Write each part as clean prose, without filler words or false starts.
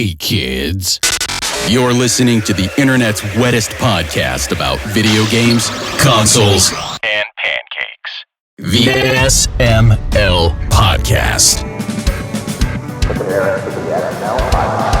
Hey kids, you're listening to the internet's wettest podcast about video games, consoles, and pancakes. The SML Podcast. Prepare for the SML Podcast.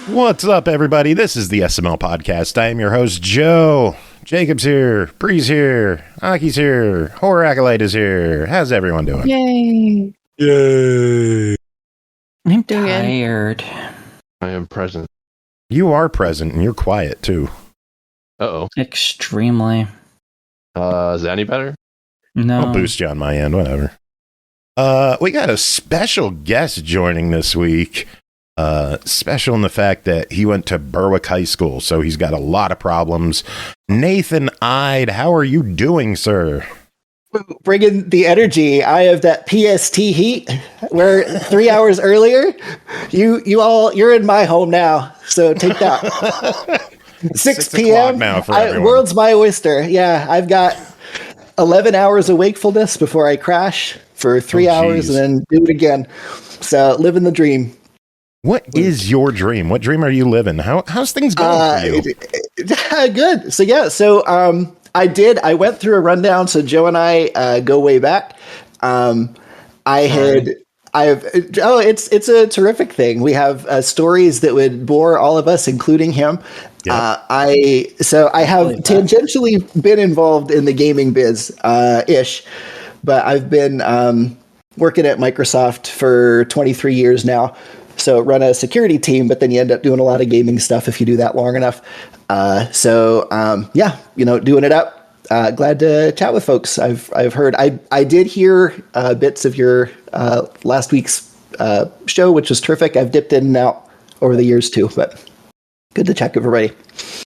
What's up, everybody? This is the SML Podcast. I am your host, Joe. Jacob's here. Bree's here. Aki's here. Horror Acolyte is here. How's everyone doing? Yay. Yay. I'm tired. I am present. You are present, and you're quiet, too. Uh-oh. Extremely. Is that any better? No. I'll boost you on my end, whatever. We got a special guest joining this week. Special in the fact that he went to Berwick High School, so he's got a lot of problems. Nathan Ide, how are you doing, sir? Bringing the energy. I have that PST heat where 3 hours earlier, you're in my home now, so take that. 6 p.m. now for everyone. World's my oyster. Yeah, I've got 11 hours of wakefulness before I crash for 3 hours and then do it again. So living the dream. What is your dream? What dream are you living? How's things going for you? Good. I went through a rundown. So Joe and I go way back. It's a terrific thing. We have stories that would bore all of us, including him. Yep. I have tangentially been involved in the gaming biz, ish, but I've been working at Microsoft for 23 years now. So run a security team, but then you end up doing a lot of gaming stuff if you do that long enough. Doing it up. Glad to chat with folks. I've heard. I did hear bits of your last week's show, which was terrific. I've dipped in and out over the years too, but good to check everybody.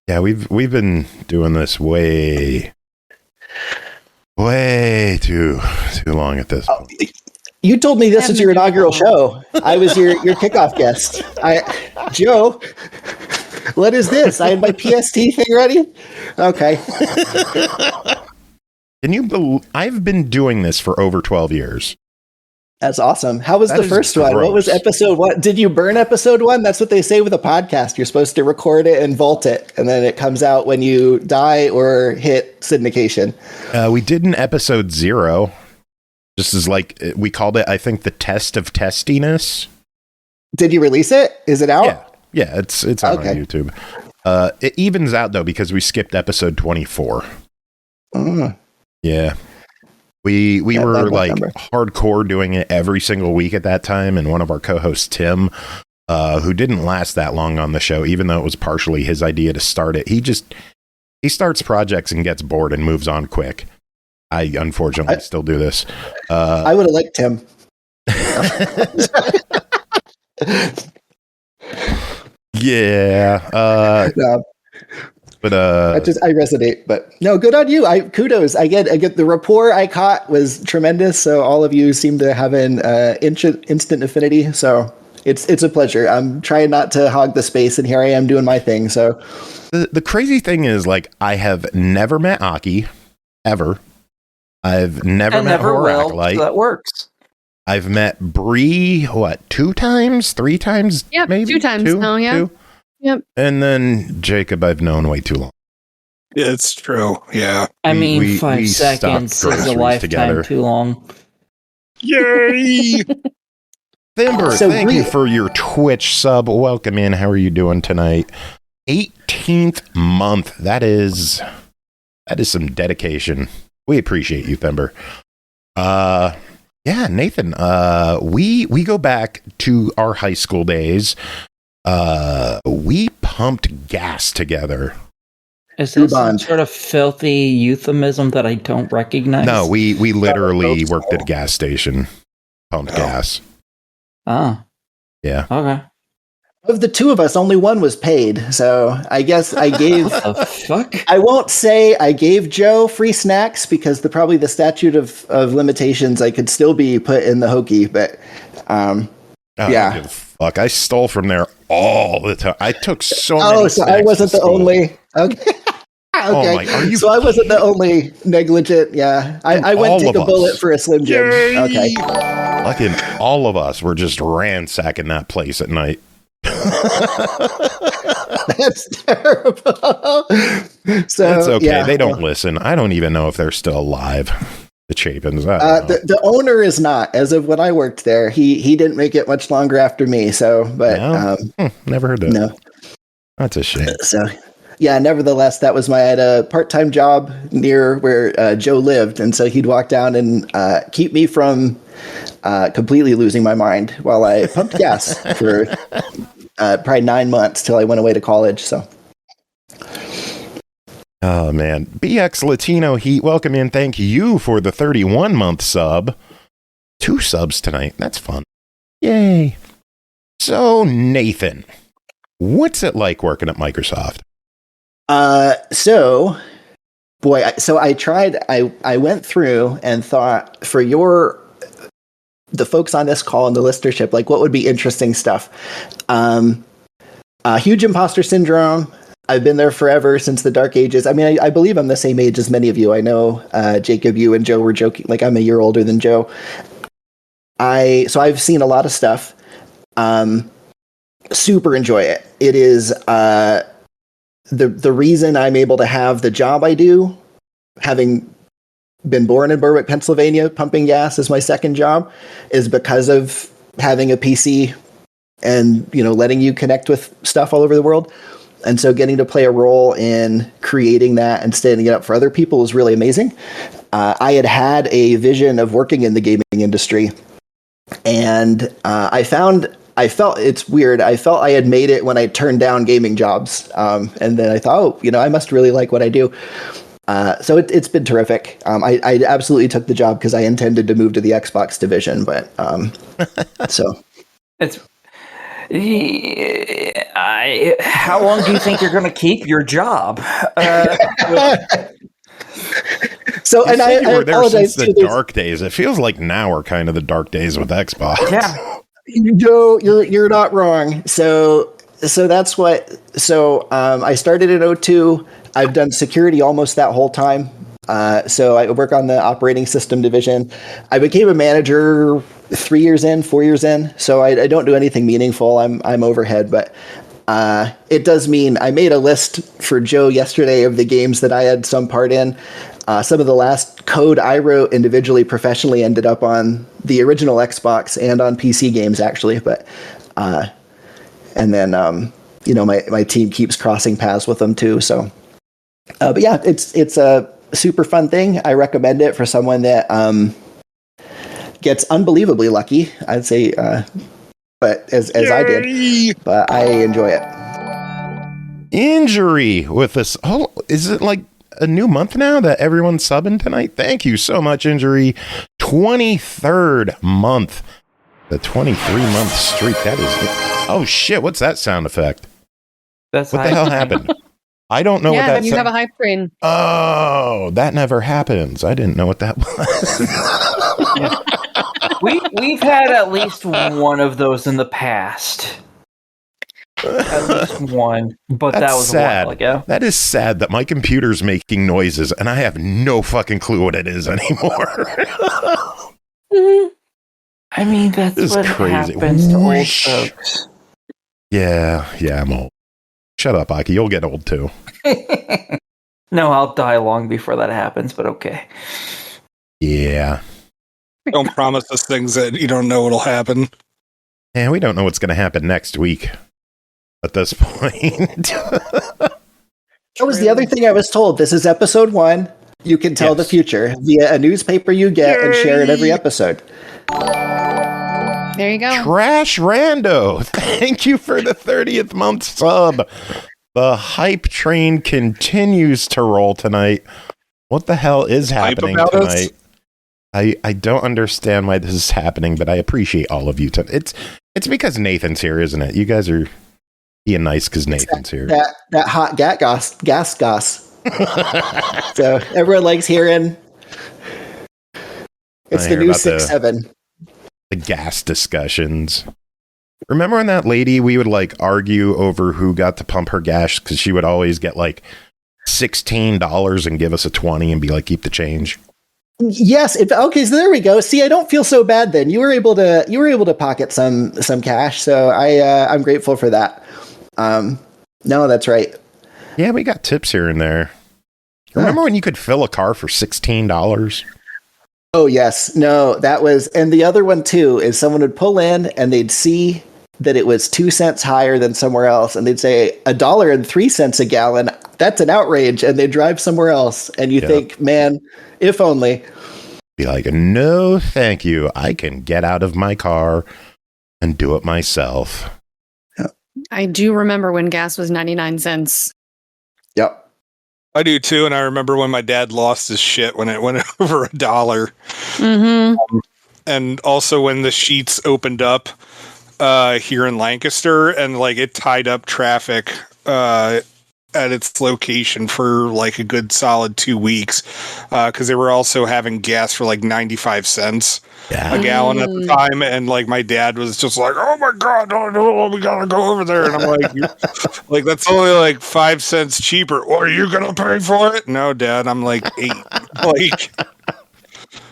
Yeah, we've been doing this way too long at this point. You told me this was your inaugural show. I was your kickoff guest. Joe, what is this? I had my PST thing ready? Okay. Can you believe I've been doing this for over 12 years? That's awesome. How was the first one? What was episode 1? Did you burn episode 1? That's what they say with a podcast. You're supposed to record it and vault it, and then it comes out when you die or hit syndication. We did an episode 0. Just as we called it, I think, the test of testiness. Did you release it? Is it out? Yeah, it's on YouTube. It evens out though because we skipped episode 24. Yeah, we were hardcore doing it every single week at that time, and one of our co-hosts, Tim, who didn't last that long on the show, even though it was partially his idea to start it. He starts projects and gets bored and moves on quick. I unfortunately still do this. I would have liked him. Yeah. But I resonate. But no, good on you. Kudos. I get the rapport I caught was tremendous. So all of you seem to have an instant affinity. So it's a pleasure. I'm trying not to hog the space, and here I am doing my thing. So the crazy thing is, I have never met Aki ever. I've never met Horror Acolyte. So that works. I've met Bri, 2 times? 3 times? Yep, maybe? 2 times now, yeah. 2? Yep. And then Jacob, I've known way too long. Yeah, it's true. Yeah. I mean, we 5 seconds is a lifetime together. Too long. Yay! Thimber, thank you for your Twitch sub. Welcome in. How are you doing tonight? 18th month. That is some dedication. We appreciate you, Thimber. Yeah, Nathan, we go back to our high school days. We pumped gas together. Is this some sort of filthy euphemism that I don't recognize? No, we literally worked at a gas station, pumped gas. Ah. Yeah. Okay. Of the two of us, only one was paid. So I guess I gave. What the fuck? I won't say I gave Joe free snacks because probably the statute of limitations, I could still be put in the hokey. But yeah. Fuck, I stole from there all the time. I took so many. Oh, so I wasn't the only. Okay. Okay, so I wasn't the only negligent. Yeah, I went take a bullet for a Slim Jim. Yay! Okay, fucking all of us were just ransacking that place at night. That's terrible. So that's okay. Yeah, they don't listen. I don't even know if they're still alive. The Chapins. The owner is not. As of when I worked there, he didn't make it much longer after me. So, but no? Never heard that. No, that's a shame. So. Yeah, nevertheless, I had a part-time job near where Joe lived, and so he'd walk down and keep me from completely losing my mind while I pumped gas for probably 9 months till I went away to college. So, oh man, BX Latino Heat, welcome in. Thank you for the 31-month sub. 2 subs tonight. That's fun. Yay! So Nathan, what's it like working at Microsoft? So I tried, I went through and thought for the folks on this call and the listenership, like what would be interesting stuff. Huge imposter syndrome. I've been there forever since the dark ages. I mean, I believe I'm the same age as many of you. I know, Jacob, you and Joe were joking. Like I'm a year older than Joe. So I've seen a lot of stuff. Super enjoy it. It is, the reason I'm able to have the job I do, having been born in Berwick, Pennsylvania, pumping gas is my second job, is because of having a PC and, letting you connect with stuff all over the world. And so getting to play a role in creating that and standing it up for other people is really amazing. I had a vision of working in the gaming industry, and I felt it's weird. I felt I had made it when I turned down gaming jobs. And then I thought, I must really like what I do. So it's been terrific. I absolutely took the job because I intended to move to the Xbox division, but so. How long do you think you're going to keep your job? So, and I apologize since the dark days. It feels like now are kind of the dark days with Xbox. Yeah. No, you're not wrong. So that's what. So I started in 2002. I've done security almost that whole time. So I work on the operating system division. I became a manager 4 years in. So I don't do anything meaningful. I'm overhead, but it does mean I made a list for Joe yesterday of the games that I had some part in. Some of the last code I wrote individually, professionally, ended up on the original Xbox and on PC games, actually. But and then my team keeps crossing paths with them too. So, but yeah, it's a super fun thing. I recommend it for someone that gets unbelievably lucky, I'd say. But as I did, but I enjoy it. Injury with this. Oh, is it like a new month now that everyone's subbing tonight? Thank you so much, Injury. 23rd month. The 23-month streak. That is. Oh shit! What's that sound effect? That's what the hell happened? I don't know what that. Yeah, you have a hype train. Oh, that never happens. I didn't know what that was. We've had at least one of those in the past. At least one, but That's that was sad. a while ago. That is sad that my computer's making noises and I have no fucking clue what it is anymore. I mean, that's what crazy. happens to old folks. Yeah, I'm old. Shut up, Aki. You'll get old too. No, I'll die long before that happens, but okay. Yeah. Don't promise us things that you don't know what'll happen. And we don't know what's going to happen next week at this point. That was the other thing I was told. This is episode 1. You can tell the future via a newspaper you get and share it every episode. There you go. Trash Rando. Thank you for the 30th month sub. The hype train continues to roll tonight. What the hell is happening tonight? I don't understand why this is happening, but I appreciate all of you. It's because Nathan's here, isn't it? You guys are Being nice because Nathan's here. That hot gas goss. So everyone likes hearing. It's the new 6-7. The gas discussions. Remember when that lady, we would like argue over who got to pump her gas because she would always get like $16 and give us a 20 and be like, keep the change. Yes. Okay. So there we go. See, I don't feel so bad then. You were able to pocket some cash. So I'm grateful for that. No, that's right. Yeah, we got tips here and there. Remember when you could fill a car for $16? Oh, yes. No, that was, and the other one too, is someone would pull in and they'd see that it was 2 cents higher than somewhere else. And they'd say $1.03 a gallon. That's an outrage. And they drive somewhere else. And you think, man, if only. Be like, no, thank you. I can get out of my car and do it myself. I do remember when gas was 99 cents. Yep. I do too, and I remember when my dad lost his shit when it went over $1. Mm-hmm. And also when the sheets opened up here in Lancaster, and like it tied up traffic at its location for like a good solid 2 weeks because they were also having gas for like 95 cents a gallon at the time, and like my dad was just like, oh my god, no, we gotta go over there, and I'm like, like that's only like 5 cents cheaper. Well, are you gonna pay for it? No, Dad, I'm like 8. Like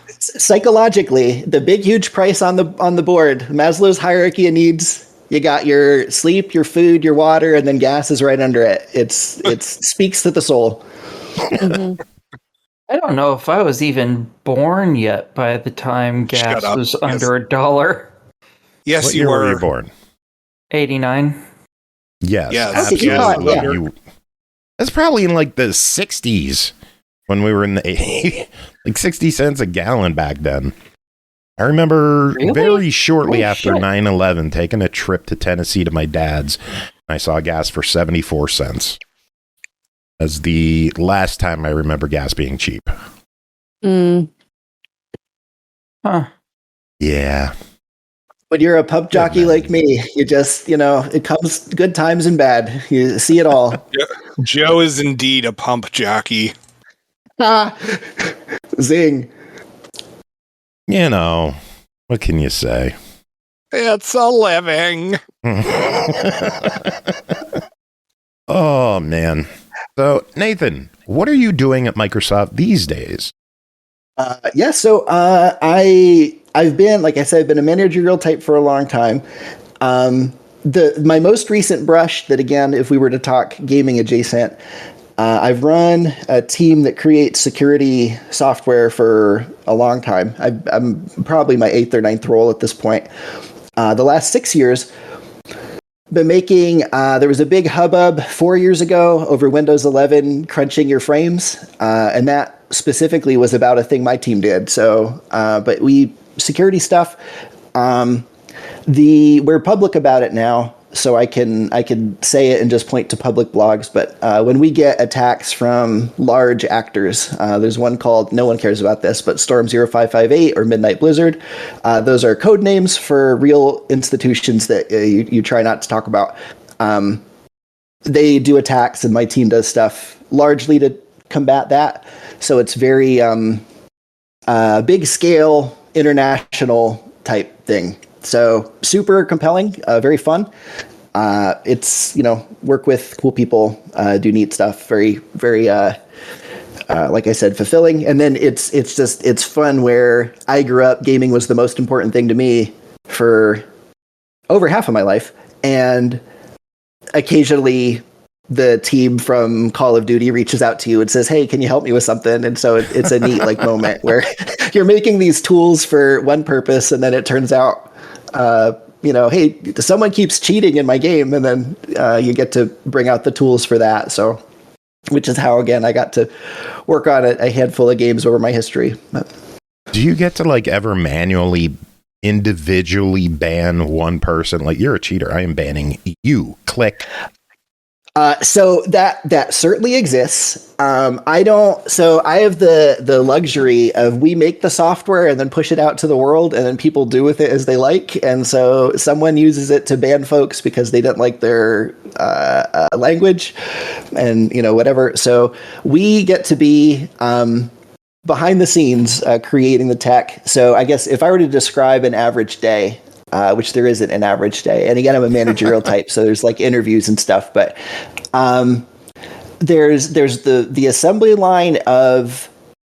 psychologically, the big huge price on the board, Maslow's hierarchy of needs. You got your sleep, your food, your water, and then gas is right under it. It speaks to the soul. Mm-hmm. I don't know if I was even born yet by the time gas was under $1. Yes, what you year were. were you born? 89. Yes, absolutely. Yeah. That's probably in like the 60s when we were in the 80s, like 60 cents a gallon back then. I remember very shortly after 9/11 taking a trip to Tennessee to my dad's. I saw gas for 74 cents. As the last time I remember gas being cheap. Mm. Huh. Yeah. When you're a pump jockey like me, you just, it comes good times and bad. You see it all. Joe is indeed a pump jockey. Zing. What can you say? It's a living. Oh, man. So, Nathan, what are you doing at Microsoft these days? So I've been, like I said, I've been a managerial type for a long time. My most recent brush that, again, if we were to talk gaming adjacent, I've run a team that creates security software for a long time. I'm probably my 8th or 9th role at this point. The last 6 years, been making, there was a big hubbub 4 years ago over Windows 11 crunching your frames, and that specifically was about a thing my team did. So, but security stuff, we're public about it now, so I can say it and just point to public blogs. But when we get attacks from large actors, there's one called, no one cares about this, but Storm 0558 or Midnight Blizzard. Those are code names for real institutions that you try not to talk about. They do attacks, and my team does stuff largely to combat that. So it's very big scale, international type thing. So super compelling, very fun. It's, work with cool people, do neat stuff. Very, very, like I said, fulfilling. And then it's fun where I grew up. Gaming was the most important thing to me for over half of my life. And occasionally the team from Call of Duty reaches out to you and says, hey, can you help me with something? And so it's a neat moment where you're making these tools for one purpose, and then it turns out, hey, someone keeps cheating in my game, and then you get to bring out the tools for that. So, which is how, again, I got to work on a handful of games over my history. But do you get to ever manually, individually ban one person? Like, you're a cheater, I am banning you. Click. So that certainly exists. I don't. So I have the luxury of we make the software and then push it out to the world, and then people do with it as they like. And so someone uses it to ban folks because they didn't like their language, and whatever. So we get to be behind the scenes creating the tech. So I guess if I were to describe an average day. Which there isn't an average day. And again, I'm a managerial type, so there's like interviews and stuff. But there's the assembly line of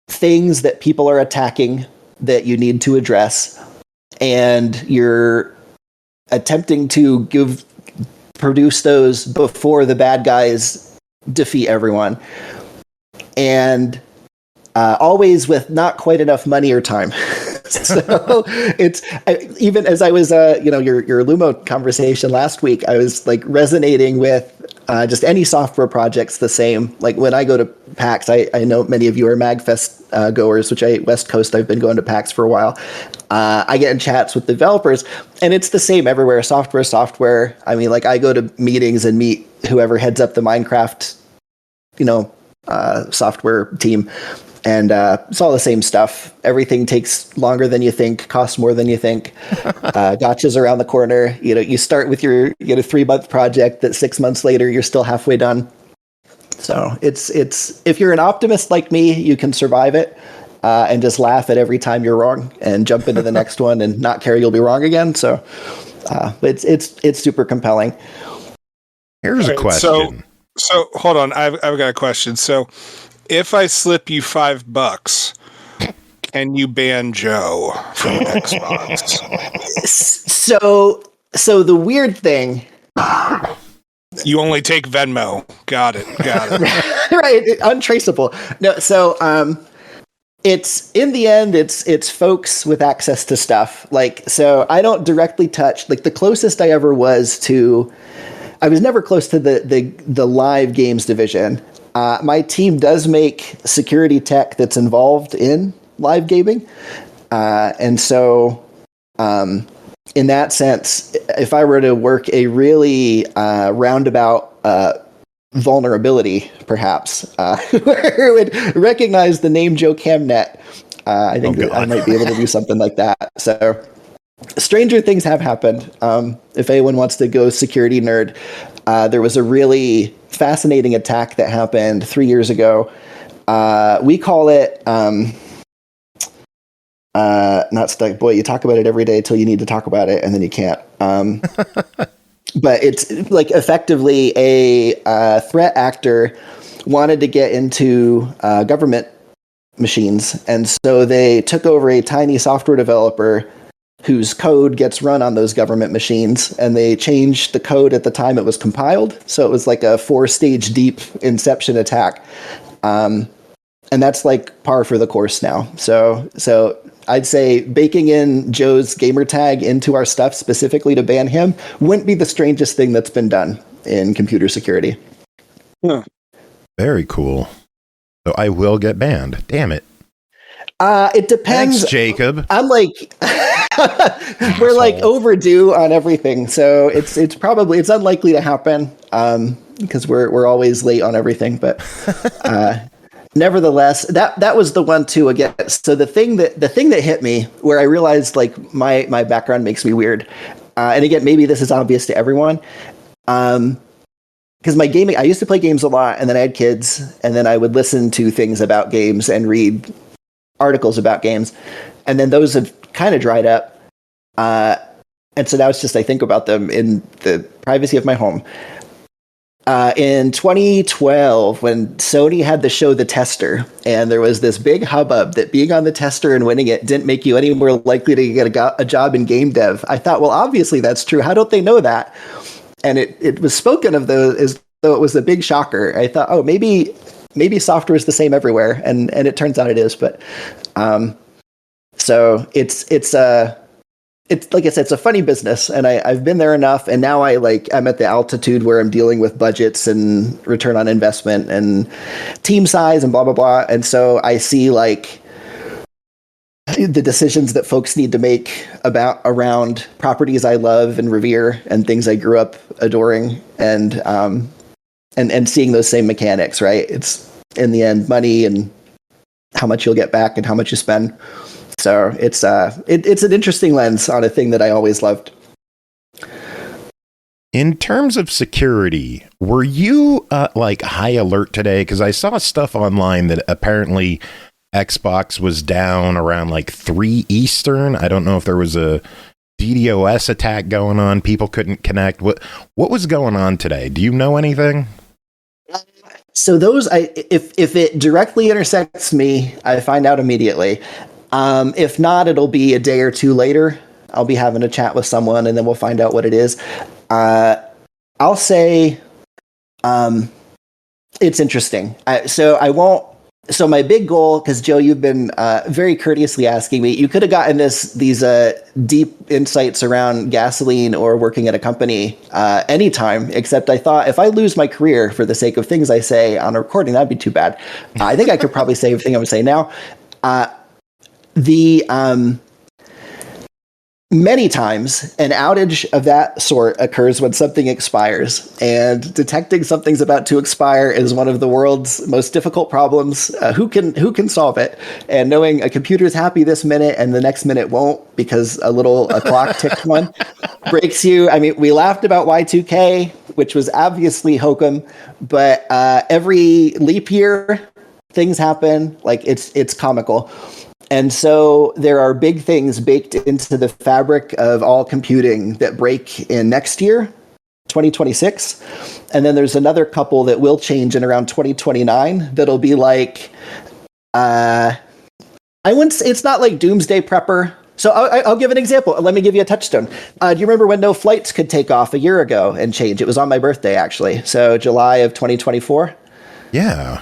things that people are attacking that you need to address, and you're attempting to produce those before the bad guys defeat everyone, and always with not quite enough money or time. So it's even as I was, your Lumo conversation last week, I was like resonating with just any software projects the same. Like when I go to PAX, I know many of you are MagFest goers, West Coast, I've been going to PAX for a while. I get in chats with developers, and it's the same everywhere. Software. I mean, like I go to meetings and meet whoever heads up the Minecraft, software team. And it's all the same stuff. Everything takes longer than you think, costs more than you think. Gotcha's around the corner. You start with your 3-month project that 6 months later you're still halfway done. So it's if you're an optimist like me, you can survive it and just laugh at every time you're wrong and jump into the next one and not care you'll be wrong again. So it's super compelling. Here's a question. So hold on, I've got a question. So. If I slip you $5, can you ban Joe from Xbox? So the weird thing. You only take Venmo. Got it. Right, untraceable. No, so it's in the end, it's folks with access to stuff. Like, so I don't directly touch. Like the closest I ever was to, I was never close to the live games division. My team does make security tech that's involved in live gaming. And so in that sense, if I were to work a really roundabout vulnerability, perhaps, where it would recognize the name Joe Camnet, I think that I might be able to do something like that. So stranger things have happened. If anyone wants to go security nerd, there was a really fascinating attack that happened 3 years ago. We call it not stuck. Boy, you talk about it every day till you need to talk about it, and then you can't. But it's like effectively a threat actor wanted to get into government machines, and so they took over a tiny software developer whose code gets run on those government machines, and they changed the code at the time it was compiled. So it was like a 4-stage deep inception attack. And that's like par for the course now. So I'd say baking in Joe's gamer tag into our stuff specifically to ban him wouldn't be the strangest thing that's been done in computer security. Huh. Very cool. So I will get banned. Damn it. It depends. Thanks, Jacob. I'm like, we're like overdue on everything. So it's unlikely to happen because we're always late on everything. But nevertheless, that was the one too. Again, so the thing that hit me where I realized like my background makes me weird. And again, maybe this is obvious to everyone. Because my gaming, I used to play games a lot, and then I had kids, and then I would listen to things about games and read articles about games, and then those have kind of dried up. And so now it's just I think about them in the privacy of my home. In 2012, when Sony had the show The Tester, and there was this big hubbub that being on The Tester and winning it didn't make you any more likely to get a job in game dev, I thought, well, obviously that's true. How don't they know that? And it was spoken of as though it was a big shocker. I thought, oh, maybe software is the same everywhere, and it turns out it is. But so it's like I said, it's a funny business, and I've been there enough, and now I'm at the altitude where I'm dealing with budgets and return on investment and team size and blah blah blah, and so I see like the decisions that folks need to make around properties I love and revere and things I grew up adoring, and and seeing those same mechanics, right? It's in the end money and how much you'll get back and how much you spend. So it's an interesting lens on a thing that I always loved. In terms of security, were you like high alert today? Because I saw stuff online that apparently Xbox was down around like 3 Eastern. I don't know if there was a DDoS attack going on. People couldn't connect. What was going on today? Do you know anything? So those, if it directly intersects me, I find out immediately. If not, it'll be a day or two later. I'll be having a chat with someone, and then we'll find out what it is. I'll say it's interesting. So my big goal, because Joe, you've been very courteously asking me, you could have gotten these deep insights around gasoline or working at a company anytime, except I thought if I lose my career for the sake of things I say on a recording, that'd be too bad. I think I could probably say everything I'm going to say now. Many times, an outage of that sort occurs when something expires, and detecting something's about to expire is one of the world's most difficult problems. Who can solve it? And knowing a computer's happy this minute and the next minute won't because a clock ticked one breaks you. I mean, we laughed about Y2K, which was obviously hokum, but every leap year things happen. Like it's comical. And so there are big things baked into the fabric of all computing that break in next year, 2026. And then there's another couple that will change in around 2029 that'll be like, I wouldn't say, it's not like doomsday prepper. So I'll give an example. Let me give you a touchstone. Do you remember when no flights could take off a year ago and change? It was on my birthday, actually. So July of 2024. Yeah.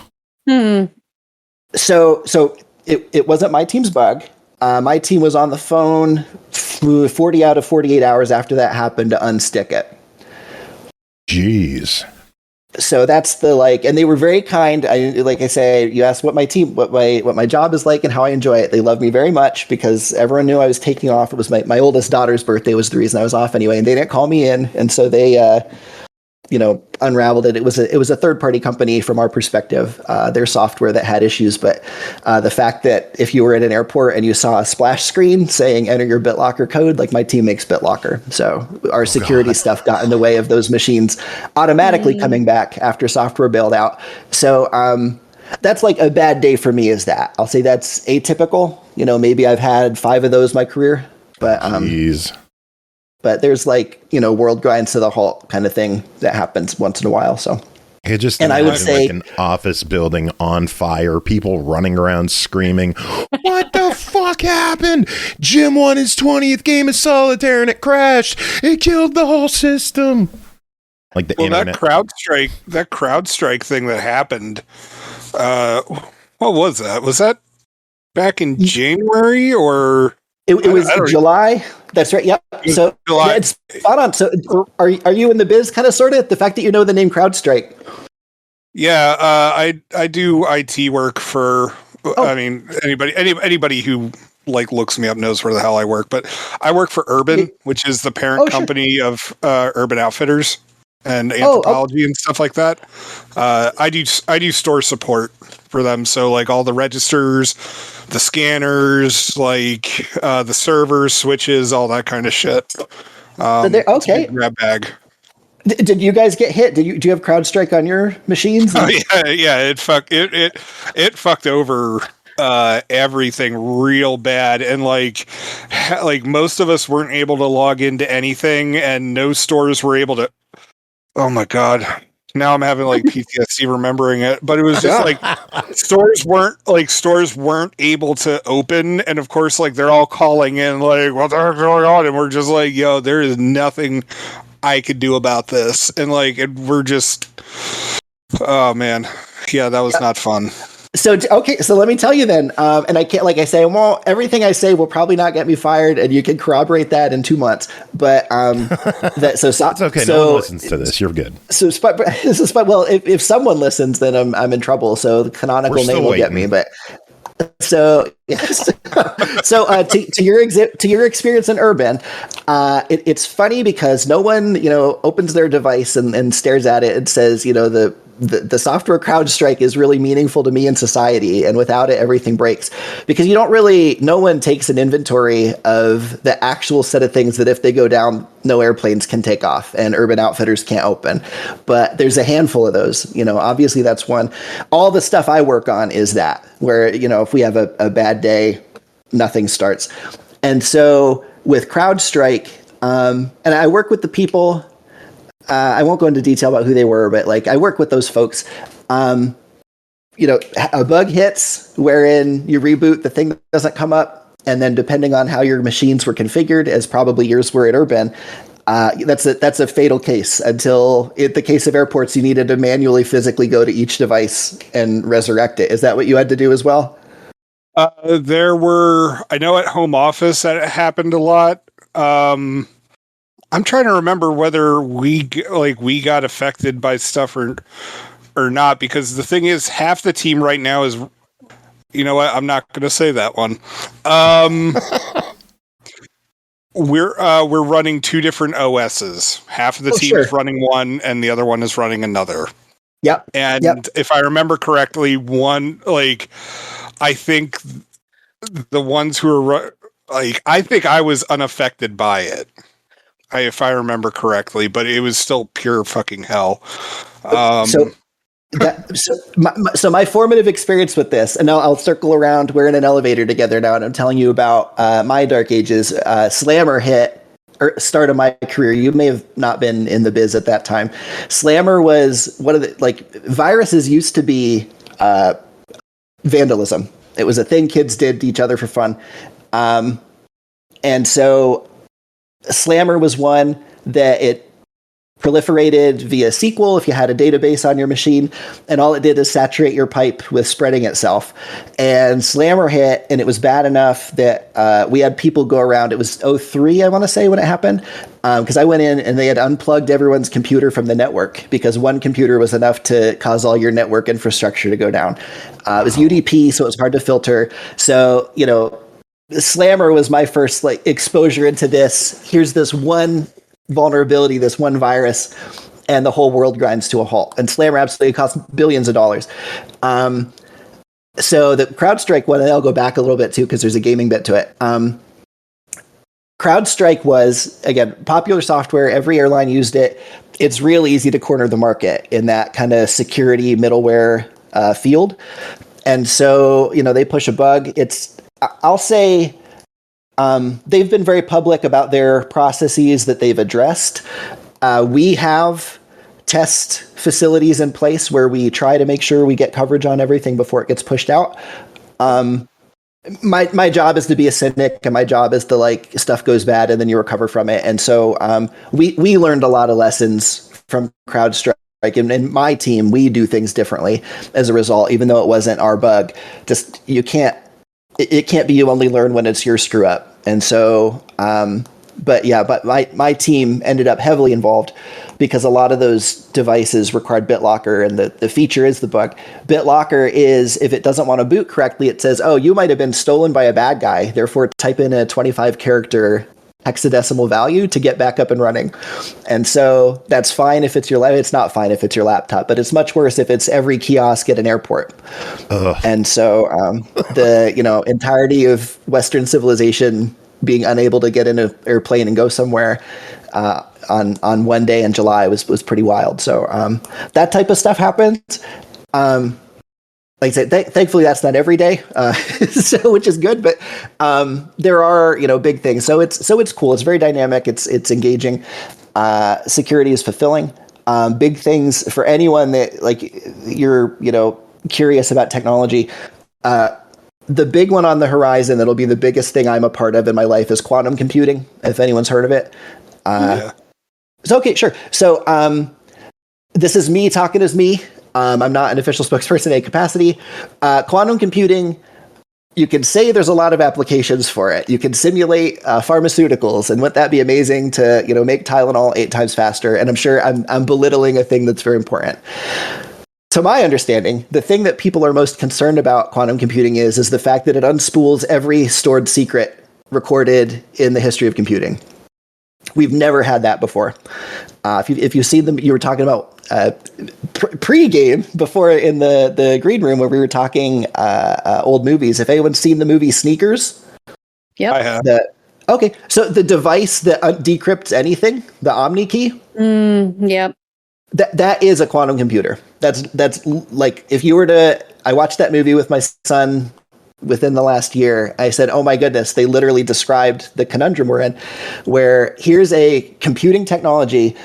So it wasn't my team's bug. My team was on the phone 40 out of 48 hours after that happened to unstick it. Jeez. So that's and they were very kind. Like I say, you asked what my job is like and how I enjoy it. They love me very much because everyone knew I was taking off. It was my oldest daughter's birthday was the reason I was off anyway, and they didn't call me in. And so they, unraveled it. It was a third-party company from our perspective, their software that had issues. But the fact that if you were at an airport and you saw a splash screen saying enter your BitLocker code, like my team makes BitLocker. So our security stuff got in the way of those machines automatically coming back after software bailed out. So that's like a bad day for me is that. I'll say that's atypical. Maybe I've had 5 of those in my career. But But there's world grinds to the halt kind of thing that happens once in a while. So I would say like an office building on fire, people running around screaming, "What the fuck happened? Jim won his 20th game of solitaire and it crashed. It killed the whole system." Like the internet. That CrowdStrike thing that happened. What was that? Was that back in January or? It was July. That's right. Yep. So July. Yeah, it's spot on. So are you in the biz kind of sort of? The fact that you know the name CrowdStrike. Yeah, I do IT work for. I mean, anybody who looks me up knows where the hell I work. But I work for Urban, which is the parent company of Urban Outfitters and Anthropology and stuff like that. I do store support for them. So all the registers, the scanners, the servers, switches, all that kind of shit. Okay. Grab bag. Did you guys get hit? Do you have CrowdStrike on your machines? Oh yeah. It fucked over everything real bad, and most of us weren't able to log into anything, and no stores were able to. Oh my god. Now I'm having PTSD remembering it, but it was just stores weren't able to open, and of course they're all calling in what the heck's going on, and we're just yo, there is nothing I could do about this, and we're just, oh man, yeah, that was not fun. So let me tell you then, and I can't, everything I say will probably not get me fired, and you can corroborate that in 2 months. But that's okay. No one listens to this. You're good. Well, if someone listens, then I'm in trouble. So the canonical name will get me. But so yes. To your experience in Urban, it's funny because no one opens their device and stares at it and says the software CrowdStrike is really meaningful to me in society, and without it, everything breaks. Because no one takes an inventory of the actual set of things that if they go down, no airplanes can take off and Urban Outfitters can't open. But there's a handful of those. Obviously that's one. All the stuff I work on is that, where, if we have a bad day, nothing starts. And so with CrowdStrike, and I work with the people, I won't go into detail about who they were, but I work with those folks. A bug hits wherein you reboot, the thing doesn't come up. And then depending on how your machines were configured, as probably yours were at Urban, that's a fatal case. Until in the case of airports, you needed to manually physically go to each device and resurrect it. Is that what you had to do as well? I know at home office that it happened a lot. I'm trying to remember whether we got affected by stuff or not, because the thing is, half the team right now is, you know what? I'm not going to say that one. We're running two different OSs. Half of the team is running one, and the other one is running another. Yep. And if I remember correctly, I think the ones who are I think I was unaffected by it, if I remember correctly, but it was still pure fucking hell. So my formative experience with this, and I'll circle around. We're in an elevator together now, and I'm telling you about my dark ages. Slammer hit start of my career. You may have not been in the biz at that time. Slammer was one of the viruses used to be vandalism. It was a thing kids did to each other for fun. And so Slammer was one that it proliferated via SQL if you had a database on your machine, and all it did is saturate your pipe with spreading itself. And Slammer hit, and it was bad enough that we had people go around. It was 2003, I want to say, when it happened, because I went in and they had unplugged everyone's computer from the network because one computer was enough to cause all your network infrastructure to go down. It was UDP, so it was hard to filter. So, Slammer was my first exposure into this. Here's this one vulnerability, this one virus, and the whole world grinds to a halt. And Slammer absolutely costs billions of dollars. So the CrowdStrike one, and I'll go back a little bit too, because there's a gaming bit to it. CrowdStrike was, again, popular software. Every airline used it. It's real easy to corner the market in that kind of security middleware field. And so, they push a bug. I'll say, they've been very public about their processes that they've addressed. We have test facilities in place where we try to make sure we get coverage on everything before it gets pushed out. My job is to be a cynic, and my job is to stuff goes bad and then you recover from it. And so we learned a lot of lessons from CrowdStrike. In my team, we do things differently as a result, even though it wasn't our bug. It can't be you only learn when it's your screw up. And so, but my team ended up heavily involved because a lot of those devices required BitLocker, and the feature is the bug. BitLocker is, if it doesn't want to boot correctly, it says, oh, you might have been stolen by a bad guy. Therefore, type in a 25-character hexadecimal value to get back up and running. And so that's fine if it's it's not fine if it's your laptop, but it's much worse if it's every kiosk at an airport. Ugh. And so the entirety of Western civilization being unable to get in an airplane and go somewhere on one day in July was pretty wild. So that type of stuff happens. Like I said, thankfully that's not every day, so which is good. But there are big things. So it's cool. It's very dynamic. It's engaging. Security is fulfilling. Big things for anyone that you're curious about technology. The big one on the horizon that'll be the biggest thing I'm a part of in my life is quantum computing. If anyone's heard of it, yeah. So okay, sure. So this is me talking as me. I'm not an official spokesperson in any capacity. Quantum computing, you can say there's a lot of applications for it. You can simulate pharmaceuticals, and wouldn't that be amazing to make Tylenol 8 times faster? And I'm sure I'm belittling a thing that's very important. To my understanding, the thing that people are most concerned about quantum computing is the fact that it unspools every stored secret recorded in the history of computing. We've never had that before. If you see them, you were talking about pre-game before in the green room where we were talking old movies. If anyone's seen the movie Sneakers, Yep. I have. Okay, so the device that decrypts anything, the Omni key, Yep. that is a quantum computer. That's like, if you were to, I watched that movie with my son within the last year. I said, oh my goodness, they literally described the conundrum we're in, where here's a computing technology.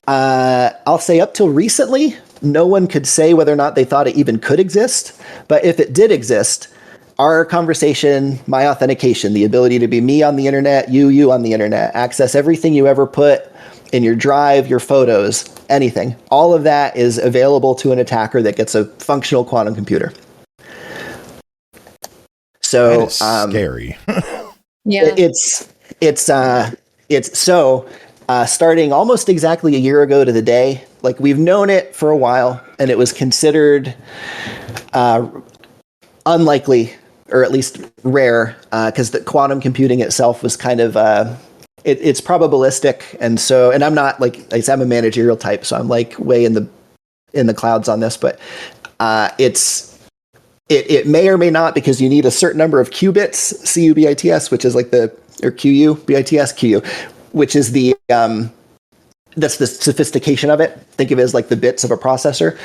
I'll say up till recently, no one could say whether or not they thought it even could exist. But if it did exist, our conversation, my authentication, the ability to be me on the internet, you on the internet, access everything you ever put in your drive, your photos, anything. All of that is available to an attacker that gets a functional quantum computer. So That is scary. Yeah. It's so starting almost exactly a year ago to the day. Like, we've known it for a while, and it was considered unlikely, or at least rare, because the quantum computing itself was kind of it's probabilistic, and I'm not like I said, I'm a managerial type, so I'm like way in the clouds on this, but it may or may not, because you need a certain number of qubits, qubits, which is like qu, which is the that's the sophistication of it. Think of it as like the bits of a processor.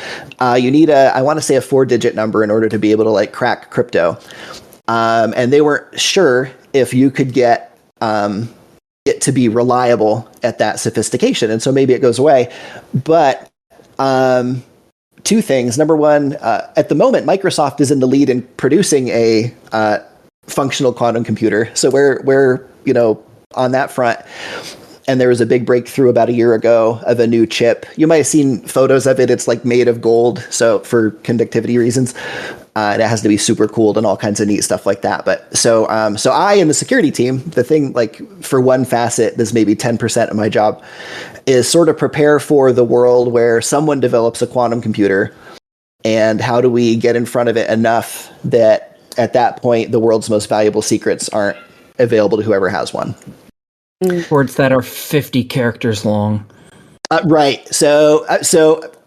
You need I want to say a 4-digit number in order to be able to like crack crypto. And they weren't sure if you could get it to be reliable at that sophistication. And so maybe it goes away. But two things. Number one, at the moment, Microsoft is in the lead in producing a functional quantum computer. So we're on that front. And there was a big breakthrough about a year ago of a new chip. You might have seen photos of it. It's like made of gold, so for conductivity reasons. And it has to be super cooled and all kinds of neat stuff like that. But so I and the security team, the thing, like, for one facet, this maybe 10% of my job, is sort of prepare for the world where someone develops a quantum computer, and how do we get in front of it enough that at that point the world's most valuable secrets aren't available to whoever has one. Words that are 50 characters long. Right. So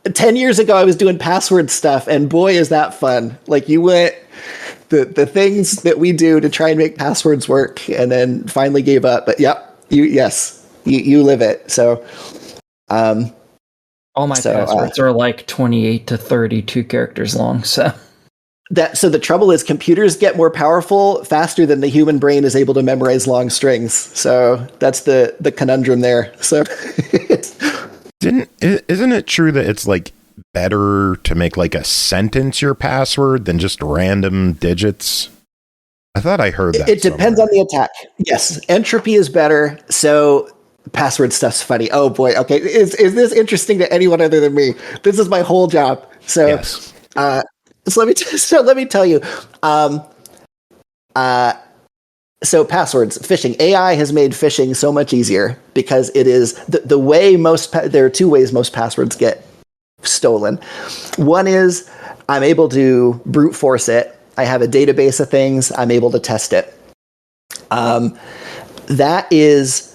10 years ago, I was doing password stuff, and boy, is that fun. Like, you went, the things that we do to try and make passwords work, and then finally gave up. But yep, you live it. So, all my passwords are like 28 to 32 characters long. So the trouble is, computers get more powerful faster than the human brain is able to memorize long strings. So that's the conundrum there. So isn't it true that it's like better to make like a sentence your password than just random digits? I thought I heard that. It depends on the attack. Yes, entropy is better. So password stuff's funny. Oh boy. Okay, is this interesting to anyone other than me? This is my whole job. So yes. So let me tell you. So passwords, phishing. AI has made phishing so much easier because it is the way there are two ways most passwords get stolen. One is I'm able to brute force it. I have a database of things. I'm able to test it. That is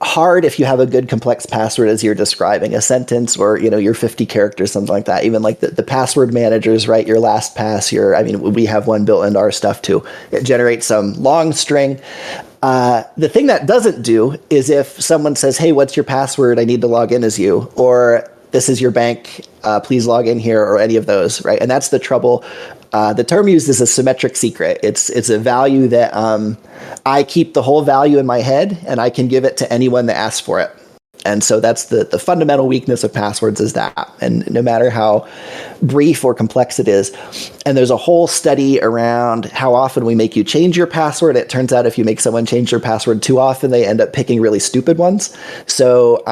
hard if you have a good complex password, as you're describing, a sentence or your 50 characters, something like that. Even like the password managers, right? Your LastPass, we have one built into our stuff too. It generates some long string. The thing that doesn't do is if someone says, hey, what's your password? I need to log in as you, or this is your bank, please log in here, or any of those, right? And that's the trouble. The term used is a symmetric secret. It's a value that I keep the whole value in my head, and I can give it to anyone that asks for it. And so that's the fundamental weakness of passwords, is that. And no matter how brief or complex it is, and there's a whole study around how often we make you change your password. It turns out if you make someone change their password too often, they end up picking really stupid ones. So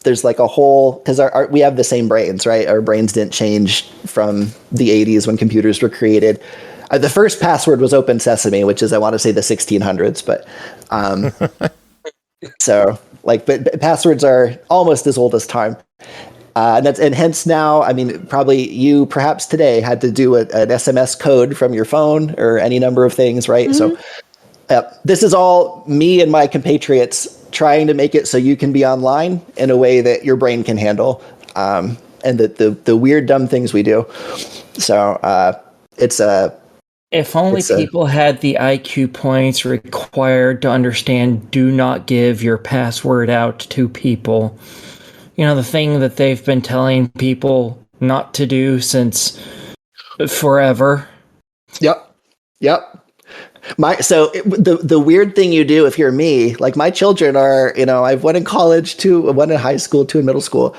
there's like a whole, because we have the same brains, right? Our brains didn't change from the 80s when computers were created. The first password was Open Sesame, which is, I want to say, the 1600s, but but passwords are almost as old as time. And hence now, probably you perhaps today had to do an SMS code from your phone or any number of things, right? Mm-hmm. So Yep. This is all me and my compatriots trying to make it so you can be online in a way that your brain can handle, and the weird, dumb things we do. So it's a... If only people had the IQ points required to understand do not give your password out to people. You know, the thing that they've been telling people not to do since forever. Yep. The weird thing you do if you're me, like my children are, I've one in college, one in high school, two in middle school.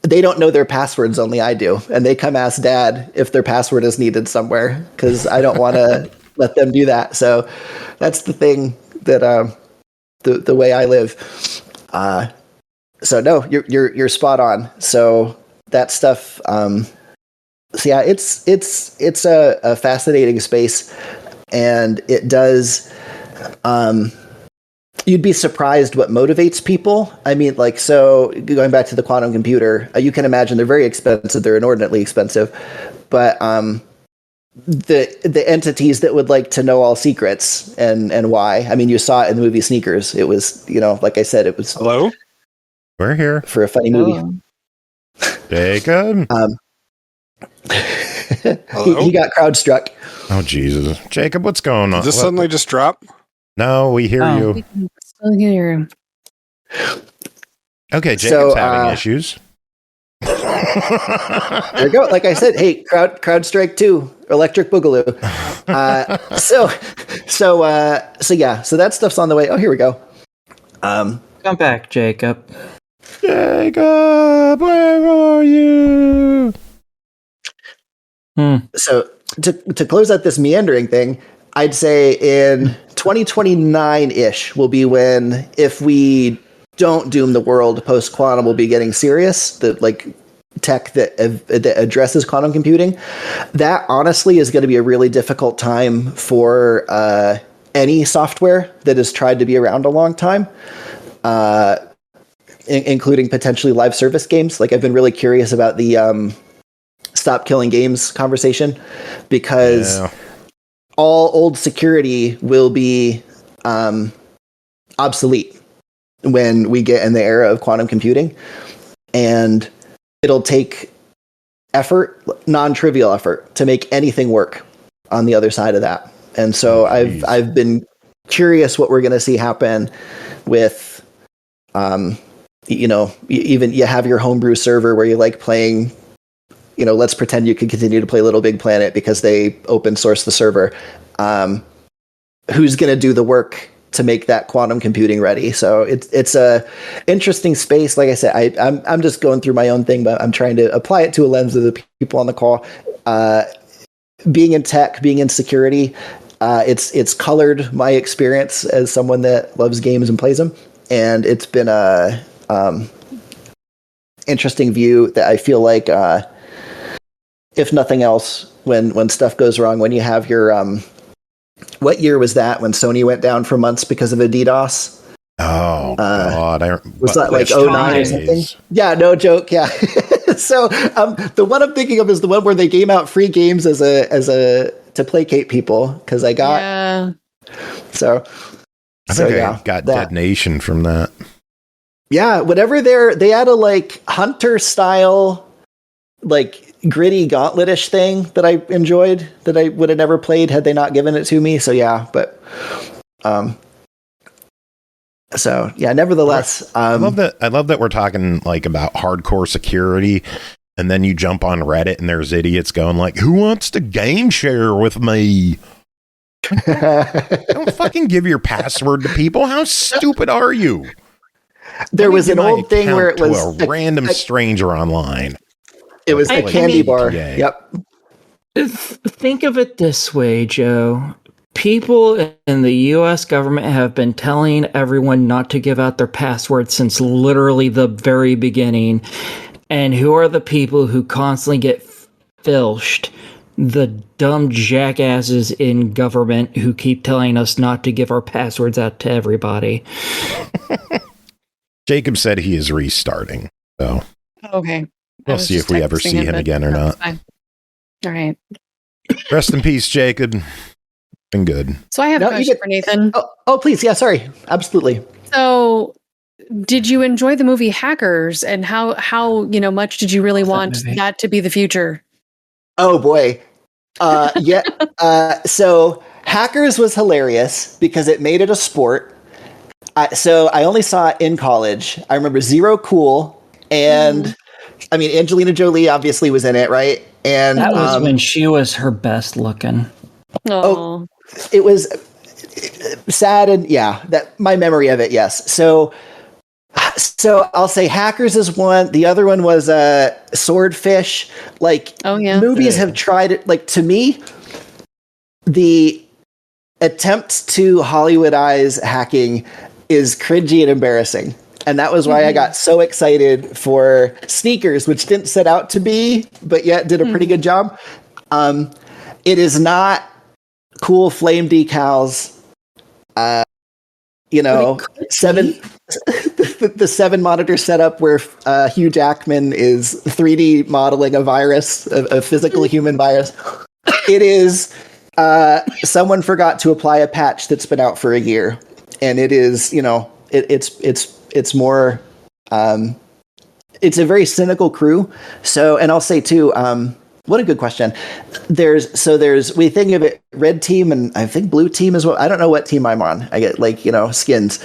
They don't know their passwords, only I do. And they come ask Dad if their password is needed somewhere because I don't want to let them do that. So that's the thing that the way I live. So no, you're spot on. So that stuff. So yeah, it's a fascinating space, and it does. You'd be surprised what motivates people. I mean, like, so going back to the quantum computer, you can imagine they're very expensive. They're inordinately expensive, but the entities that would like to know all secrets and why. I mean, you saw it in the movie Sneakers. It was, like I said, it was. Hello? We're here for a funny movie. Jacob. He got crowd struck. Oh Jesus, Jacob, what's going on? Did this suddenly just drop? No, we hear you. We can still hear him. Okay, Jacob's having issues. There you go. Like I said, hey, crowd strike 2, electric boogaloo. So yeah, so that stuff's on the way. Oh, here we go. Come back, Jacob. Jacob, where are you? So to close out this meandering thing, I'd say in 2029-ish will be when, if we don't doom the world, post-quantum will be getting serious. The tech that addresses quantum computing. That honestly is going to be a really difficult time for any software that has tried to be around a long time, including potentially live service games. Like, I've been really curious about the stop killing games conversation, because all old security will be obsolete when we get in the era of quantum computing, and it'll take effort, non-trivial effort, to make anything work on the other side of that. And so I've been curious what we're going to see happen with, even you have your homebrew server where you like playing, let's pretend you can continue to play Little Big Planet because they open source the server. Who's going to do the work to make that quantum computing ready? So it's a interesting space. Like I said, I'm just going through my own thing, but I'm trying to apply it to a lens of the people on the call. Being in tech, being in security, it's colored my experience as someone that loves games and plays them, and it's been a interesting view that I feel like, if nothing else, when stuff goes wrong, when you have your what year was that when Sony went down for months because of a DDoS? Oh God! Was that like 09 or something? Yeah, no joke. Yeah. So the one I'm thinking of is the one where they gave out free games as a to placate people, because I got. Yeah. I think I got Dead Nation from that. Yeah, whatever they had a hunter style, gritty gauntlet-ish thing that I enjoyed, that I would have never played had they not given it to me. So yeah, but so yeah, nevertheless, I love that we're talking about hardcore security, and then you jump on Reddit and there's idiots going who wants to game share with me? Don't fucking give your password to people. How stupid are you? There was an old thing where it was a random stranger online. It was a candy bar. Yep. Think of it this way, Joe. People in the U.S. government have been telling everyone not to give out their passwords since literally the very beginning. And who are the people who constantly get filched? The dumb jackasses in government who keep telling us not to give our passwords out to everybody. Jacob said he is restarting, so Okay. We'll see if we ever see him again or not. Fine. All right. Rest in peace, Jacob. Been good. So I have a question for Nathan. Oh, please. Yeah, sorry. Absolutely. So did you enjoy the movie Hackers, and how much did you really want that to be the future? Oh boy. Yeah. So Hackers was hilarious because it made it a sport. So I only saw it in college. I remember Zero Cool, and I mean Angelina Jolie obviously was in it, right? And that was when she was her best looking. Oh, it was sad, and yeah, that my memory of it. Yes. So I'll say Hackers is one. The other one was Swordfish. Like, movies have tried it. Like, to me, the attempt to Hollywoodize hacking is cringy and embarrassing. And that was why I got so excited for Sneakers, which didn't set out to be, but yet did a pretty good job. It is not cool flame decals. The 7 monitor setup where Hugh Jackman is 3D modeling a virus, a physical human virus. It is someone forgot to apply a patch that's been out for a year, and it is it's more it's a very cynical crew. So, and I'll say too, what a good question. We think of it red team, and I think blue team as well. I don't know what team I'm on. I get skins.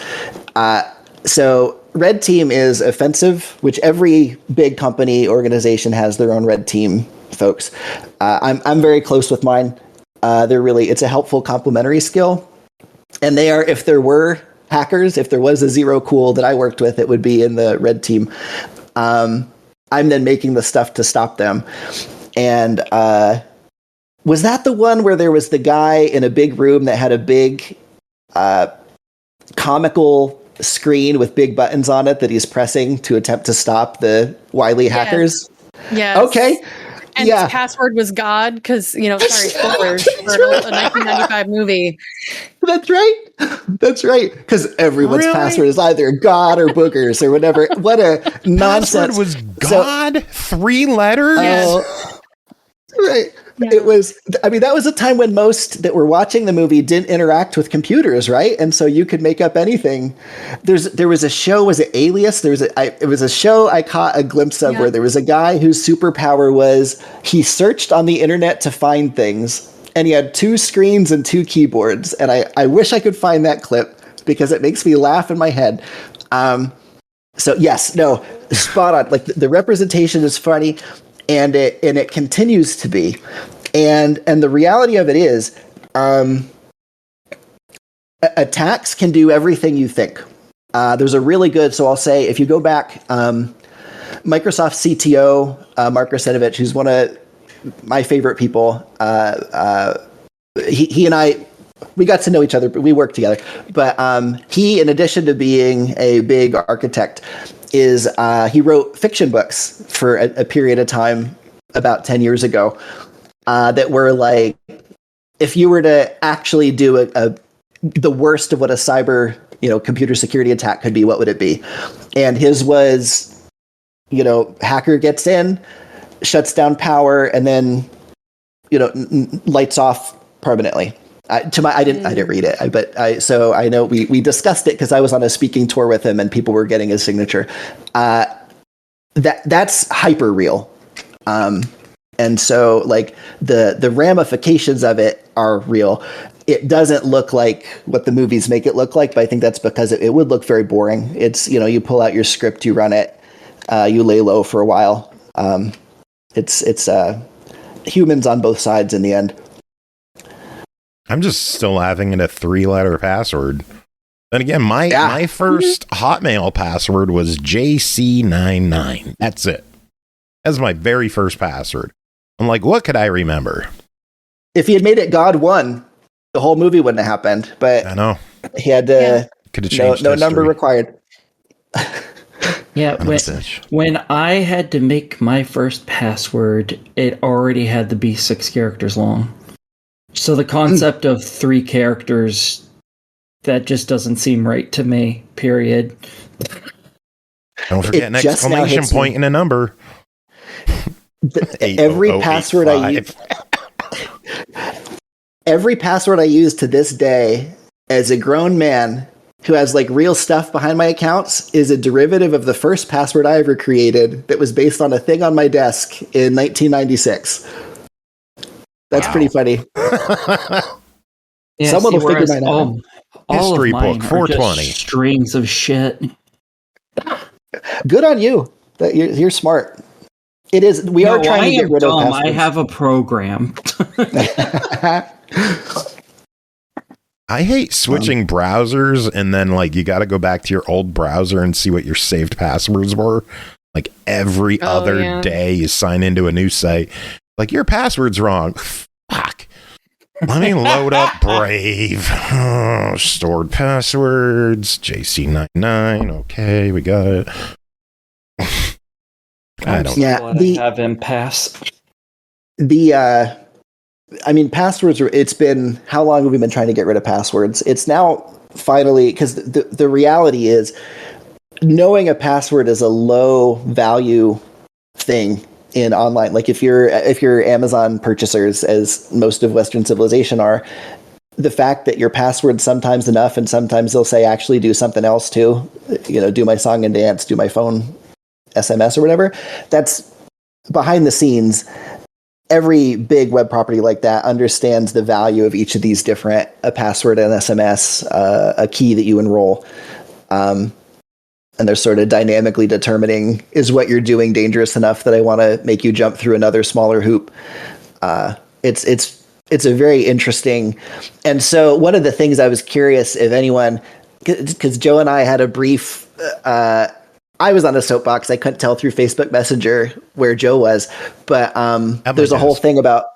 So red team is offensive, which every big company organization has their own red team folks. I'm very close with mine. It's a helpful complementary skill. And they are, if there were hackers, if there was a Zero Cool that I worked with, it would be in the red team. I'm then making the stuff to stop them. And was that the one where there was the guy in a big room that had a big comical screen with big buttons on it that he's pressing to attempt to stop the wily hackers? Yes. Okay. And his password was God because, spoilers for a 1995 movie. That's right. Because everyone's password is either God or boogers or whatever. What a nonsense. Password was God? 3 letters? Right. Yeah. It was, that was a time when most that were watching the movie didn't interact with computers, right? And so you could make up anything. There was a show, was it Alias? It was a show I caught a glimpse of where there was a guy whose superpower was he searched on the internet to find things, and he had 2 screens and 2 keyboards. And I wish I could find that clip because it makes me laugh in my head. So yes, no, spot on. Like the representation is funny. And it continues to be, and the reality of it is, attacks can do everything you think. There's a really good. So I'll say, if you go back, Microsoft CTO Mark Russinovich, who's one of my favorite people. He and I, we got to know each other, but we worked together. But he, in addition to being a big architect, he wrote fiction books for a period of time about 10 years ago that were like, if you were to actually do the worst of what a cyber computer security attack could be, what would it be? And his was, hacker gets in, shuts down power, and then lights off permanently. I didn't read it, so I know we discussed it because I was on a speaking tour with him and people were getting his signature. That's hyper real, and so like the ramifications of it are real. It doesn't look like what the movies make it look like, but I think that's because it would look very boring. It's you pull out your script, you run it, you lay low for a while. It's humans on both sides in the end. I'm just still laughing at a 3-letter password. Then again, my first Hotmail password was JC99. That's it. That's my very first password. I'm like, what could I remember? If he had made it God1, the whole movie wouldn't have happened. But I know he had to. Could have changed. No number required. Yeah, when I had to make my first password, it already had to be 6 characters long. So the concept of 3 characters, that just doesn't seem right to me, period. Don't forget an exclamation point and a number. Every password I use, every password I use to this day as a grown man who has like real stuff behind my accounts is a derivative of the first password I ever created that was based on a thing on my desk in 1996. That's pretty funny. Yeah, Someone will figure mine out. All History of mine book, are just 420. strings of shit. Good on you. That you're smart. It is. We are trying to get rid of passwords. I have a program. I hate switching browsers and then like you got to go back to your old browser and see what your saved passwords were. Like every other day you sign into a new site. Like your password's wrong. Fuck. Let me load up Brave. Oh, stored passwords. JC99. Okay, we got it. I don't know. I have him pass. Passwords are, it's been, how long have we been trying to get rid of passwords? It's now finally, because the reality is knowing a password is a low value thing in online. Like if you're Amazon purchasers, as most of Western civilization are, the fact that your password's sometimes enough and sometimes they'll say actually do something else too, do my song and dance, do my phone SMS or whatever, that's behind the scenes. Every big web property like that understands the value of each of these different, a password, an SMS, a key that you enroll. And they're sort of dynamically determining, is what you're doing dangerous enough that I want to make you jump through another smaller hoop? It's a very interesting. And so one of the things I was curious if anyone, because Joe and I had a brief, I was on a soapbox. I couldn't tell through Facebook Messenger where Joe was, but there's a whole thing about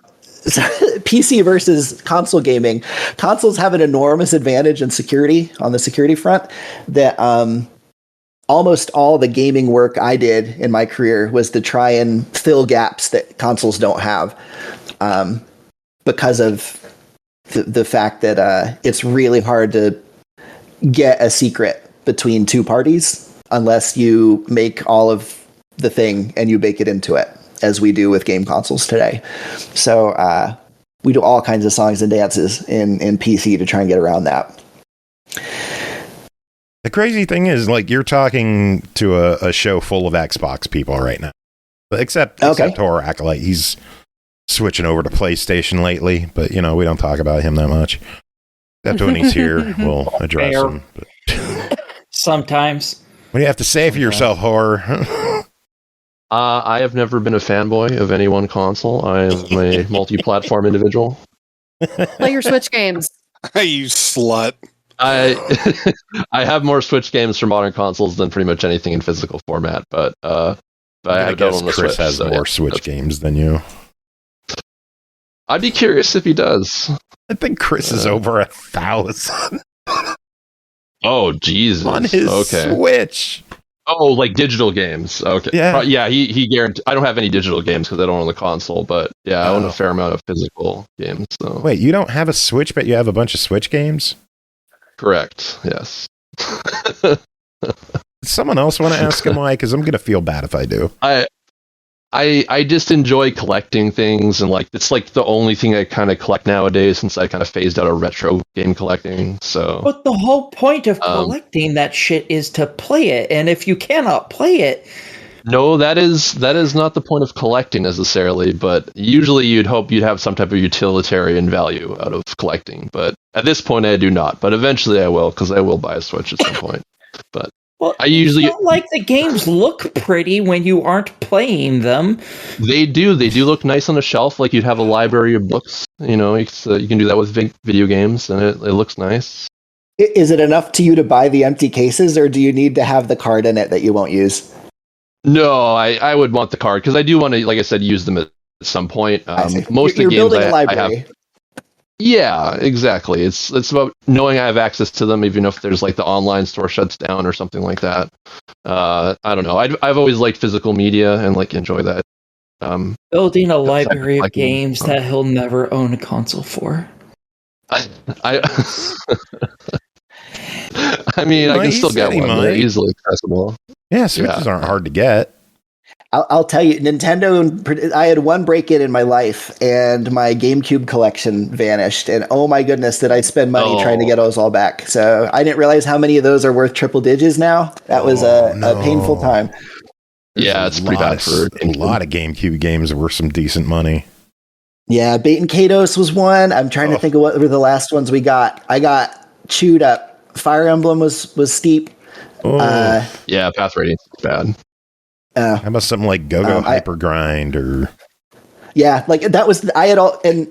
PC versus console gaming. Consoles have an enormous advantage in security, on the security front, that almost all the gaming work I did in my career was to try and fill gaps that consoles don't have, because of the fact that it's really hard to get a secret between two parties unless you make all of the thing and you bake it into it, as we do with game consoles today. So we do all kinds of songs and dances in PC to try and get around that. The crazy thing is, like, you're talking to a show full of Xbox people right now. Except Horror Acolyte. He's switching over to PlayStation lately, but, we don't talk about him that much. Except when he's here, we'll address him. But sometimes. What do you have to say for yourself, Horror? I have never been a fanboy of any one console. I am a multi-platform individual. Play your Switch games. You slut. I have more Switch games for modern consoles than pretty much anything in physical format, but I don't own the Chris Switch. has more Switch games than you. I'd be curious if he does. I think Chris is over 1,000. Oh, Jesus. On his Switch. Oh, like digital games. Okay. Yeah. He guaranteed. I don't have any digital games because I don't own the console, but yeah, I own a fair amount of physical games. So. Wait, you don't have a Switch, but you have a bunch of Switch games? Correct. Yes. Someone else want to ask him why? Because I'm going to feel bad if I do. I just enjoy collecting things, and like it's like the only thing I kind of collect nowadays since I kind of phased out of retro game collecting. So, but the whole point of collecting that shit is to play it, and if you cannot play it, no, that is not the point of collecting necessarily. But usually, you'd hope you'd have some type of utilitarian value out of collecting. But at this point, I do not. But eventually, I will, because I will buy a Switch at some point. But well, I usually it's not like the games look pretty when you aren't playing them. They do look nice on a shelf, like you'd have a library of books. You can do that with video games, and it looks nice. Is it enough to you to buy the empty cases, or do you need to have the card in it that you won't use? No, I would want the card because I do want to, like I said, use them at some point. Most you're of the games building a library. I have. Yeah, exactly. It's about knowing I have access to them, even if there's like the online store shuts down or something like that. I don't know. I've always liked physical media and like enjoy that. Building a library of games that he'll never own a console for. I mean, I can still get one. They're easily accessible. Yeah, Switches aren't hard to get. I'll tell you, Nintendo, I had one break-in in my life, and my GameCube collection vanished. And oh my goodness, did I spend money trying to get those all back. So I didn't realize how many of those are worth triple digits now. That was a painful time. Yeah, it's pretty bad for a lot of GameCube games were some decent money. Yeah, Bait and Kados was one. I'm trying to think of what were the last ones we got. I got chewed up. Fire Emblem was steep. Yeah, path rating is bad. How about something like Go-Go Hyper Grind or? Yeah, like that was I had all and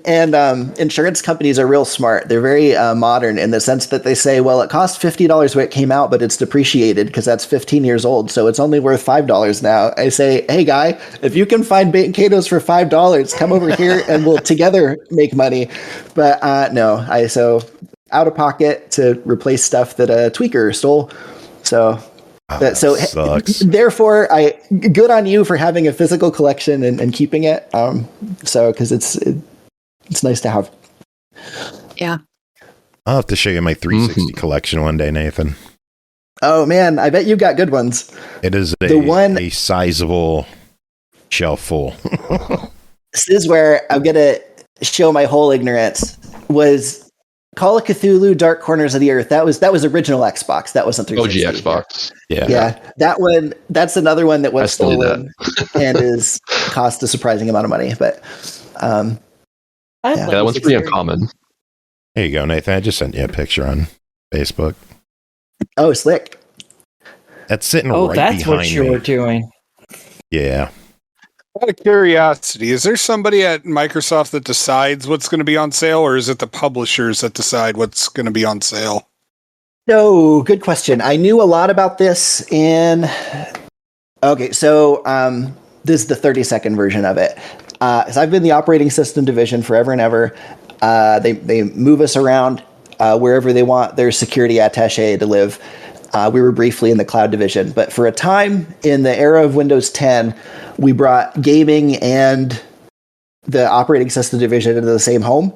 insurance companies are real smart. They're very modern in the sense that they say, well, it cost $50 when it came out, but it's depreciated because that's 15 years old, so it's only worth $5 now. I say, hey guy, if you can find Bait and Kados for $5, come over here and we'll together make money. But no, so out of pocket to replace stuff that a tweaker stole. So. Sucks. Therefore, good on you for having a physical collection and keeping it. Because it's nice to have. Yeah. I'll have to show you my 360 collection one day, Nathan. Oh man, I bet you've got good ones. It is a sizable shelf full. This is where I'm gonna show my whole ignorance. Was Call of Cthulhu: Dark Corners of the Earth. That was original Xbox. That wasn't 360. OG Xbox. Yeah. That one. That's another one that was stolen and is cost a surprising amount of money. But that one's pretty uncommon. There you go, Nathan. I just sent you a picture on Facebook. Oh, slick. That's sitting right behind me. Oh, that's what you were doing. Yeah. Out of curiosity, is there somebody at Microsoft that decides what's going to be on sale, or is it the publishers that decide what's going to be on sale? No, good question. I knew a lot about this okay, so this is the 30-second version of it. So I've been in the operating system division forever and ever. They move us around wherever they want their security attaché to live. We were briefly in the cloud division, but for a time in the era of Windows 10, we brought gaming and the operating system division into the same home.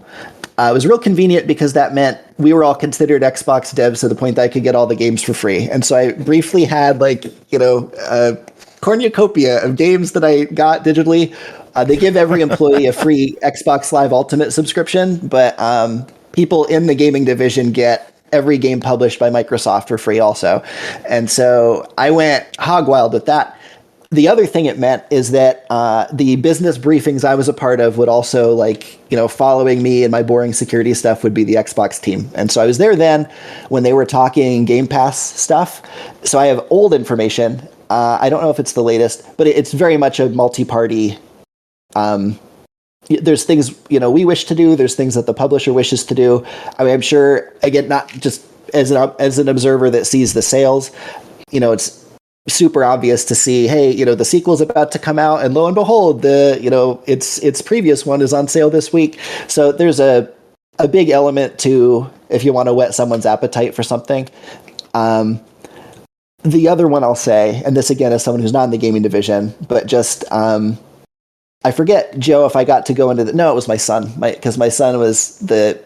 It was real convenient because that meant we were all considered Xbox devs to the point that I could get all the games for free. And so I briefly had a cornucopia of games that I got digitally. They give every employee a free Xbox Live Ultimate subscription, but people in the gaming division get every game published by Microsoft for free also. And so I went hog wild with that. The other thing it meant is that the business briefings I was a part of would also following me and my boring security stuff would be the Xbox team. And so I was there then when they were talking Game Pass stuff. So I have old information. I don't know if it's the latest, but it's very much a multi-party. There's things, we wish to do. There's things that the publisher wishes to do. I mean, I'm sure, again, not just as an observer that sees the sales, it's super obvious to see, hey, the sequel's about to come out, and lo and behold, its previous one is on sale this week. So there's a big element to, if you want to whet someone's appetite for something. The other one I'll say, and this again is someone who's not in the gaming division, but just I forget, Joe, if I got to go into no, it was my son, because my son was the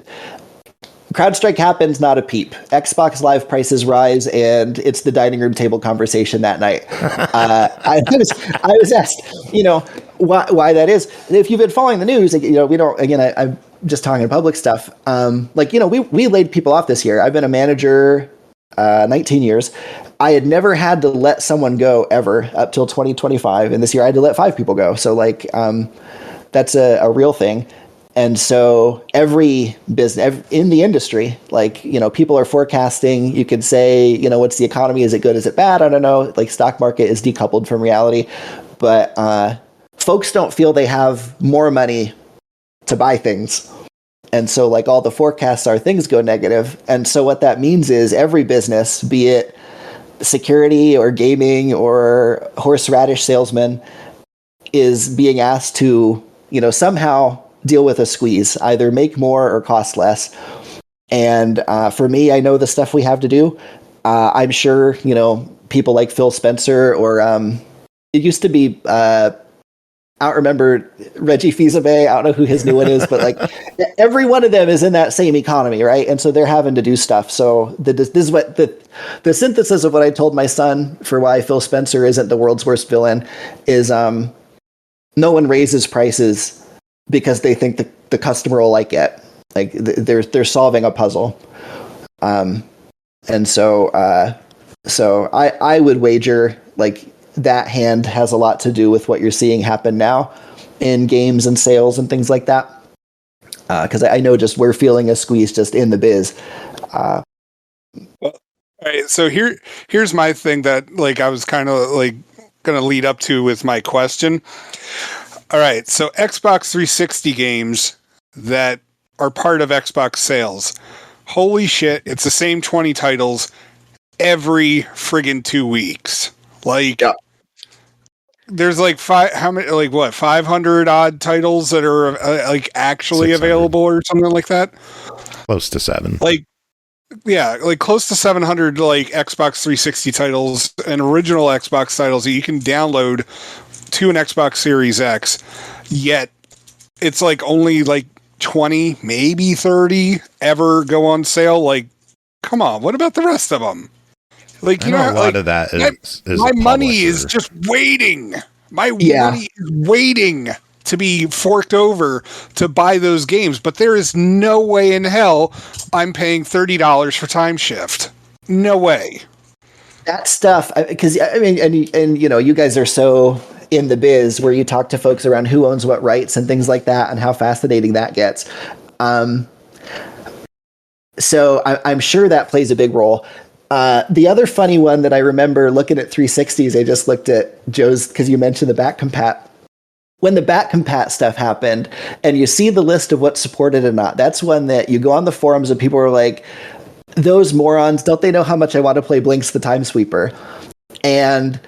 CrowdStrike happens, not a peep. Xbox Live prices rise, and it's the dining room table conversation that night. I was asked, why that is. If you've been following the news, we don't. Again, I'm just talking public stuff. We laid people off this year. I've been a manager 19 years. I had never had to let someone go ever up till 2025, and this year I had to let 5 people go. So that's a real thing. And so every business in the industry, people are forecasting. You could say, what's the economy? Is it good? Is it bad? I don't know. Stock market is decoupled from reality, but folks don't feel they have more money to buy things. And so all the forecasts are things go negative. And so what that means is every business, be it security or gaming or horseradish salesman, is being asked to, somehow deal with a squeeze, either make more or cost less. And for me, I know the stuff we have to do. I'm sure, people like Phil Spencer or it used to be I don't remember Reggie Fils-Aimé. I don't know who his new one is, but like every one of them is in that same economy, right? And so they're having to do stuff. So this is what the synthesis of what I told my son for why Phil Spencer isn't the world's worst villain is no one raises prices because they think the customer will like it. Like they're solving a puzzle. And so I would wager like that hand has a lot to do with what you're seeing happen now in games and sales and things like that. Because I know just we're feeling a squeeze just in the biz. Well, all right, so here's my thing that like I was kind of like going to lead up to with my question. All right, so Xbox 360 games that are part of Xbox sales. Holy shit, it's the same 20 titles every friggin' 2 weeks. Like, yeah. There's like 500 odd titles that are like actually 600. available or something like that. Close to 7. Like, yeah, like close to 700 like Xbox 360 titles and original Xbox titles that you can download to an Xbox Series X. Yet it's like only like 20, maybe 30 ever go on sale. Like, come on, what about the rest of them? Like, you know, a lot of that is my money is just waiting. My money is waiting to be forked over to buy those games, but there is no way in hell I'm paying $30 for Time Shift. No way. That stuff, because I mean, and you know, you guys are so in the biz where you talk to folks around who owns what rights and things like that, and how fascinating that gets. So I'm sure that plays a big role. The other funny one that I remember looking at 360s, I just looked at Joe's, because you mentioned the back compat. When the back compat stuff happened and you see the list of what's supported and not, that's one that you go on the forums and people are like, those morons, don't they know how much I want to play Blinks the Time Sweeper? And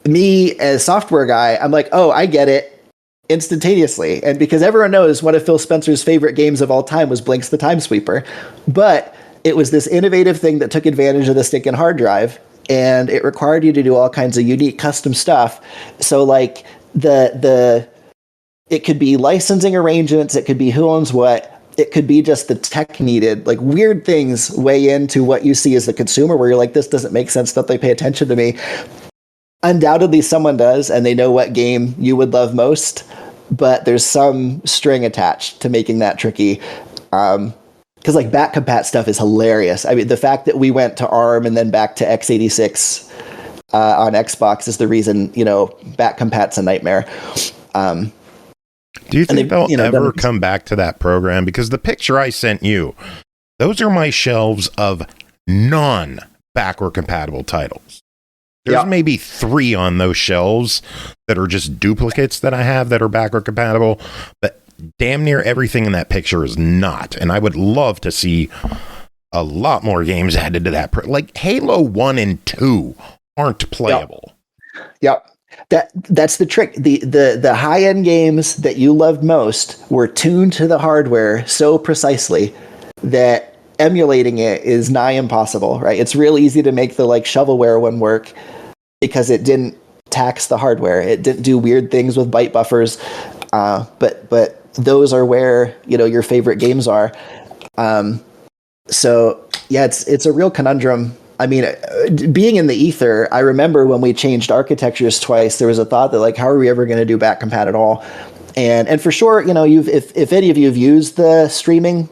me as a software guy, I'm like, oh, I get it instantaneously. And because everyone knows one of Phil Spencer's favorite games of all time was Blinks the Time Sweeper. But it was this innovative thing that took advantage of the stick and hard drive, and it required you to do all kinds of unique custom stuff. So like it could be licensing arrangements, it could be who owns what, it could be just the tech needed, like weird things weigh into what you see as the consumer where you're like, this doesn't make sense, don't they pay attention to me? Undoubtedly someone does, and they know what game you would love most, but there's some string attached to making that tricky. Because like back compat stuff is hilarious. I mean, the fact that we went to ARM and then back to x86 on Xbox is the reason, you know, back compat's a nightmare. Do you think they'll ever come back to that program? Because the picture I sent you, those are my shelves of non-backward compatible titles. There's maybe 3 on those shelves that are just duplicates that I have that are backward compatible, but damn near everything in that picture is not. And I would love to see a lot more games added to that. Like Halo 1 and 2 aren't playable. Yep. That's the trick. The high-end games that you loved most were tuned to the hardware so precisely that emulating it is nigh impossible, right? It's real easy to make the like shovelware one work because it didn't tax the hardware. It didn't do weird things with byte buffers. But those are where, you know, your favorite games are. So yeah, it's a real conundrum. I mean, being in the ether, I remember when we changed architectures twice, there was a thought that like, how are we ever going to do back compat at all? And for sure, you know, if any of you have used the streaming,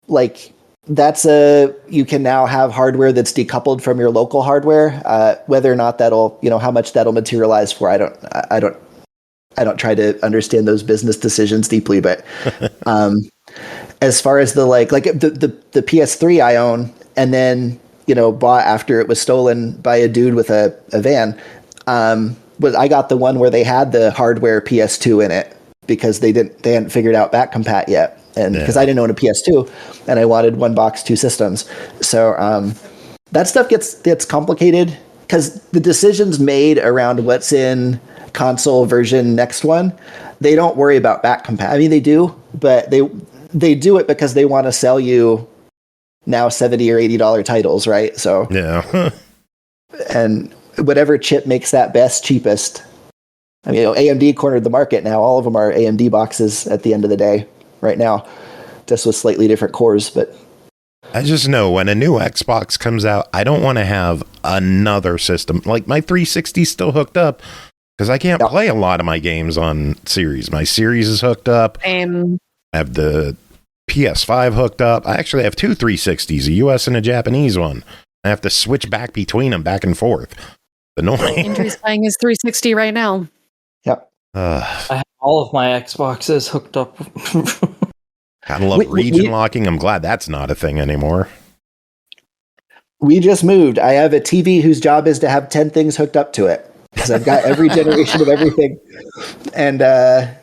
like you can now have hardware that's decoupled from your local hardware. Whether or not that'll, you know, how much that'll materialize for, I don't try to understand those business decisions deeply, but as far as the like the PS3 I own and then, you know, bought after it was stolen by a dude with a van, but I got the one where they had the hardware PS2 in it because they hadn't figured out back compat yet, and because I didn't own a PS2 and I wanted one box, 2 systems. So that stuff gets complicated because the decisions made around what's in console version next one, they don't worry about back compat. I mean, they do, but they do it because they want to sell you now $70 or $80 titles, right? So yeah. And whatever chip makes that best, cheapest, I mean, AMD cornered the market now. All of them are AMD boxes at the end of the day right now, just with slightly different cores. But I just know when a new Xbox comes out, I don't want to have another system. Like my 360 is still hooked up because I can't play a lot of my games on Series. My Series is hooked up. I have the PS5 hooked up. I actually have two 360s, a US and a Japanese one. I have to switch back between them back and forth. Annoying. Andrew's playing his 360 right now. Yep. I have all of my Xboxes hooked up. Gotta love region locking. I'm glad that's not a thing anymore. We just moved. I have a TV whose job is to have 10 things hooked up to it because I've got every generation of everything. And I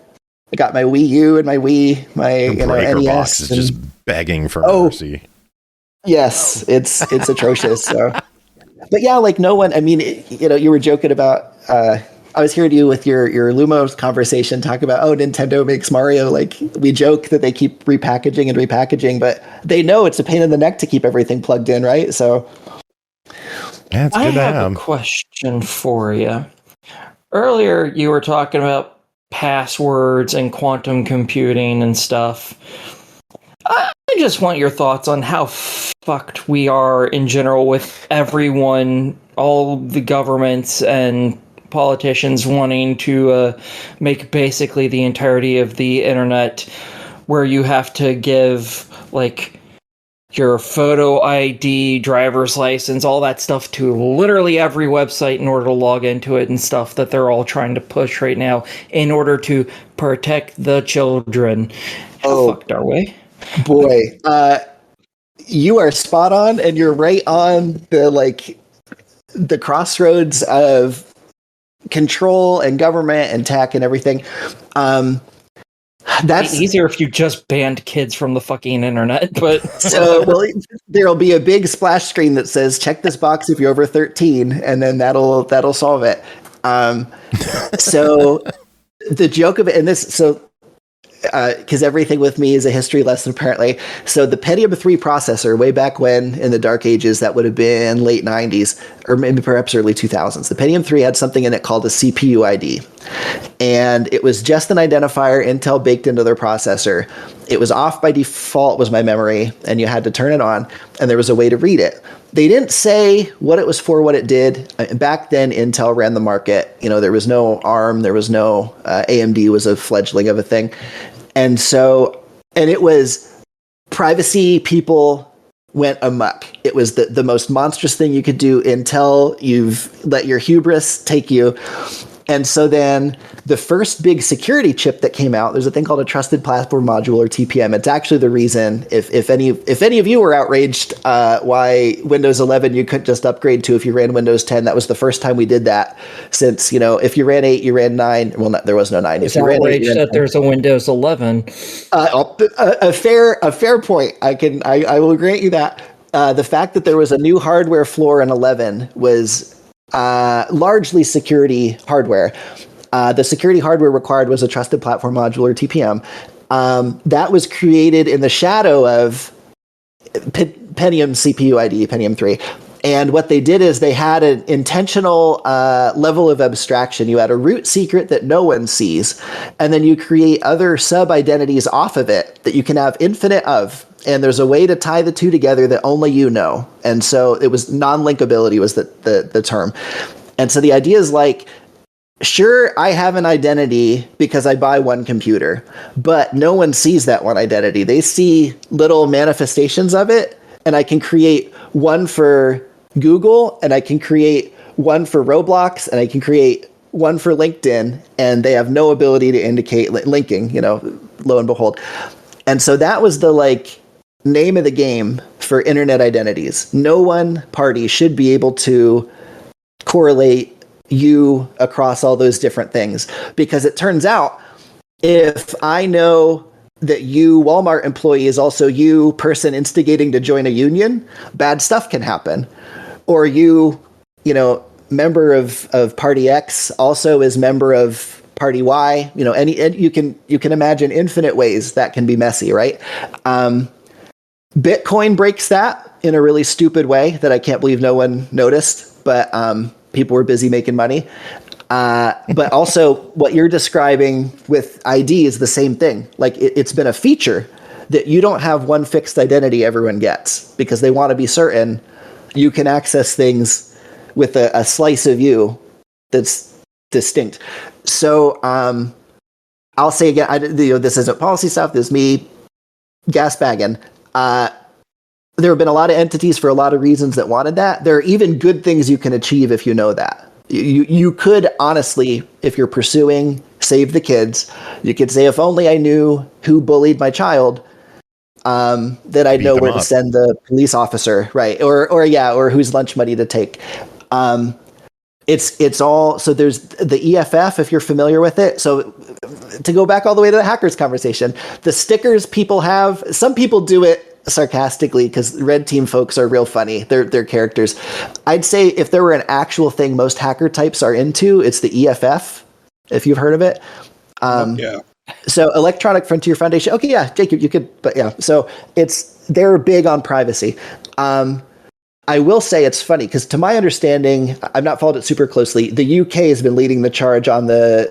got my Wii U and my Wii, my Breaker NES. box is just begging for mercy. Yes, it's atrocious. So, but yeah, like no one. I mean, you were joking about. I was hearing you with your Lumos conversation talk about, Nintendo makes Mario. Like we joke that they keep repackaging, but they know it's a pain in the neck to keep everything plugged in, right? So, yeah, it's good I to have a question for you. Earlier, you were talking about passwords and quantum computing and stuff. I just want your thoughts on how fucked we are in general with everyone, all the governments and politicians wanting to make basically the entirety of the internet where you have to give like your photo ID, driver's license, all that stuff to literally every website in order to log into it and stuff that they're all trying to push right now in order to protect the children. How fucked are we? Boy, you are spot on, and you're right on the crossroads of control and government and tech and everything. That's easier if you just banned kids from the fucking internet, but there'll be a big splash screen that says check this box if you're over 13, and then that'll solve it. So the joke of it, because everything with me is a history lesson, apparently. So the Pentium 3 processor, way back when in the dark ages, that would have been late 90s, or maybe perhaps early 2000s. The Pentium 3 had something in it called a CPU ID. And it was just an identifier Intel baked into their processor. It was off by default, was my memory, and you had to turn it on, and there was a way to read it. They didn't say what it was for, what it did. Back then, Intel ran the market. There was no ARM, there was no AMD was a fledgling of a thing. And it was privacy, people went amok. It was the most monstrous thing you could do until you've let your hubris take you. And so then the first big security chip that came out, there's a thing called a Trusted Platform Module, or TPM. It's actually the reason, if any of you were outraged why Windows 11 you couldn't just upgrade to if you ran Windows 10, that was the first time we did that. Since, if you ran 8, you ran 9. Well, there was no 9. If you ran 8, that there's a Windows 11. A fair point. I will grant you that. The fact that there was a new hardware floor in 11 was largely security hardware. The security hardware required was a Trusted Platform Module, or TPM. That was created in the shadow of Pentium CPU ID, Pentium 3. And what they did is they had an intentional level of abstraction. You had a root secret that no one sees, and then you create other sub-identities off of it that you can have infinite of. And there's a way to tie the two together that only you know. And so it was non-linkability was the term. And so the idea is like, sure, I have an identity because I buy one computer, but no one sees that one identity. They see little manifestations of it, and I can create one for Google, and I can create one for Roblox, and I can create one for LinkedIn, and they have no ability to indicate linking, lo and behold. And so that was the name of the game for internet identities. No one party should be able to correlate you across all those different things, because it turns out if I know that you Walmart employee is also you person instigating to join a union, bad stuff can happen. Or you member of party X also is member of party Y, and you can imagine infinite ways that can be messy, right? Bitcoin breaks that in a really stupid way that I can't believe no one noticed, but people were busy making money. But also what you're describing with ID is the same thing. Like it's been a feature that you don't have one fixed identity everyone gets because they want to be certain you can access things with a slice of you that's distinct. So I'll say again, this isn't policy stuff. This is me gas bagging. There have been a lot of entities for a lot of reasons that wanted that. There are even good things you can achieve if you know that. You could honestly, if you're pursuing Save the Kids, you could say, if only I knew who bullied my child, that I'd know where to send the police officer, right? Or whose lunch money to take. It's all, so there's the EFF, if you're familiar with it. So to go back all the way to the hackers conversation, the stickers people have, some people do it sarcastically because red team folks are real funny. They're characters. I'd say if there were an actual thing most hacker types are into, it's the EFF, if you've heard of it. Yeah. So Electronic Frontier Foundation. Okay, yeah, Jacob, you could, but yeah. So they're big on privacy. I will say it's funny because to my understanding, I've not followed it super closely. The UK has been leading the charge on the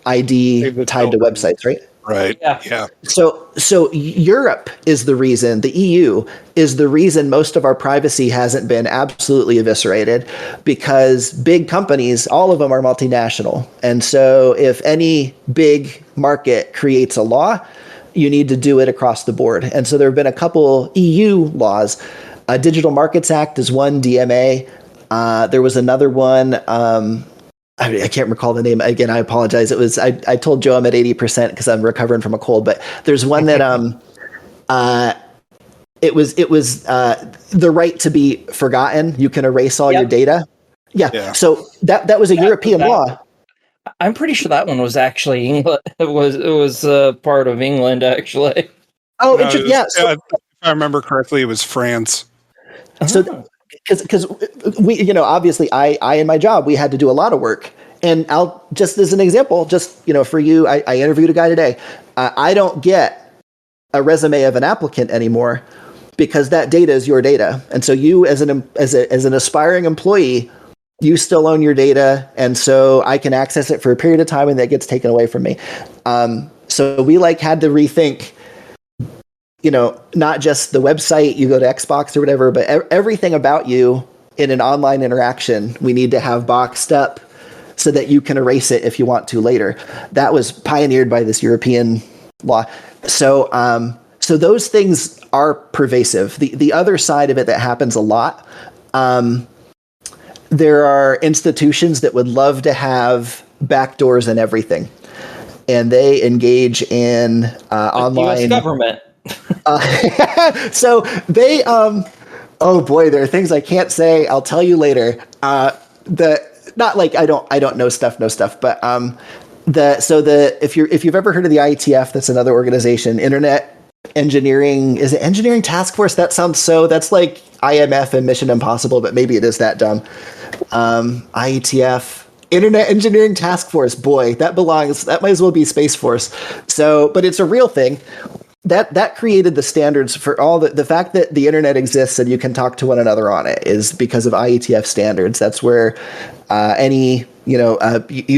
ID tied to websites, right? Right. Yeah. So Europe is the reason, the EU is the reason most of our privacy hasn't been absolutely eviscerated, because big companies, all of them are multinational. And so if any big market creates a law, you need to do it across the board. And so there have been a couple EU laws. Digital Markets Act is one, DMA. There was another one. I can't recall the name. Again, I apologize. It was, I told Joe I'm at 80% because I'm recovering from a cold, but there's one that, it was the right to be forgotten. You can erase all your data. Yeah. So that was a European law. I'm pretty sure that one was actually England. It was part of England, actually. Oh, no, So, if I remember correctly, it was France. So, because we, obviously I in my job, we had to do a lot of work. And I'll just as an example, for you, I interviewed a guy today. I don't get a resume of an applicant anymore because that data is your data. And so you as an aspiring employee, you still own your data. And so I can access it for a period of time and that gets taken away from me. So we had to rethink, not just the website, you go to Xbox or whatever, but everything about you in an online interaction, we need to have boxed up so that you can erase it if you want to later. That was pioneered by this European law. So those things are pervasive. The other side of it that happens a lot, there are institutions that would love to have backdoors in everything. And they engage in online... US government. So they, oh boy, there are things I can't say. I'll tell you later. Not like I don't know stuff, but if you've ever heard of the IETF, that's another organization, Internet Engineering, is it Engineering Task Force? That's like IMF and Mission Impossible, but maybe it is that dumb. IETF. Internet Engineering Task Force, boy, that might as well be Space Force. So, but it's a real thing. That created the standards for all the fact that the internet exists and you can talk to one another on it is because of IETF standards. That's where you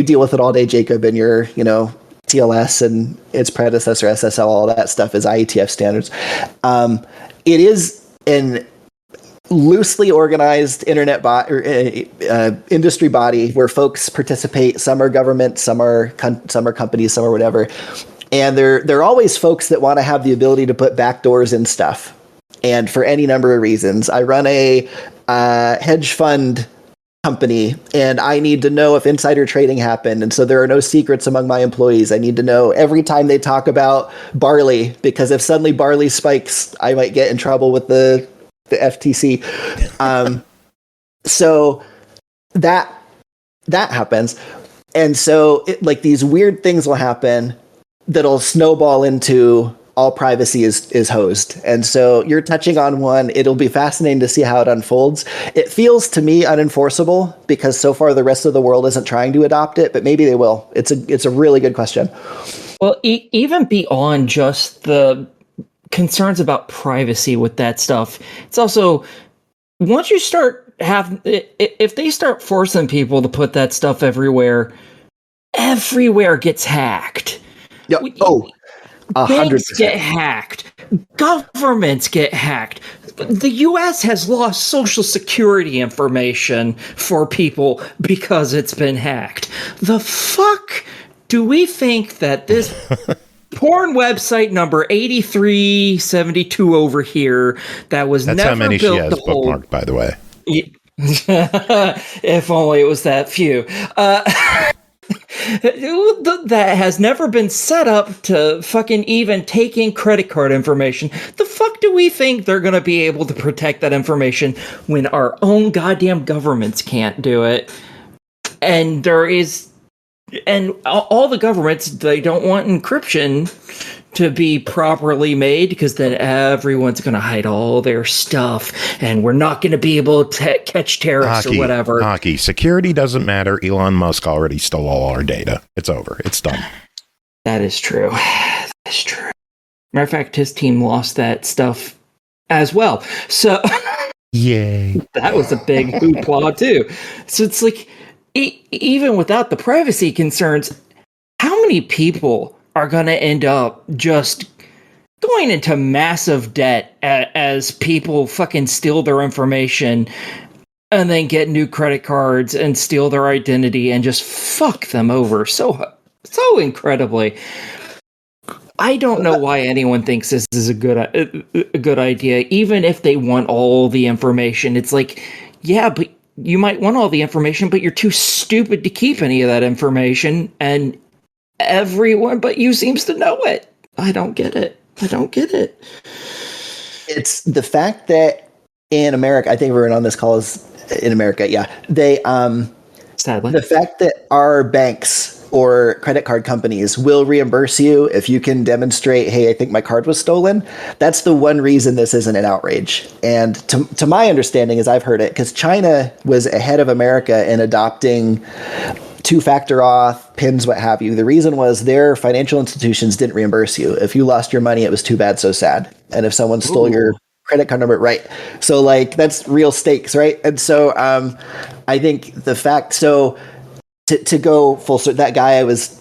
deal with it all day, Jacob, and your TLS and its predecessor SSL, all that stuff is IETF standards. It is an loosely organized internet industry body where folks participate. Some are government, some are companies, some are whatever. And they're always folks that want to have the ability to put backdoors in stuff. And for any number of reasons, I run a hedge fund company and I need to know if insider trading happened. And so there are no secrets among my employees. I need to know every time they talk about barley, because if suddenly barley spikes, I might get in trouble with the FTC. So that happens. And so these weird things will happen that'll snowball into all privacy is hosed. And so you're touching on one. It'll be fascinating to see how it unfolds. It feels to me unenforceable because so far the rest of the world isn't trying to adopt it, but maybe they will. It's a really good question. Well, even beyond just the concerns about privacy with that stuff, it's also, once you start if they start forcing people to put that stuff everywhere gets hacked. Yep. Oh, 100%. Banks get hacked. Governments get hacked. The U.S. has lost Social Security information for people because it's been hacked. The fuck do we think that this porn website number 8372 over here that was That's never how many built she has to hold, bookmarked, by the way. if only it was that few. That has never been set up to fucking even take in credit card information. The fuck do we think they're going to be able to protect that information when our own goddamn governments can't do it? And all the governments, they don't want encryption to be properly made because then everyone's going to hide all their stuff and we're not going to be able to catch terrorists or whatever. Security doesn't matter. Elon Musk already stole all our data. It's over. It's done. That is true. That is true. Matter of fact, his team lost that stuff as well. So yay. That was a big hoopla too. So it's like, even without the privacy concerns, how many people are going to end up just going into massive debt as people fucking steal their information and then get new credit cards and steal their identity and just fuck them over so incredibly. I don't know why anyone thinks this is a good idea, even if they want all the information. It's like, yeah, but you might want all the information, but you're too stupid to keep any of that information, and everyone but you seems to know it. I don't get it. It's the fact that in America, I think everyone on this call is in America. Yeah. Sadly, the fact that our banks or credit card companies will reimburse you if you can demonstrate, hey, I think my card was stolen. That's the one reason this isn't an outrage. And to my understanding, as I've heard it, because China was ahead of America in adopting two-factor auth, PINs, what have you. The reason was their financial institutions didn't reimburse you. If you lost your money, it was too bad, so sad. And if someone stole your credit card number, right? So like that's real stakes, right? And so I think the fact, so to go full circle, that guy I was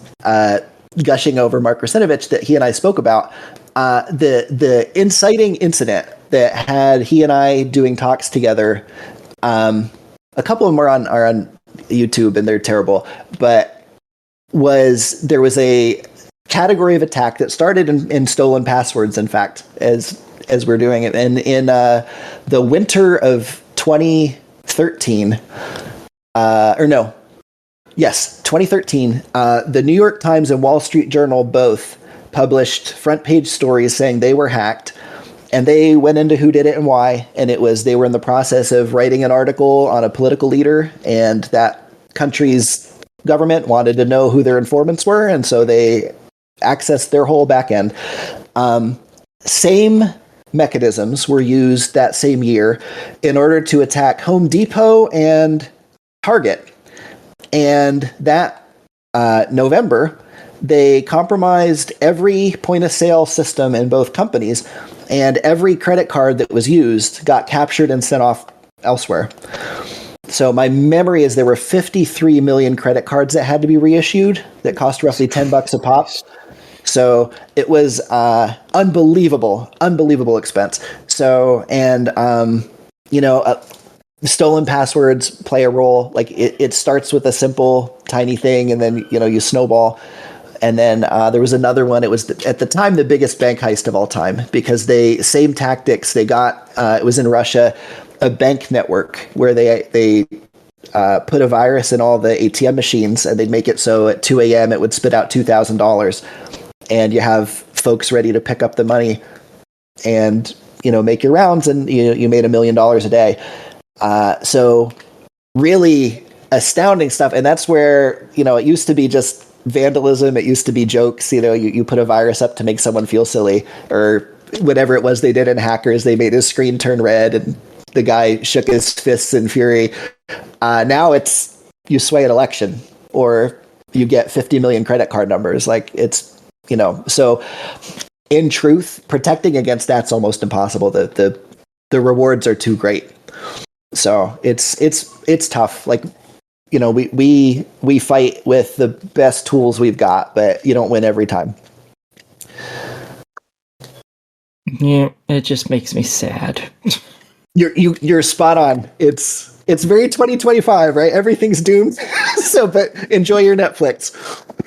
gushing over, Mark Rusinovich, that he and I spoke about, the inciting incident that had he and I doing talks together. A couple of them are on YouTube and they're terrible, but there was a category of attack that started in stolen passwords, in fact, as we're doing it. And in the winter of 2013, 2013, the New York Times and Wall Street Journal both published front page stories saying they were hacked, and they went into who did it and why. And it was, they were in the process of writing an article on a political leader, and that country's government wanted to know who their informants were, and so they accessed their whole back end. Same mechanisms were used that same year in order to attack Home Depot and Target. And that November, they compromised every point-of-sale system in both companies, and every credit card that was used got captured and sent off elsewhere. So my memory is there were 53 million credit cards that had to be reissued that cost roughly $10 a pop. So it was unbelievable expense. So, and, stolen passwords play a role. Like it starts with a simple, tiny thing, and then, you snowball. And then there was another one. It was at the time the biggest bank heist of all time, because same tactics. They got it was in Russia, a bank network where they put a virus in all the ATM machines, and they'd make it so at 2 a.m. it would spit out $2,000, and you have folks ready to pick up the money and make your rounds, and you made $1 million a day. So really astounding stuff. And that's where, it used to be just vandalism. It used to be jokes. You put a virus up to make someone feel silly, or whatever it was they did in Hackers. They made his screen turn red and the guy shook his fists in fury. Now it's you sway an election, or you get 50 million credit card numbers. Like it's, so in truth, protecting against that's almost impossible. The rewards are too great. So it's tough. Like, you know, we fight with the best tools we've got, but you don't win every time. Yeah, it just makes me sad. You're spot on. It's very 2025, right? Everything's doomed. So, but enjoy your Netflix.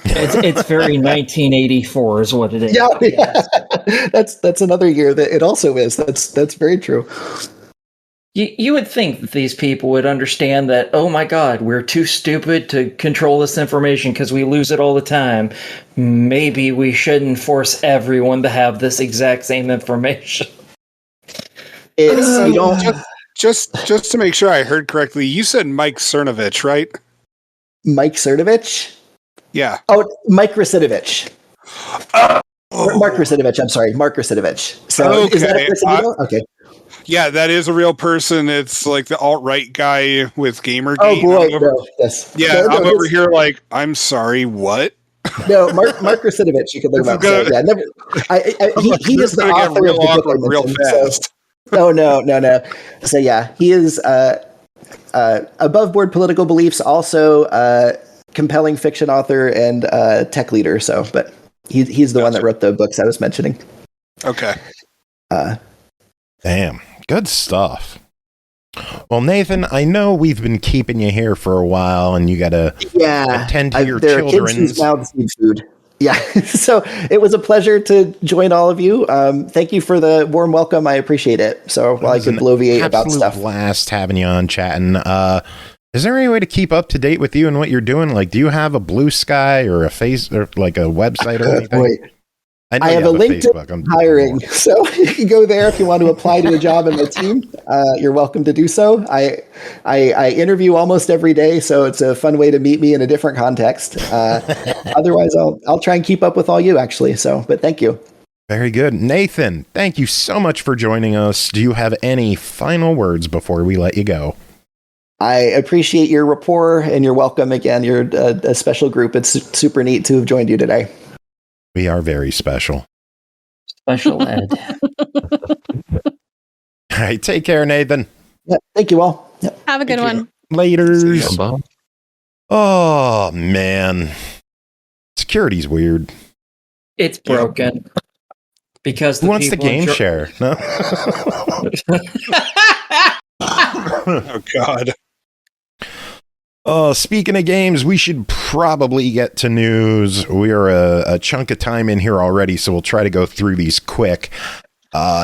It's very 1984 is what it is. Yeah. That's another year that it also is. That's very true. You would think that these people would understand that, oh my God, we're too stupid to control this information because we lose it all the time. Maybe we shouldn't force everyone to have this exact same information. It's you don't just to make sure I heard correctly, you said Mike Cernovich, right? Mike Cernovich? Yeah. Oh, Mike Rasidovich. Mark Rasidovich, I'm sorry. Mark Rasidovich. So okay. Is that a person you know? Okay. Yeah, that is a real person. It's like the alt-right guy with Gamergate. Oh boy, no, yes. Yeah, no, I'm over here like, I'm sorry, what? No, Mark Rasidovich, you can look him up. So, yeah, never, he is the author of the book real fast. So, no. So yeah, he is above board political beliefs, also compelling fiction author and tech leader. So, but he's the one that wrote the books I was mentioning. Okay. Damn. Good stuff. Well, Nathan, I know we've been keeping you here for a while, and you got to attend to your children's mouths need food. Yeah, so it was a pleasure to join all of you. Thank you for the warm welcome. I appreciate it. So while I could bloviate about stuff, blast having you on chatting. Is there any way to keep up to date with you and what you're doing? Like, do you have a Blue Sky or a face or like a website or anything? Boy. I have a LinkedIn hiring, so you can go there if you want to apply to a job in my team. You're welcome to do so. I interview almost every day, so it's a fun way to meet me in a different context. Otherwise, I'll try and keep up with all you, actually. So, but thank you. Very good. Nathan, thank you so much for joining us. Do you have any final words before we let you go? I appreciate your rapport, and you're welcome again. You're a special group. It's super neat to have joined you today. We are very special. Special ed. All right, take care, Nathan. Yeah, thank you all. Yep. Have a good one. Laters. Oh, man. Security's weird. It's broken. Because who wants the game share? No. Oh, God. Oh, speaking of games, we should probably get to news. We are a chunk of time in here already, so we'll try to go through these quick.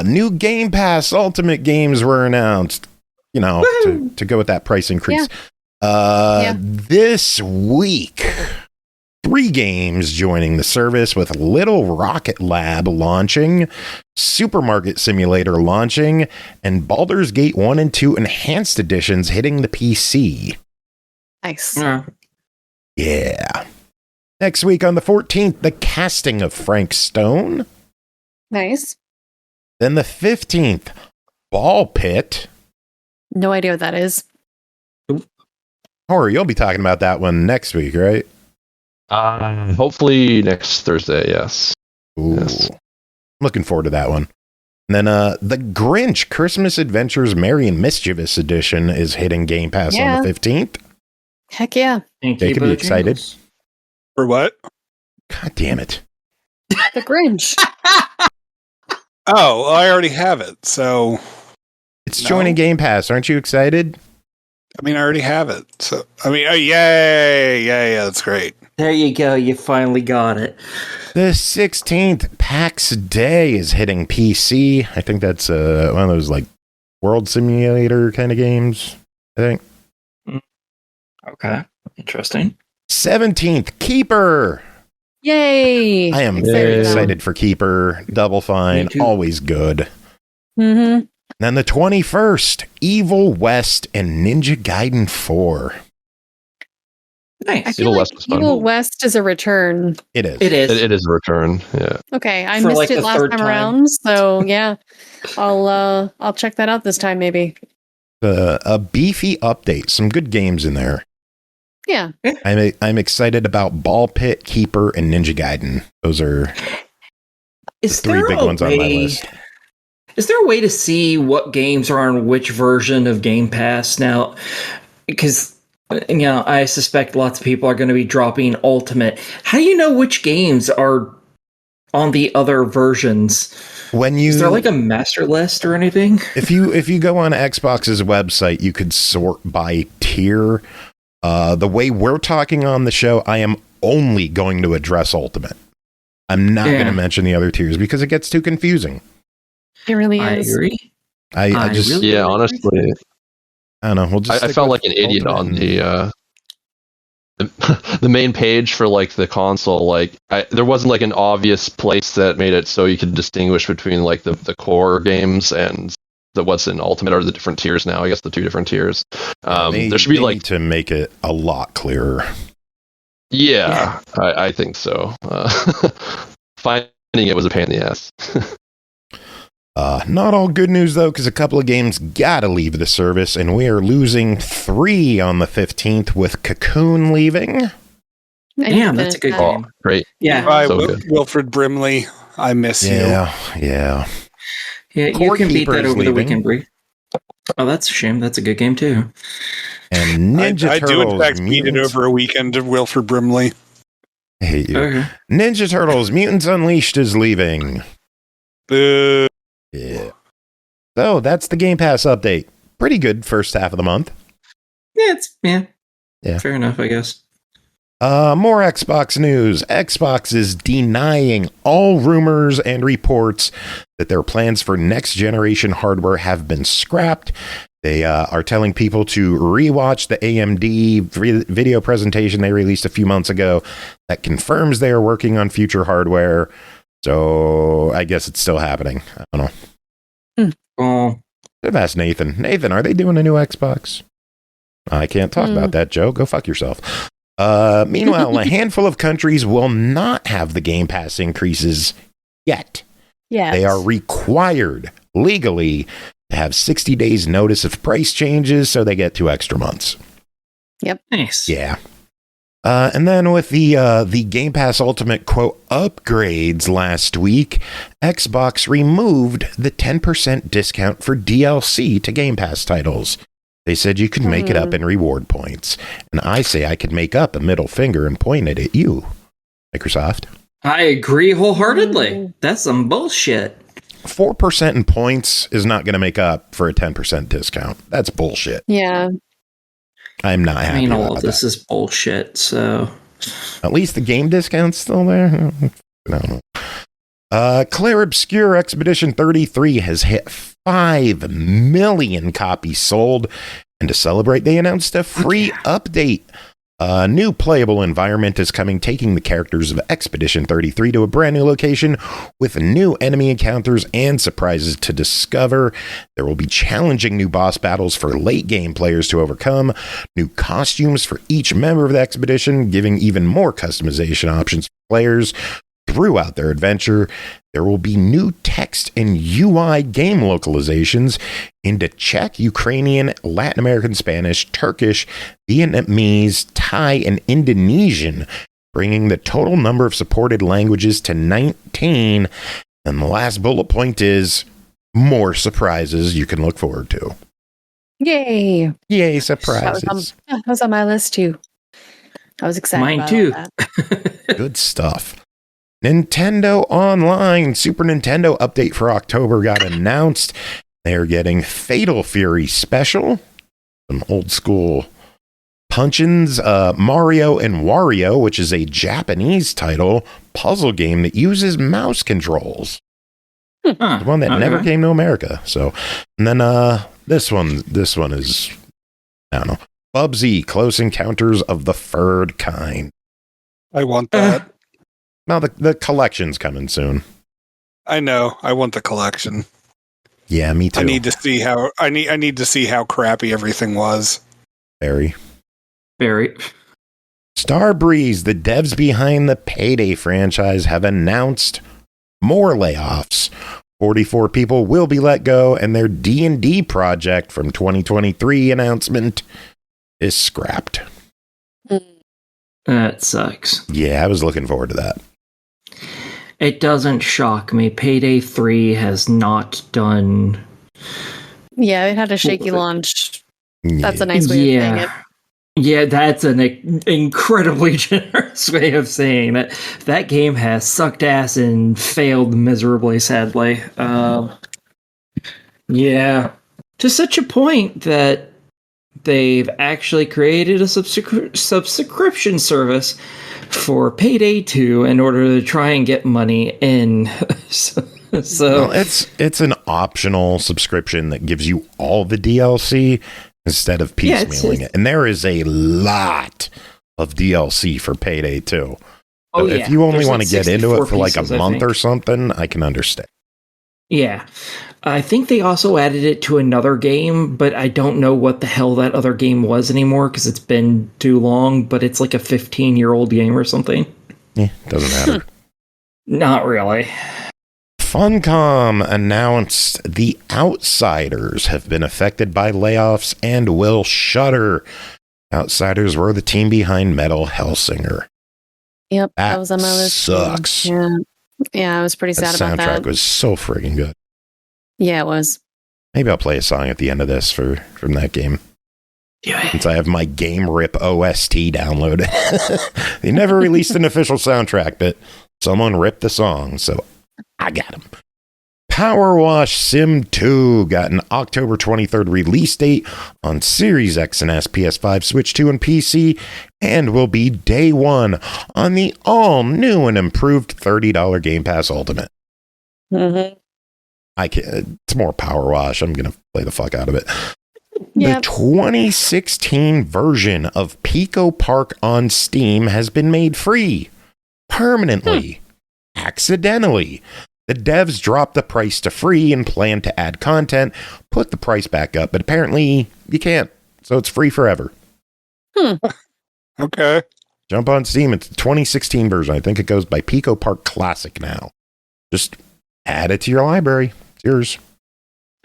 New Game Pass Ultimate games were announced, you know, to go with that price increase. This week, 3 games joining the service, with Little Rocket Lab launching, Supermarket Simulator launching, and Baldur's Gate 1 and 2 Enhanced Editions hitting the PC. Nice. Yeah. Next week on the 14th, the casting of Frank Stone. Nice. Then the 15th, Ball Pit. No idea what that is. Horror, you'll be talking about that one next week, right? Hopefully next Thursday, yes. Ooh. Yes. Looking forward to that one. And then the Grinch Christmas Adventures Merry and Mischievous Edition is hitting Game Pass on the 15th. Heck yeah. They could be excited. For what? God damn it. The Grinch. Oh, well, I already have it, so... It's joining Game Pass. Aren't you excited? I mean, I already have it. So, I mean, yay, that's great. There you go. You finally got it. The 16th, PAX Day is hitting PC. I think that's one of those, like, World Simulator kind of games, I think. Okay. Interesting. 17th, Keeper. Yay. I am very excited for Keeper. Double Fine. Always good. Mm-hmm. Then the 21st, Evil West and Ninja Gaiden 4. Nice. I feel like Evil West is a return. It is. It is a return. Yeah. Okay, I missed it last time around, so yeah, I'll check that out this time maybe. A beefy update. Some good games in there. Yeah. I'm excited about Ball Pit, Keeper, and Ninja Gaiden. Those are the 3 big ones on my list. Is there a way to see what games are on which version of Game Pass now? Because, I suspect lots of people are going to be dropping Ultimate. How do you know which games are on the other versions? Is there like a master list or anything? If you go on Xbox's website, you could sort by tier. The way we're talking on the show, I am only going to address Ultimate. I'm not going to mention the other tiers because it gets too confusing. It really is. I agree. I just really honestly, I don't know. We'll just I felt like an idiot on the main page for like the console. Like there wasn't like an obvious place that made it so you could distinguish between like the core games and what's in Ultimate, or the different tiers now. I guess the two different tiers. There should be like to make it a lot clearer. Yeah. I think so. Finding it was a pain in the ass. Not all good news, though, because a couple of games gotta leave the service, and we are losing 3 on the 15th with Cocoon leaving. Damn, that's a good game. Great. Yeah. So good. Wilfred Brimley, I miss you. Yeah. You can beat that over leaving. the weekend, Bri. Oh, that's a shame. That's a good game, too. And Ninja I Turtles. do, in fact, beat it over a weekend of Wilfred Brimley. I hate you. Okay. Ninja Turtles Mutants Unleashed is leaving. Boo. Yeah. So that's the Game Pass update. Pretty good first half of the month. Yeah, fair enough, I guess. More Xbox news. Xbox is denying all rumors and reports that their plans for next generation hardware have been scrapped. They are telling people to rewatch the AMD video presentation they released a few months ago that confirms they are working on future hardware. So I guess it's still happening. I don't know. Oh. I've asked Nathan. Nathan, are they doing a new Xbox? I can't talk about that, Joe. Go fuck yourself. Meanwhile, a handful of countries will not have the Game Pass increases yet. Yeah. They are required legally to have 60 days notice of price changes, so they get 2 extra months. Yep. Nice. Yeah. And then with the Game Pass Ultimate, quote, upgrades last week, Xbox removed the 10% discount for DLC to Game Pass titles. They said you could make it up in reward points. And I say I could make up a middle finger and point it at you, Microsoft. I agree wholeheartedly. That's some bullshit. 4% in points is not going to make up for a 10% discount. That's bullshit. Yeah. I'm not happy about all of this is bullshit, so... At least the game discount's still there? I don't know. Claire Obscure Expedition 33 has hit 5 million copies sold, and to celebrate, they announced a free update. A new playable environment is coming, taking the characters of Expedition 33 to a brand new location with new enemy encounters and surprises to discover. There will be challenging new boss battles for late game players to overcome, new costumes for each member of the expedition, giving even more customization options for players throughout their adventure. There will be new text and UI game localizations into Czech, Ukrainian, Latin American Spanish, Turkish, Vietnamese, Thai, and Indonesian, bringing the total number of supported languages to 19. And the last bullet point is more surprises you can look forward to. Yay. Yay, surprises. That was on my list too. I was excited. Mine about too. That. Good stuff. Nintendo Online Super Nintendo update for October got announced. They're getting Fatal Fury Special, some old school punch-ins, Mario and Wario, which is a Japanese title puzzle game that uses mouse controls. The one that never came to America. So, and then this one is, I don't know, Bubsy Close Encounters of the Furred Kind. I want that. Now the collection's coming soon. I know. I want the collection. Yeah, me too. I need to see how I need to see how crappy everything was. Very. Starbreeze, the devs behind the Payday franchise, have announced more layoffs. 44 people will be let go, and their D&D project from 2023 announcement is scrapped. That sucks. Yeah, I was looking forward to that. it doesn't shock me. Payday 3 has not done... Yeah, it had a shaky launch. That's a nice way of saying it. Yeah, that's an incredibly generous way of saying that. That game has sucked ass and failed miserably, sadly. Yeah. To such a point that they've actually created a subscription service for Payday 2 in order to try and get money in. So well, it's an optional subscription that gives you all the DLC instead of piecemealing it. And there is a lot of DLC for Payday 2. So if you only want to get into it for like a month or something, I can understand. Yeah. I think they also added it to another game, but I don't know what the hell that other game was anymore because it's been too long, but it's like a 15-year-old game or something. Yeah, doesn't matter. Not really. Funcom announced The Outsiders have been affected by layoffs and will shutter. Outsiders were the team behind Metal Hellsinger. Yep, that was on my list. Sucks. Yeah, I was pretty sad about that. The soundtrack was so friggin' good. Yeah, it was. Maybe I'll play a song at the end of this from that game. Since I have my Game Rip OST downloaded. They never released an official soundtrack, but someone ripped the song, so I got them. Power Wash Sim 2 got an October 23rd release date on Series X and S, PS5, Switch 2, and PC, and will be day one on the all-new and improved $30 Game Pass Ultimate. Mm-hmm. It's more Power Wash. I'm going to play the fuck out of it. Yep. The 2016 version of Pico Park on Steam has been made free. Permanently. Accidentally. The devs dropped the price to free and plan to add content, put the price back up, but apparently you can't. So it's free forever. Okay. Jump on Steam. It's the 2016 version. I think it goes by Pico Park Classic now. Just add it to your library. It's yours.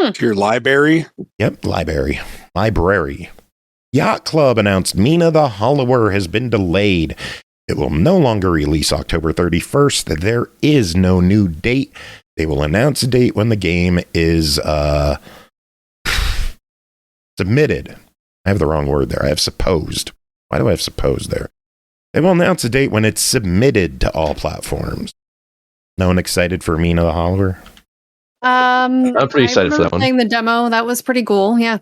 To your library? Yep, library. Yacht Club announced Mina the Hollower has been delayed. It will no longer release October 31st. There is no new date. They will announce a date when the game is submitted. I have the wrong word there. I have supposed. Why do I have supposed there? They will announce a date when it's submitted to all platforms. No one excited for Mina the Hollower? I'm pretty excited for that one. Playing the demo, that was pretty cool. Yeah.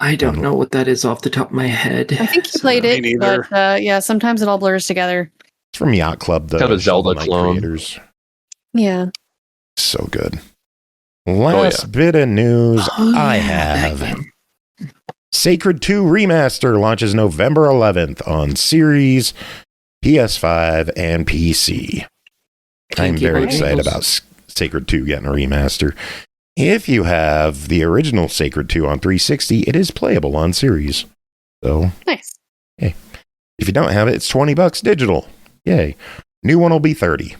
I don't know what that is off the top of my head. I think you played it, but yeah, sometimes it all blurs together. It's from Yacht Club, the kind of a Zelda clone. Creators. Yeah. So good. Last bit of news I have. Sacred 2 Remaster launches November 11th on Series, PS5, and PC. I'm very excited about Sacred 2 getting a remaster. If you have the original Sacred 2 on 360, it is playable on Series. So, nice. Hey. If you don't have it, it's $20 digital. Yay. New one will be $30.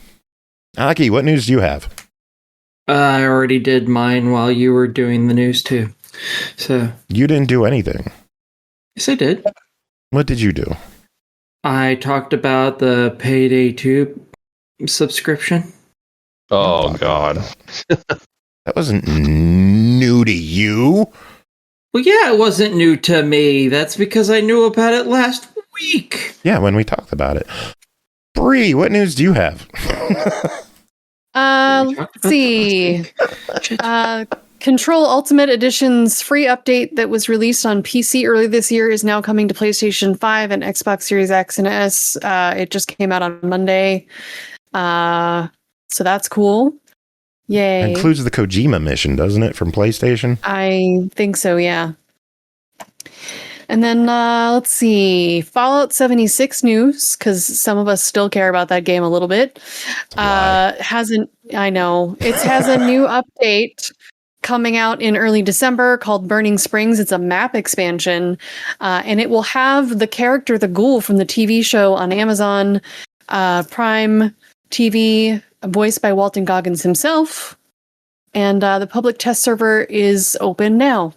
Aki, what news do you have? I already did mine while you were doing the news too. So you didn't do anything. Yes, I did. What did you do? I talked about the Payday 2 subscription. Oh, God. That wasn't new to you. Well, yeah, it wasn't new to me. That's because I knew about it last week. Yeah, when we talked about it. Bri, what news do you have? Let's see. Control Ultimate Edition's free update that was released on PC early this year is now coming to PlayStation 5 and Xbox Series X and S. It just came out on Monday. So that's cool. Yay. It includes the Kojima mission, doesn't it, from PlayStation? I think so, yeah. And then, let's see, Fallout 76 news, because some of us still care about that game a little bit. It has a new update coming out in early December called Burning Springs. It's a map expansion, and it will have the character, the ghoul from the TV show on Amazon Prime TV, voiced by Walton Goggins himself. And the public test server is open now.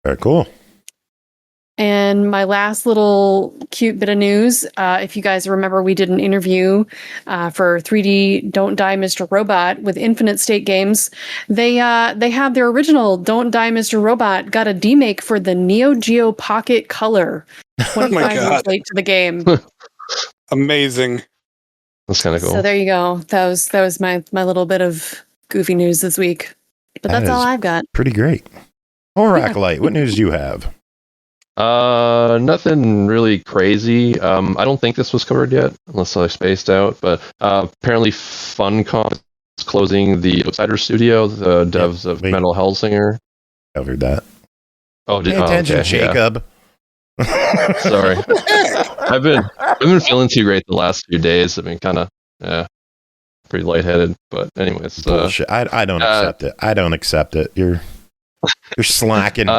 Very cool. And my last little cute bit of news, if you guys remember, we did an interview for 3D Don't Die Mr. Robot with Infinite State Games. They have their original Don't Die Mr. Robot got a demake for the Neo Geo Pocket Color. 25 years late to the game. Amazing. That's kind of cool. So there you go. That was my little bit of goofy news this week. But that's all I've got. Pretty great. Horror Acolyte, what news do you have? Nothing really crazy. I don't think this was covered yet, unless I spaced out. But apparently, Funcom is closing the Outsider Studio, the devs of Metal Hellsinger. Covered that. Oh, Pay attention, Jacob. Yeah. Sorry, I've been feeling too great the last few days. I've been kind of pretty lightheaded. But anyways, bullshit. I don't accept it. I don't accept it. You're slacking.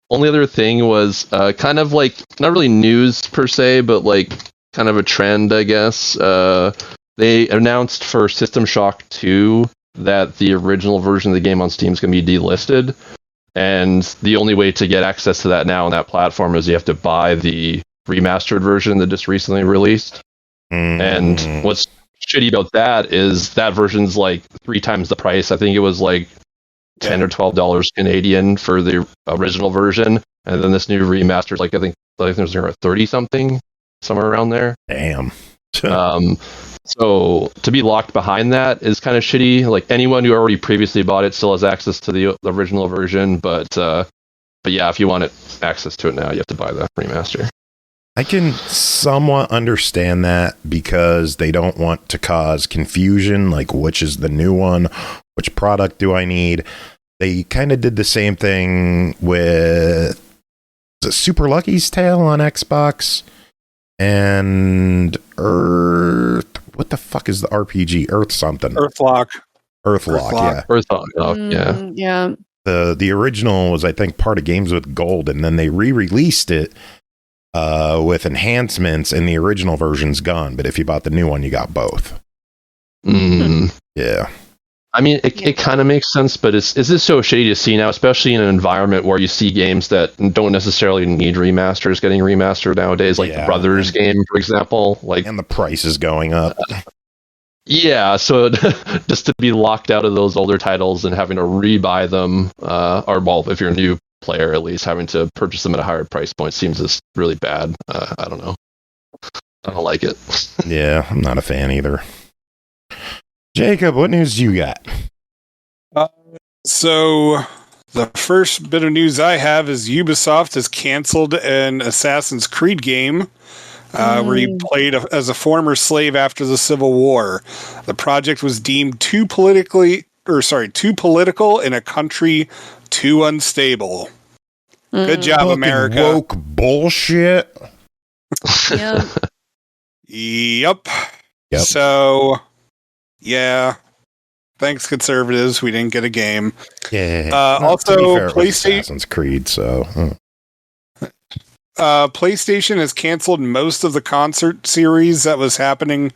Only other thing was kind of like not really news per se, but like kind of a trend, I guess. They announced for System Shock 2 that the original version of the game on Steam is going to be delisted, and the only way to get access to that now on that platform is you have to buy the remastered version that just recently released. And what's shitty about that is that version's like 3 times the price. I think it was like $10 or $12 Canadian for the original version, and then this new remastered, like I think there's 30 something, somewhere around there. Damn. So to be locked behind that is kind of shitty. Like anyone who already previously bought it still has access to the original version, but yeah, if you want access to it now, you have to buy the remaster. I can somewhat understand that because they don't want to cause confusion, like which is the new one, which product do I need. They kind of did the same thing with Super Lucky's Tale on Xbox and Earth. What the fuck is the RPG? Earth something. Earthlock, yeah. Earthlock, yeah. Yeah. The original was, I think, part of Games with Gold, and then they re-released it with enhancements, and the original version's gone. But if you bought the new one, you got both. Yeah. I mean, it kind of makes sense, but is this so shitty to see now, especially in an environment where you see games that don't necessarily need remasters getting remastered nowadays, like the Brothers game, for example. And the price is going up. Yeah, so just to be locked out of those older titles and having to rebuy them, or well, if you're a new player, at least having to purchase them at a higher price point seems just really bad. I don't know. I don't like it. Yeah, I'm not a fan either. Jacob, what news do you got? So the first bit of news I have is Ubisoft has canceled an Assassin's Creed game where you played as a former slave after the Civil War. The project was deemed too political in a country too unstable. Good job, America. Woke bullshit. Yep. So, yeah. Thanks, conservatives. We didn't get a game. Yeah. Also, PlayStation. Assassin's Creed. So, PlayStation has canceled most of the concert series that was happening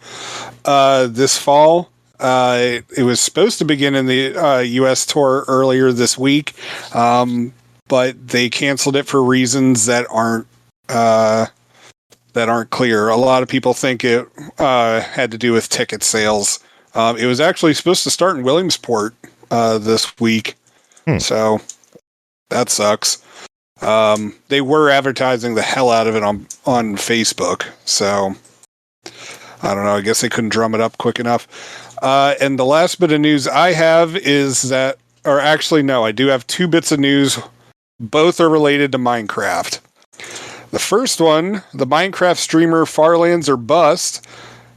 this fall. It was supposed to begin in the U.S. tour earlier this week, but they canceled it for reasons that aren't clear. A lot of people think it had to do with ticket sales. It was actually supposed to start in Williamsport this week, so that sucks. They were advertising the hell out of it on Facebook, so I don't know. I guess they couldn't drum it up quick enough. And the last bit of news I have is that, or actually, no, I do have 2 bits of news. Both are related to Minecraft. The first one, the Minecraft streamer Farlands or Bust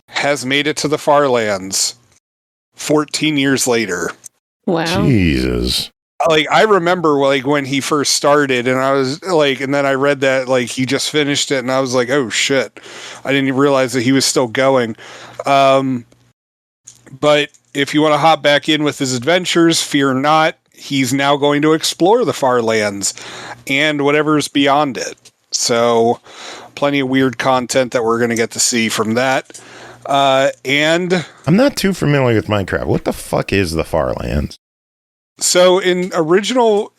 has made it to the Farlands 14 years later. Wow. Jesus. Like, I remember like when he first started, and I was like, and then I read that like he just finished it, and I was like, oh shit, I didn't even realize that he was still going. But if you want to hop back in with his adventures, fear not. He's now going to explore the Farlands and whatever's beyond it. So, plenty of weird content that we're going to get to see from that. And I'm not too familiar with Minecraft. What the fuck is the Farlands? So in the original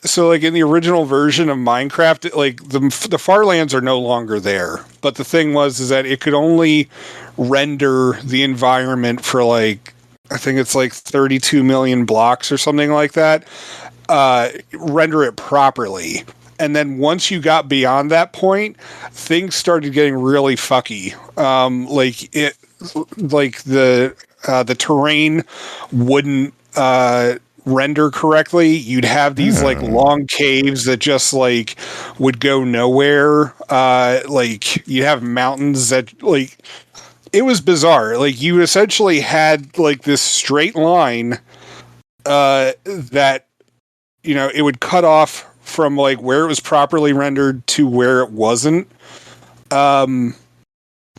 version of Minecraft, like the Farlands are no longer there. But the thing is that it could only render the environment for like, I think it's like 32 million blocks or something like that. Render it properly. And then once you got beyond that point, things started getting really fucky. The terrain wouldn't render correctly. You'd have these like long caves that just like would go nowhere. Like you have mountains that like, it was bizarre. Like you essentially had like this straight line that, you know, it would cut off from like where it was properly rendered to where it wasn't.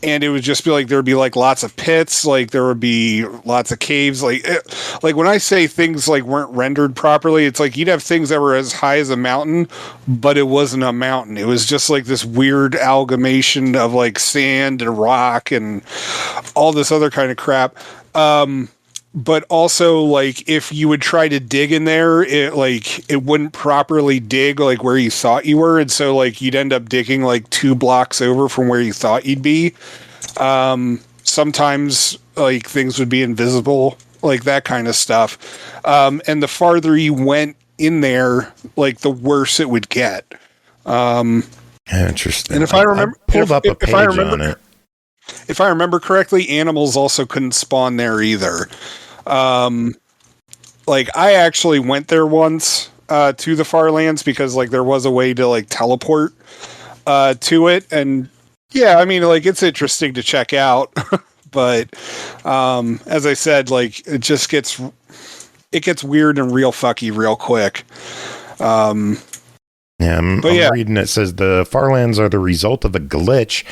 And it would just be like, there would be like lots of pits, like there would be lots of caves. Like when I say things like weren't rendered properly, it's like you'd have things that were as high as a mountain, but it wasn't a mountain. It was just like this weird amalgamation of like sand and rock and all this other kind of crap. But also like if you would try to dig in there, it wouldn't properly dig like where you thought you were. And so like you'd end up digging like 2 blocks over from where you thought you'd be. Sometimes like things would be invisible, like that kind of stuff. And the farther you went in there, like the worse it would get. Interesting. And if I remember, pulled up a page on it. If I remember correctly, animals also couldn't spawn there either. Like I actually went there once to the Farlands because like there was a way to like teleport to it, and yeah, I mean like it's interesting to check out, but as I said, like it gets weird and real fucky real quick. I'm reading it says the Farlands are the result of a glitch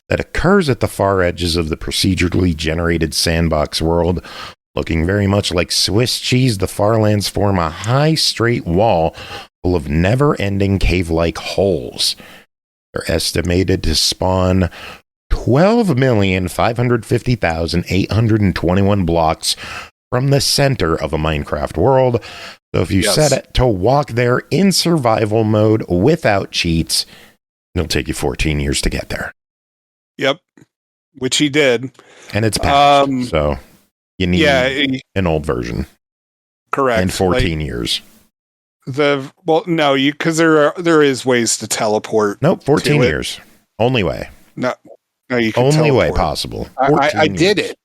that occurs at the far edges of the procedurally generated sandbox world. Looking very much like Swiss cheese, the Farlands form a high, straight wall full of never-ending cave-like holes. They're estimated to spawn 12,550,821 blocks from the center of a Minecraft world. So if you set it to walk there in survival mode without cheats, it'll take you 14 years to get there. Yep, which he did. And it's patched, so you need an old version. Correct. And 14 years. No, because there is ways to teleport. Nope, 14 years. Only way. No, you can only teleport. way possible. I did it.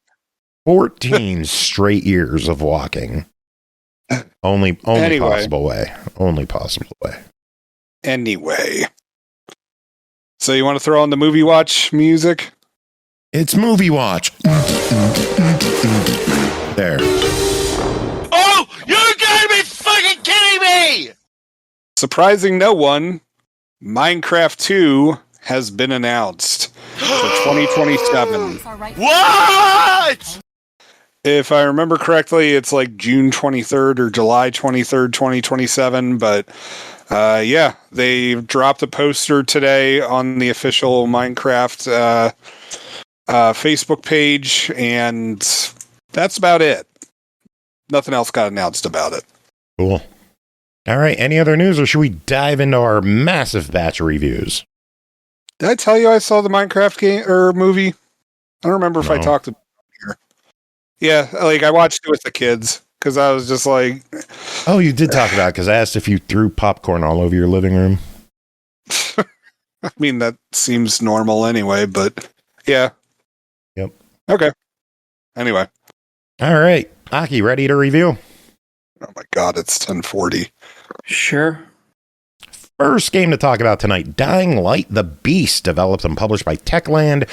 14 straight years of walking. Only possible way. Only possible way. Anyway. So you want to throw on the movie watch music? It's movie watch. There. Oh, you gotta be fucking kidding me! Surprising no one, Minecraft 2 has been announced for 2027. What? If I remember correctly, it's like June 23rd or July 23rd, 2027, but they dropped a poster today on the official Minecraft Facebook page, and that's about it. Nothing else got announced about it. Cool. All right, any other news, or should we dive into our massive batch of reviews? Did I tell you I saw the Minecraft game or movie? I don't remember if I talked about it here. Yeah, like I watched it with the kids. Because I was just like... Oh, you did talk about it, because I asked if you threw popcorn all over your living room. I mean, that seems normal anyway, but yeah. Yep. Okay. Anyway. All right. Aki, ready to review? Oh my god, it's 10:40. Sure. First game to talk about tonight, Dying Light the Beast, developed and published by Techland,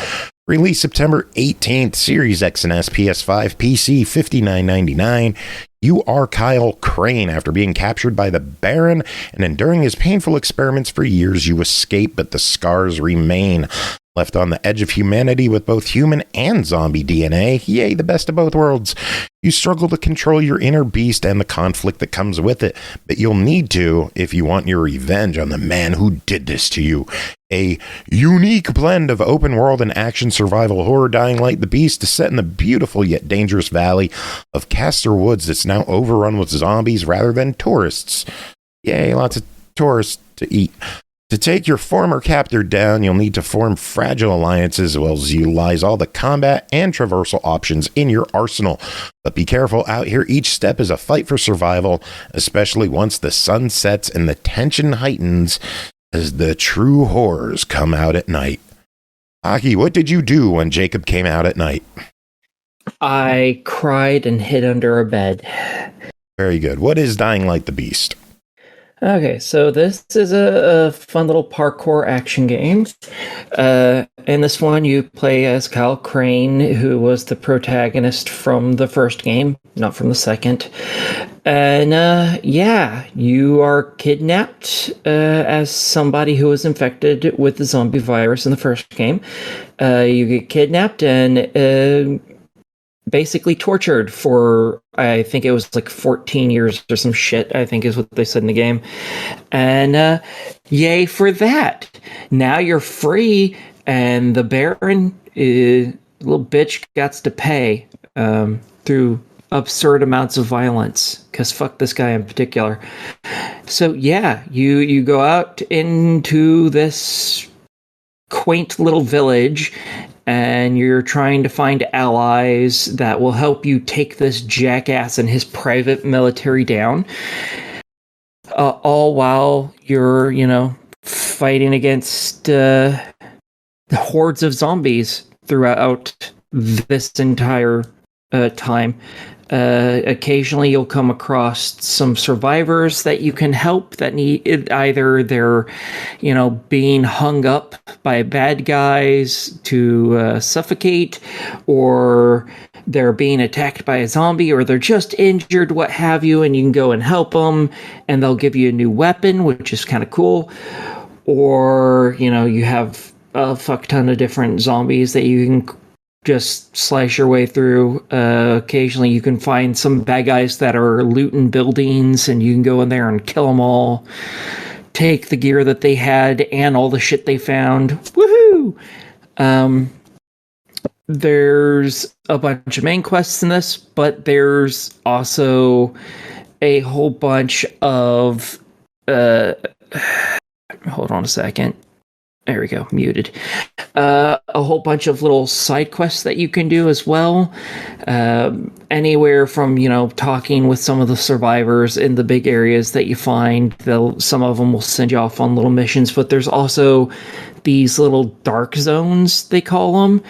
released September 18th, Series X and S, PS5, PC, $59.99. You are Kyle Crane. After being captured by the Baron and enduring his painful experiments for years, you escape, but the scars remain. Left on the edge of humanity with both human and zombie DNA, yay, the best of both worlds. You struggle to control your inner beast and the conflict that comes with it, but you'll need to if you want your revenge on the man who did this to you. A unique blend of open world and action survival horror Dying Light the Beast is set in the beautiful yet dangerous valley of Castor Woods that's now overrun with zombies rather than tourists. Yay, lots of tourists to eat. To take your former captor down, you'll need to form fragile alliances as well as utilize all the combat and traversal options in your arsenal. But be careful out here, each step is a fight for survival, especially once the sun sets and the tension heightens as the true horrors come out at night. Aki, what did you do when Jacob came out at night? I cried and hid under a bed. Very good. What is Dying Light the Beast? Okay, so this is a fun little parkour action game. In this one, you play as Kyle Crane, who was the protagonist from the first game, not from the second. And yeah, you are kidnapped as somebody who was infected with the zombie virus in the first game. You get kidnapped and basically tortured for, I think it was like 14 years or some shit, I think is what they said in the game. And yay for that. Now you're free, and the Baron, little bitch, gets to pay through absurd amounts of violence, because fuck this guy in particular. So yeah, you go out into this quaint little village, and you're trying to find allies that will help you take this jackass and his private military down. All while you're, fighting against hordes of zombies throughout this entire time. Occasionally you'll come across some survivors that you can help that need either they're, being hung up by bad guys to suffocate, or they're being attacked by a zombie, or they're just injured, what have you, and you can go and help them, and they'll give you a new weapon, which is kind of cool. Or, you have a fuck ton of different zombies that you can just slice your way through. Occasionally you can find some bad guys that are looting buildings, and you can go in there and kill them all, take the gear that they had and all the shit they found. Woohoo! There's a bunch of main quests in this, but there's also a whole bunch of hold on a second. There we go, muted. A whole bunch of little side quests that you can do as well. Anywhere from, talking with some of the survivors in the big areas that you find. Some of them will send you off on little missions, but there's also these little dark zones, they call them,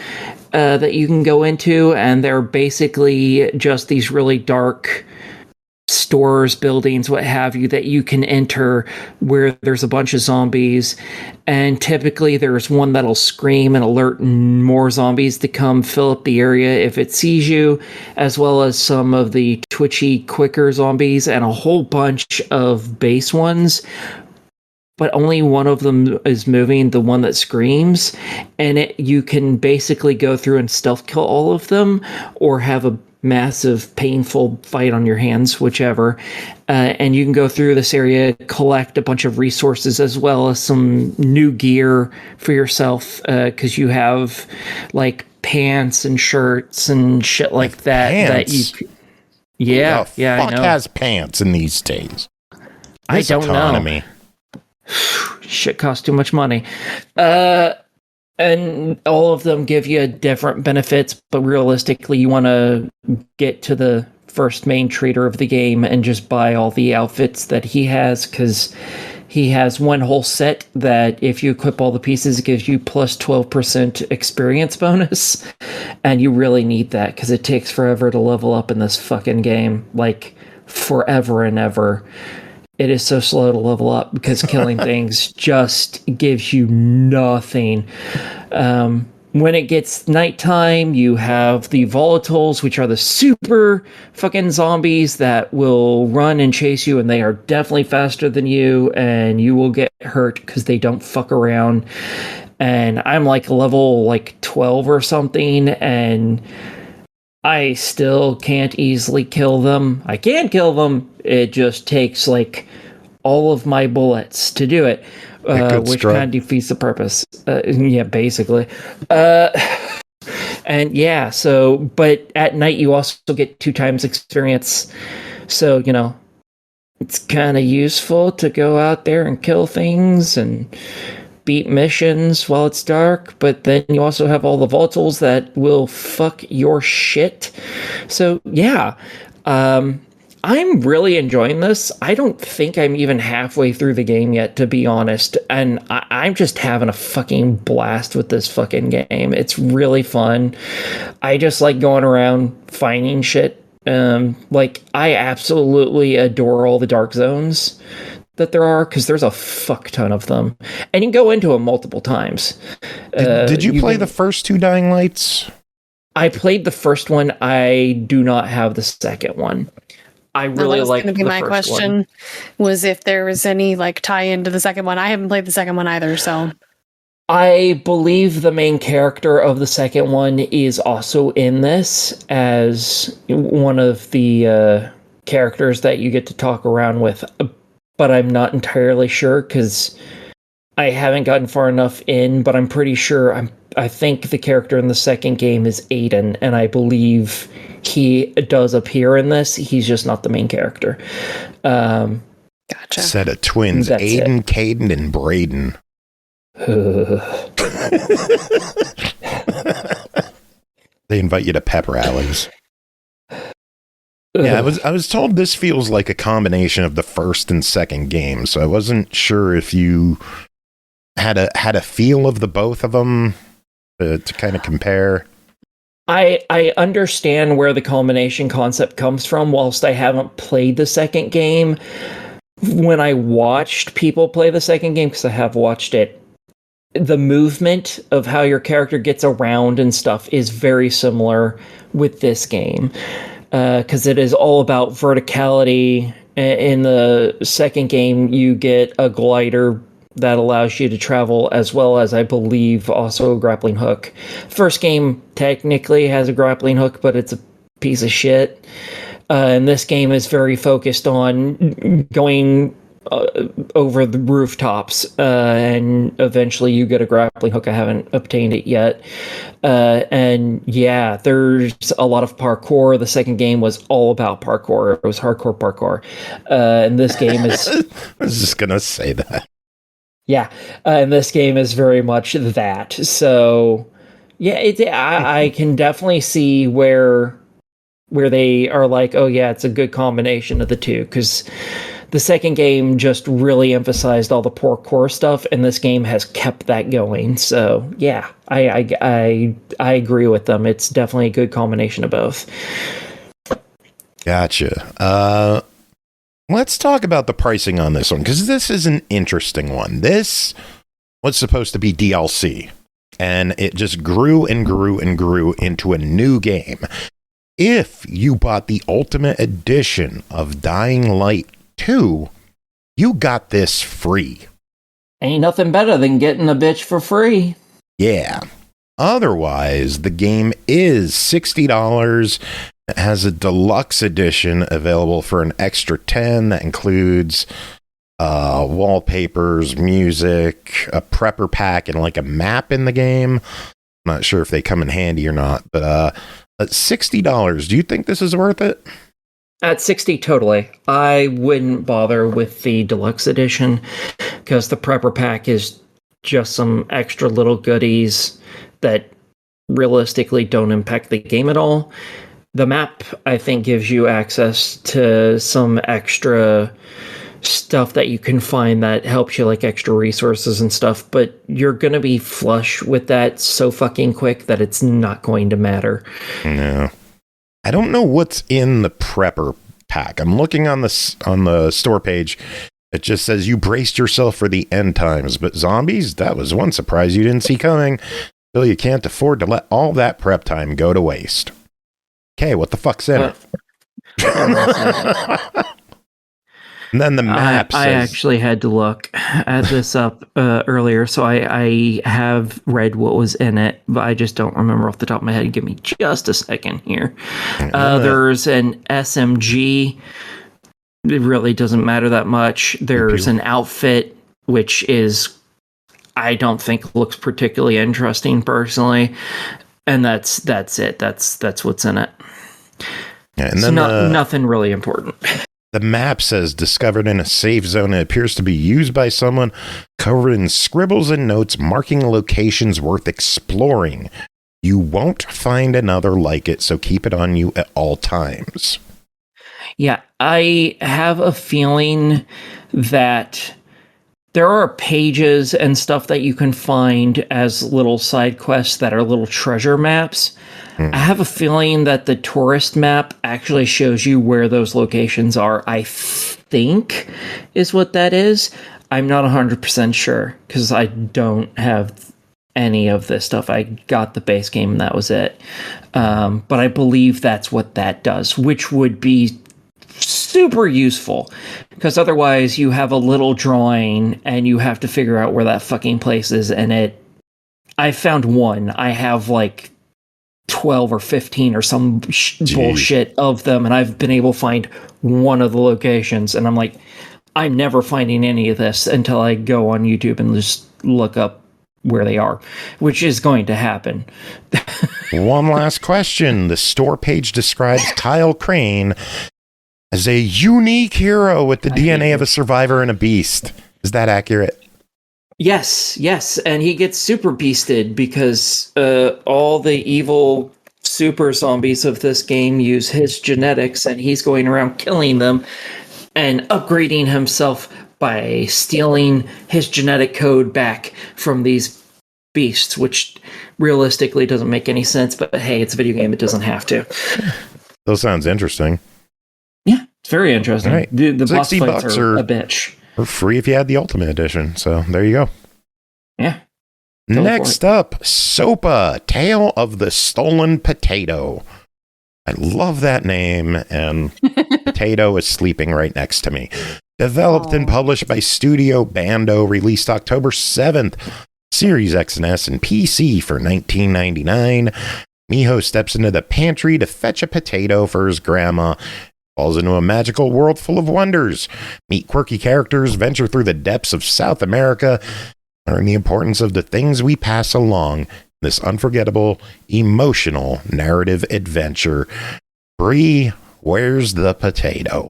that you can go into, and they're basically just these really dark stores, buildings, what have you, that you can enter where there's a bunch of zombies, and typically there's one that'll scream and alert more zombies to come fill up the area if it sees you, as well as some of the twitchy, quicker zombies, and a whole bunch of base ones, but only one of them is moving, the one that screams, and you can basically go through and stealth kill all of them, or have a massive, painful fight on your hands, whichever. And you can go through this area, collect a bunch of resources, as well as some new gear for yourself, because you have, like, pants and shirts and shit like that. Pants? That you... Yeah, yeah, fuck I know. has pants in these days? I This don't economy. know. Shit costs too much money. And all of them give you different benefits, but realistically, you want to get to the first main trader of the game and just buy all the outfits that he has, because he has one whole set that if you equip all the pieces, it gives you plus 12% experience bonus, and you really need that, because it takes forever to level up in this fucking game, like forever and ever. It is so slow to level up because killing things just gives you nothing. When it gets nighttime, you have the volatiles, which are the super fucking zombies that will run and chase you, and they are definitely faster than you, and you will get hurt because they don't fuck around. and I'm like level like 12 or something, and I still can't easily kill them. I can kill them. It just takes like all of my bullets to do it, which kind of defeats the purpose. Yeah, basically. And yeah, so, but at night you also get 2 times experience. So, you know, it's kind of useful to go out there and kill things and beat missions while it's dark, but then you also have all the volatiles that will fuck your shit. So, yeah, I'm really enjoying this. I don't think I'm even halfway through the game yet, to be honest. And I'm just having a fucking blast with this fucking game. It's really fun. I just like going around finding shit. Like, I absolutely adore all the dark zones that there are, because there's a fuck ton of them. And you can go into them multiple times. Did you play the first 2 Dying Lights? I played the first one. I do not have the second one. I really like the first one. My question was if there was any like tie into the second one. I haven't played the second one either, so I believe the main character of the second one is also in this as one of the characters that you get to talk around with, but I'm not entirely sure because I haven't gotten far enough in, but I'm pretty sure I think the character in the second game is Aiden, and I believe he does appear in this. He's just not the main character. Gotcha. Set of twins, Aiden, Caden, and Braden. They invite you to pep rallies. Yeah, I was told this feels like a combination of the first and second game, so I wasn't sure if you had a feel of the both of them to kind of compare. I understand where the culmination concept comes from, whilst I haven't played the second game. When I watched people play the second game, because I have watched it, the movement of how your character gets around and stuff is very similar with this game, because it is all about verticality. In the second game, you get a glider that allows you to travel, as well as, I believe, also a grappling hook. First game technically has a grappling hook, but it's a piece of shit. And this game is very focused on going over the rooftops, and eventually you get a grappling hook. I haven't obtained it yet. And yeah, there's a lot of parkour. The second game was all about parkour. It was hardcore parkour. And this game is... I was just going to say that. Yeah, and this game is very much that. So, yeah, I can definitely see where they are like, oh yeah, it's a good combination of the two, because the second game just really emphasized all the parkour stuff, and this game has kept that going. So, yeah, I agree with them. It's definitely a good combination of both. Gotcha. Let's talk about the pricing on this one, because this is an interesting one. This was supposed to be DLC, and it just grew and grew and grew into a new game. If you bought the Ultimate Edition of Dying Light 2, you got this free. Ain't nothing better than getting a bitch for free. Yeah. Otherwise, the game is $60. It has a deluxe edition available for an extra $10 that includes wallpapers, music, a prepper pack, and like a map in the game. I'm not sure if they come in handy or not, but at $60, do you think this is worth it? At $60, totally. I wouldn't bother with the deluxe edition, because the prepper pack is just some extra little goodies that realistically don't impact the game at all. The map, I think, gives you access to some extra stuff that you can find that helps you, like extra resources and stuff, but you're going to be flush with that so fucking quick that it's not going to matter. No. I don't know what's in the prepper pack. I'm looking on the store page. It just says you braced yourself for the end times, but zombies, that was one surprise you didn't see coming. Still, you can't afford to let all that prep time go to waste. Okay, what the fuck's in it? And then the map I says, actually had to look at this up earlier, so I have read what was in it, but I just don't remember off the top of my head. Give me just a second here. There's an SMG. It really doesn't matter that much. There's an outfit, which is, I don't think looks particularly interesting personally, and that's it. That's what's in it. Yeah, and so then nothing really important. The map says discovered in a safe zone. It appears to be used by someone, covered in scribbles and notes marking locations worth exploring. You won't find another like it, so keep it on you at all times. Yeah, I have a feeling that there are pages and stuff that you can find as little side quests that are little treasure maps. I have a feeling that the tourist map actually shows you where those locations are, I think, is what that is. I'm not 100% sure, because I don't have any of this stuff. I got the base game, and that was it. But I believe that's what that does, which would be super useful, because otherwise you have a little drawing, and you have to figure out where that fucking place is, and I found one. I have, 12 or 15 or some bullshit of them, and I've been able to find one of the locations, and I'm like, I'm never finding any of this until I go on YouTube and just look up where they are, which is going to happen. One last question. The store page describes Kyle Crane as a unique hero with the DNA of a survivor and a beast. Is that accurate? Yes, and he gets super beasted because all the evil super zombies of this game use his genetics, and he's going around killing them and upgrading himself by stealing his genetic code back from these beasts, which realistically doesn't make any sense, but hey, it's a video game, it doesn't have to. That sounds interesting. Yeah, it's very interesting. Right. The boss $60 fights are a bitch. Or free if you had the Ultimate Edition. So there you go. Yeah. Next up, SOPA, Tale of the Stolen Potato. I love that name, and Potato is sleeping right next to me. Developed and published by StudioBando, released October 7th, Series X and S and PC for $19.99. Miho steps into the pantry to fetch a potato for his grandma, falls into a magical world full of wonders, meet quirky characters, venture through the depths of South America, learn the importance of the things we pass along in this unforgettable, emotional narrative adventure. Bri, where's the potato?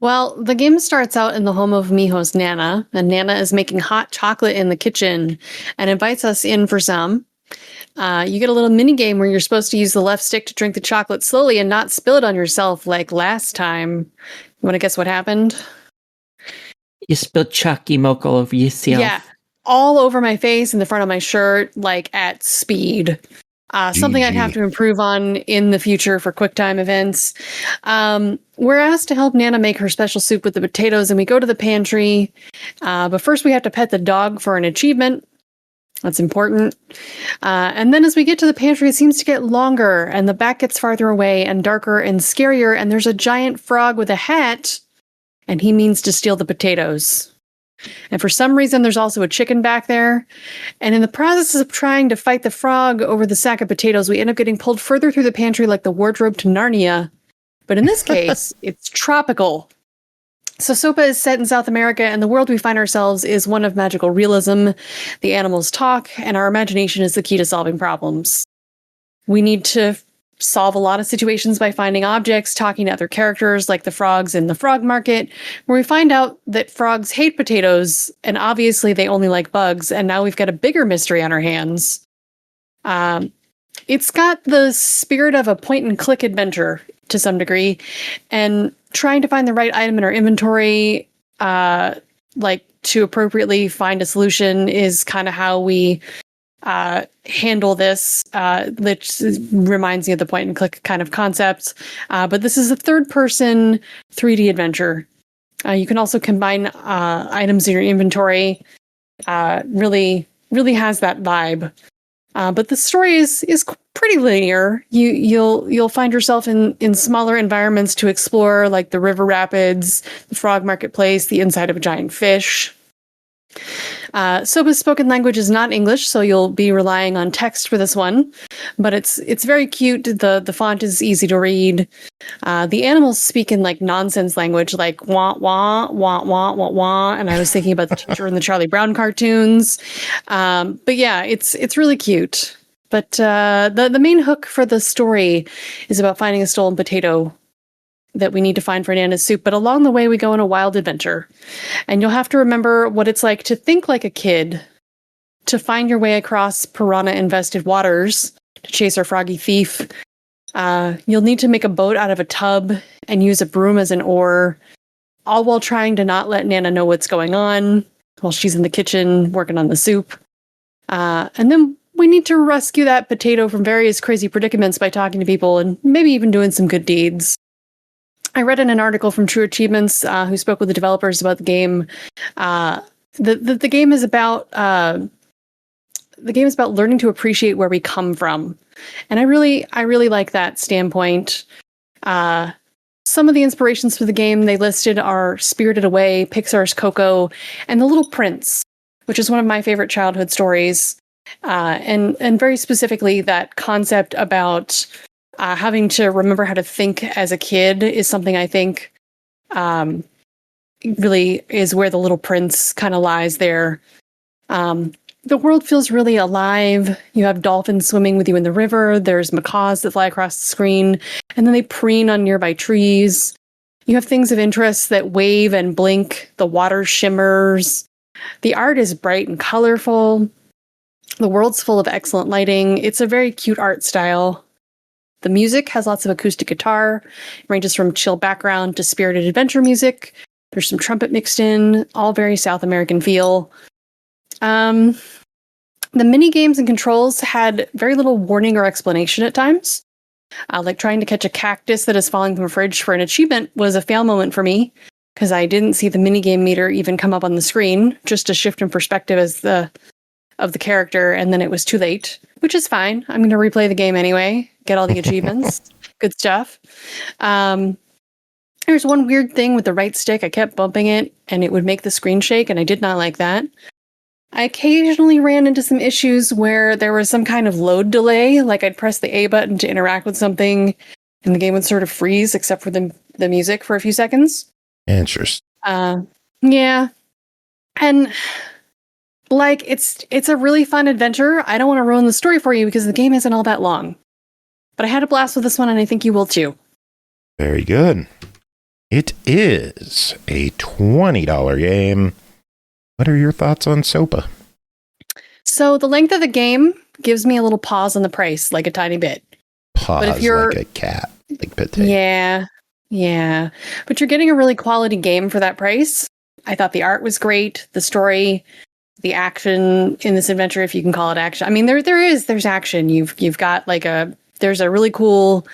Well, the game starts out in the home of Miho's Nana, and Nana is making hot chocolate in the kitchen and invites us in for some. You get a little mini game where you're supposed to use the left stick to drink the chocolate slowly and not spill it on yourself like last time. You want to guess what happened? You spilled chalky milk all over yourself. Yeah, all over my face and the front of my shirt, at speed. Something I'd have to improve on in the future for QuickTime events. We're asked to help Nana make her special soup with the potatoes, and we go to the pantry. But first we have to pet the dog for an achievement. That's important. And then as we get to the pantry, it seems to get longer, and the back gets farther away and darker and scarier, and there's a giant frog with a hat, and he means to steal the potatoes. And for some reason, there's also a chicken back there. And in the process of trying to fight the frog over the sack of potatoes, we end up getting pulled further through the pantry like the wardrobe to Narnia. But in this case, it's tropical. So SOPA is set in South America, and the world we find ourselves is one of magical realism. The animals talk, and our imagination is the key to solving problems. We need to solve a lot of situations by finding objects, talking to other characters like the frogs in the frog market, where we find out that frogs hate potatoes, and obviously they only like bugs, and now we've got a bigger mystery on our hands. It's got the spirit of a point-and-click adventure to some degree, and trying to find the right item in our inventory, to appropriately find a solution is kind of how we handle this, which reminds me of the point-and-click kind of concept. But this is a third-person 3D adventure. You can also combine items in your inventory. Really has that vibe. But the story is pretty linear. You'll find yourself in smaller environments to explore, like the river rapids, the frog marketplace, the inside of a giant fish. SOPA's spoken language is not English, so you'll be relying on text for this one. But it's very cute. The font is easy to read. The animals speak in like nonsense language, like wah wah wah wah wah wah. And I was thinking about the teacher in the Charlie Brown cartoons. But yeah, it's really cute. But the main hook for the story is about finding a stolen potato that we need to find for Nana's soup. But along the way, we go on a wild adventure. And you'll have to remember what it's like to think like a kid, to find your way across piranha-infested waters, to chase our froggy thief. You'll need to make a boat out of a tub and use a broom as an oar, all while trying to not let Nana know what's going on while she's in the kitchen working on the soup. And then we need to rescue that potato from various crazy predicaments by talking to people and maybe even doing some good deeds. I read in an article from True Achievements, who spoke with the developers about the game. The game is about learning to appreciate where we come from, and I really like that standpoint. Some of the inspirations for the game they listed are Spirited Away, Pixar's Coco, and The Little Prince, which is one of my favorite childhood stories. And very specifically, that concept about having to remember how to think as a kid is something I think really is where The Little Prince kind of lies there. The world feels really alive. You have dolphins swimming with you in the river. There's macaws that fly across the screen, and then they preen on nearby trees. You have things of interest that wave and blink. The water shimmers. The art is bright and colorful. The world's full of excellent lighting. It's a very cute art style. The music has lots of acoustic guitar. It ranges from chill background to spirited adventure music. There's some trumpet mixed in, all very South American feel. The mini games and controls had very little warning or explanation at times. Like trying to catch a cactus that is falling from a fridge for an achievement was a fail moment for me, because I didn't see the minigame meter even come up on the screen, just a shift in perspective of the character, and then it was too late, which is fine. I'm going to replay the game anyway, get all the achievements. Good stuff. There's one weird thing with the right stick. I kept bumping it, and it would make the screen shake, and I did not like that. I occasionally ran into some issues where there was some kind of load delay, like I'd press the A button to interact with something, and the game would sort of freeze, except for the music for a few seconds. Interesting. Yeah. And like, it's a really fun adventure. I don't want to ruin the story for you because the game isn't all that long. But I had a blast with this one, and I think you will too. Very good. It is a $20 game. What are your thoughts on SOPA? So the length of the game gives me a little pause on the price, like a tiny bit. Pause but if you're, like a cat, like potato. Yeah. But you're getting a really quality game for that price. I thought the art was great. The story, the action in this adventure, if you can call it action. I mean, there's action. You've got like there's a really cool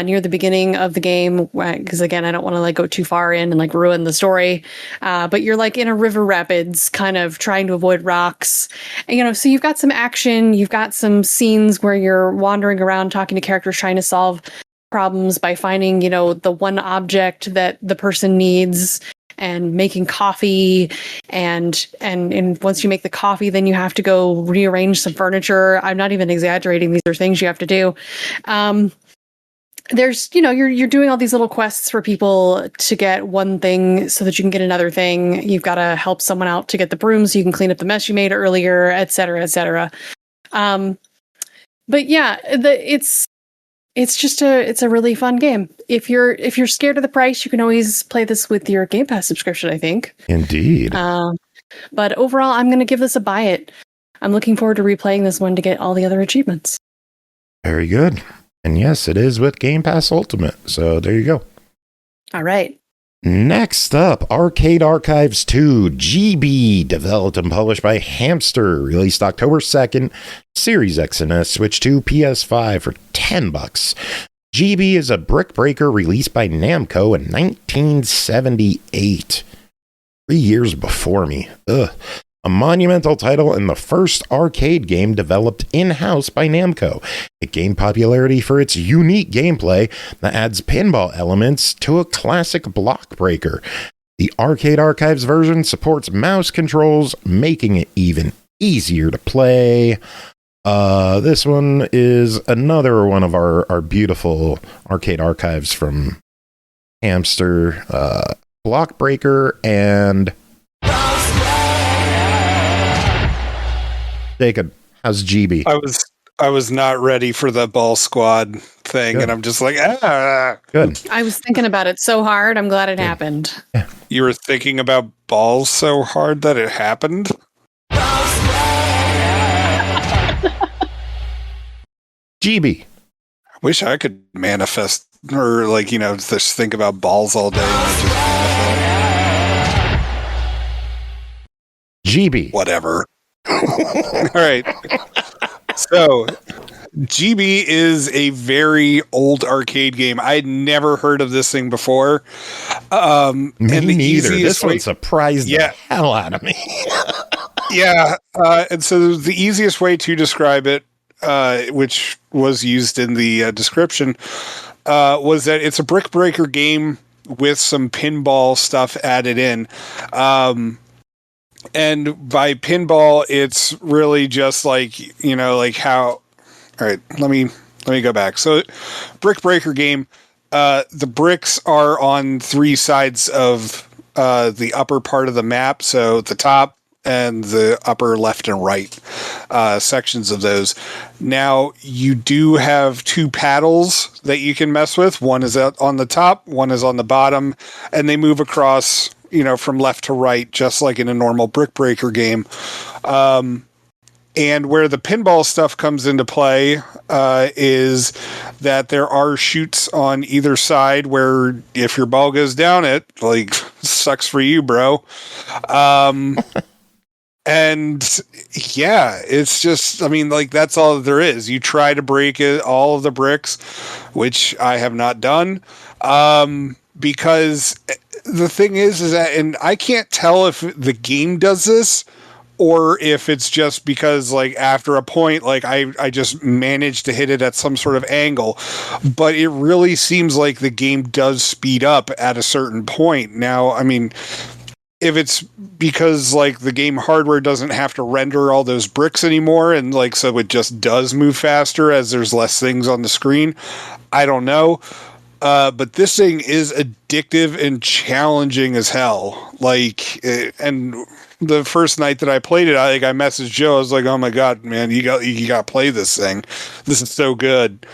near the beginning of the game, because again, I don't want to like go too far in and like ruin the story. But you're like in a river rapids, kind of trying to avoid rocks. And, so you've got some action. You've got some scenes where you're wandering around talking to characters, trying to solve problems by finding, the one object that the person needs, and making coffee, and once you make the coffee, then you have to go rearrange some furniture. I'm not even exaggerating. These are things you have to do. There's, you're doing all these little quests for people to get one thing so that you can get another thing. You've got to help someone out to get the broom so you can clean up the mess you made earlier, et cetera, et cetera. But yeah, it's a really fun game. If you're scared of the price, you can always play this with your Game Pass subscription, I think. Indeed. But overall, I'm going to give this a buy it. I'm looking forward to replaying this one to get all the other achievements. Very good. And yes, it is with Game Pass Ultimate. So there you go. All right. Next up, Arcade Archives 2 GB, developed and published by HAMSTER, released October 2nd, Series X and S, Switch 2, PS5 for $10. GB is a brick breaker released by Namco in 1978. 3 years before me. Ugh. a monumental title and the first arcade game developed in-house by Namco. It gained popularity for its unique gameplay that adds pinball elements to a classic block breaker. The Arcade Archives version supports mouse controls, making it even easier to play. This one is another one of our beautiful Arcade Archives from HAMSTER, block breaker, and Jacob, how's GB? I was not ready for the ball squad thing, Good. and I'm just like, ah. Good. I was thinking about it so hard. I'm glad it happened. You were thinking about balls so hard that it happened? GB. Wish I could manifest, or like, just think about balls all day and I just manifest. GB. Whatever. All right. So, GB is a very old arcade game. I'd never heard of this thing before. Me and the neither. easiest This one way- surprised the hell out of me. Yeah. And so the easiest way to describe it, which was used in the description, was that it's a brick breaker game with some pinball stuff added in. And by pinball, it's really just like, like how, all right, let me go back. So brick breaker game, the bricks are on three sides of the upper part of the map. So the top and the upper left and right sections of those. Now you do have two paddles that you can mess with. One is on the top, one is on the bottom, and they move across, from left to right, just like in a normal brick breaker game. And where the pinball stuff comes into play is that there are chutes on either side where if your ball goes down it, like, sucks for you, bro. And yeah, it's just, that's all there is. You try to break all of the bricks, which I have not done. Because the thing is that, and I can't tell if the game does this or if it's just because, like, after a point, like, I just managed to hit it at some sort of angle, but it really seems like the game does speed up at a certain point. Now, if it's because, like, the game hardware doesn't have to render all those bricks anymore, and, like, so it just does move faster as there's less things on the screen, I don't know. But this thing is addictive and challenging as hell. Like, and the first night that I played it, I messaged Joe. I was like, "Oh my god, man, you got to play this thing. This is so good."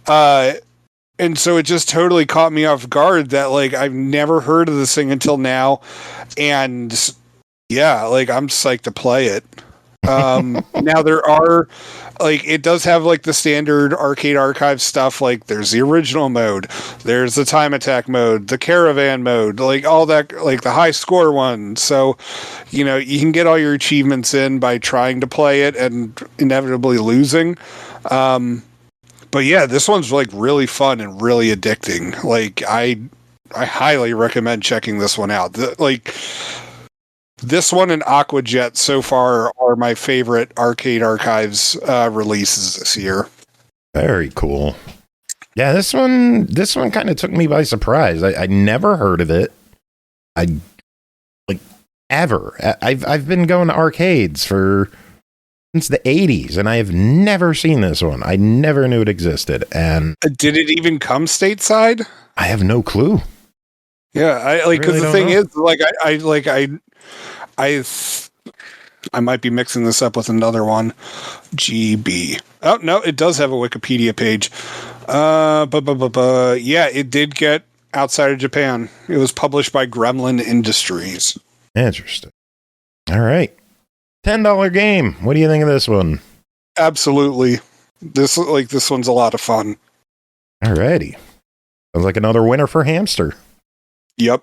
And so it just totally caught me off guard that, like, I've never heard of this thing until now, and yeah, like, I'm psyched to play it. Now there are, like, it does have, like, the standard Arcade Archive stuff. Like, there's the original mode, there's the time attack mode, the caravan mode, like, all that, like, the high score one. So, you can get all your achievements in by trying to play it and inevitably losing. But yeah, this one's, like, really fun and really addicting. Like, I highly recommend checking this one out. This one and Aquajet so far are my favorite Arcade Archives releases this year. Very cool. Yeah, this one kind of took me by surprise. I never heard of it. Ever. I've been going to arcades since the 80s, and I have never seen this one. I never knew it existed. And did it even come stateside? I have no clue. Yeah, because the thing is, like, I might be mixing this up with another one. GB. Oh no, it does have a Wikipedia page. Yeah, it did get outside of Japan. It was published by Gremlin Industries. Interesting. All right. $10 game. What do you think of this one? Absolutely. This one's a lot of fun. Alrighty. Sounds like another winner for HAMSTER. Yep.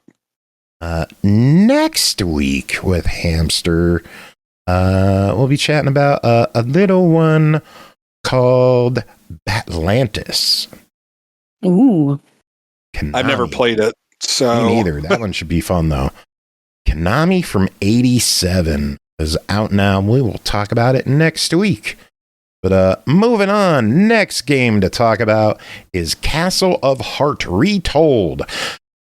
Next week with HAMSTER, we'll be chatting about a little one called Atlantis. Ooh. Konami. I've never played it, so Me neither. That one should be fun though. Konami from 87. is out now. We will talk about it next week. But moving on, next game to talk about is Castle of Heart Retold.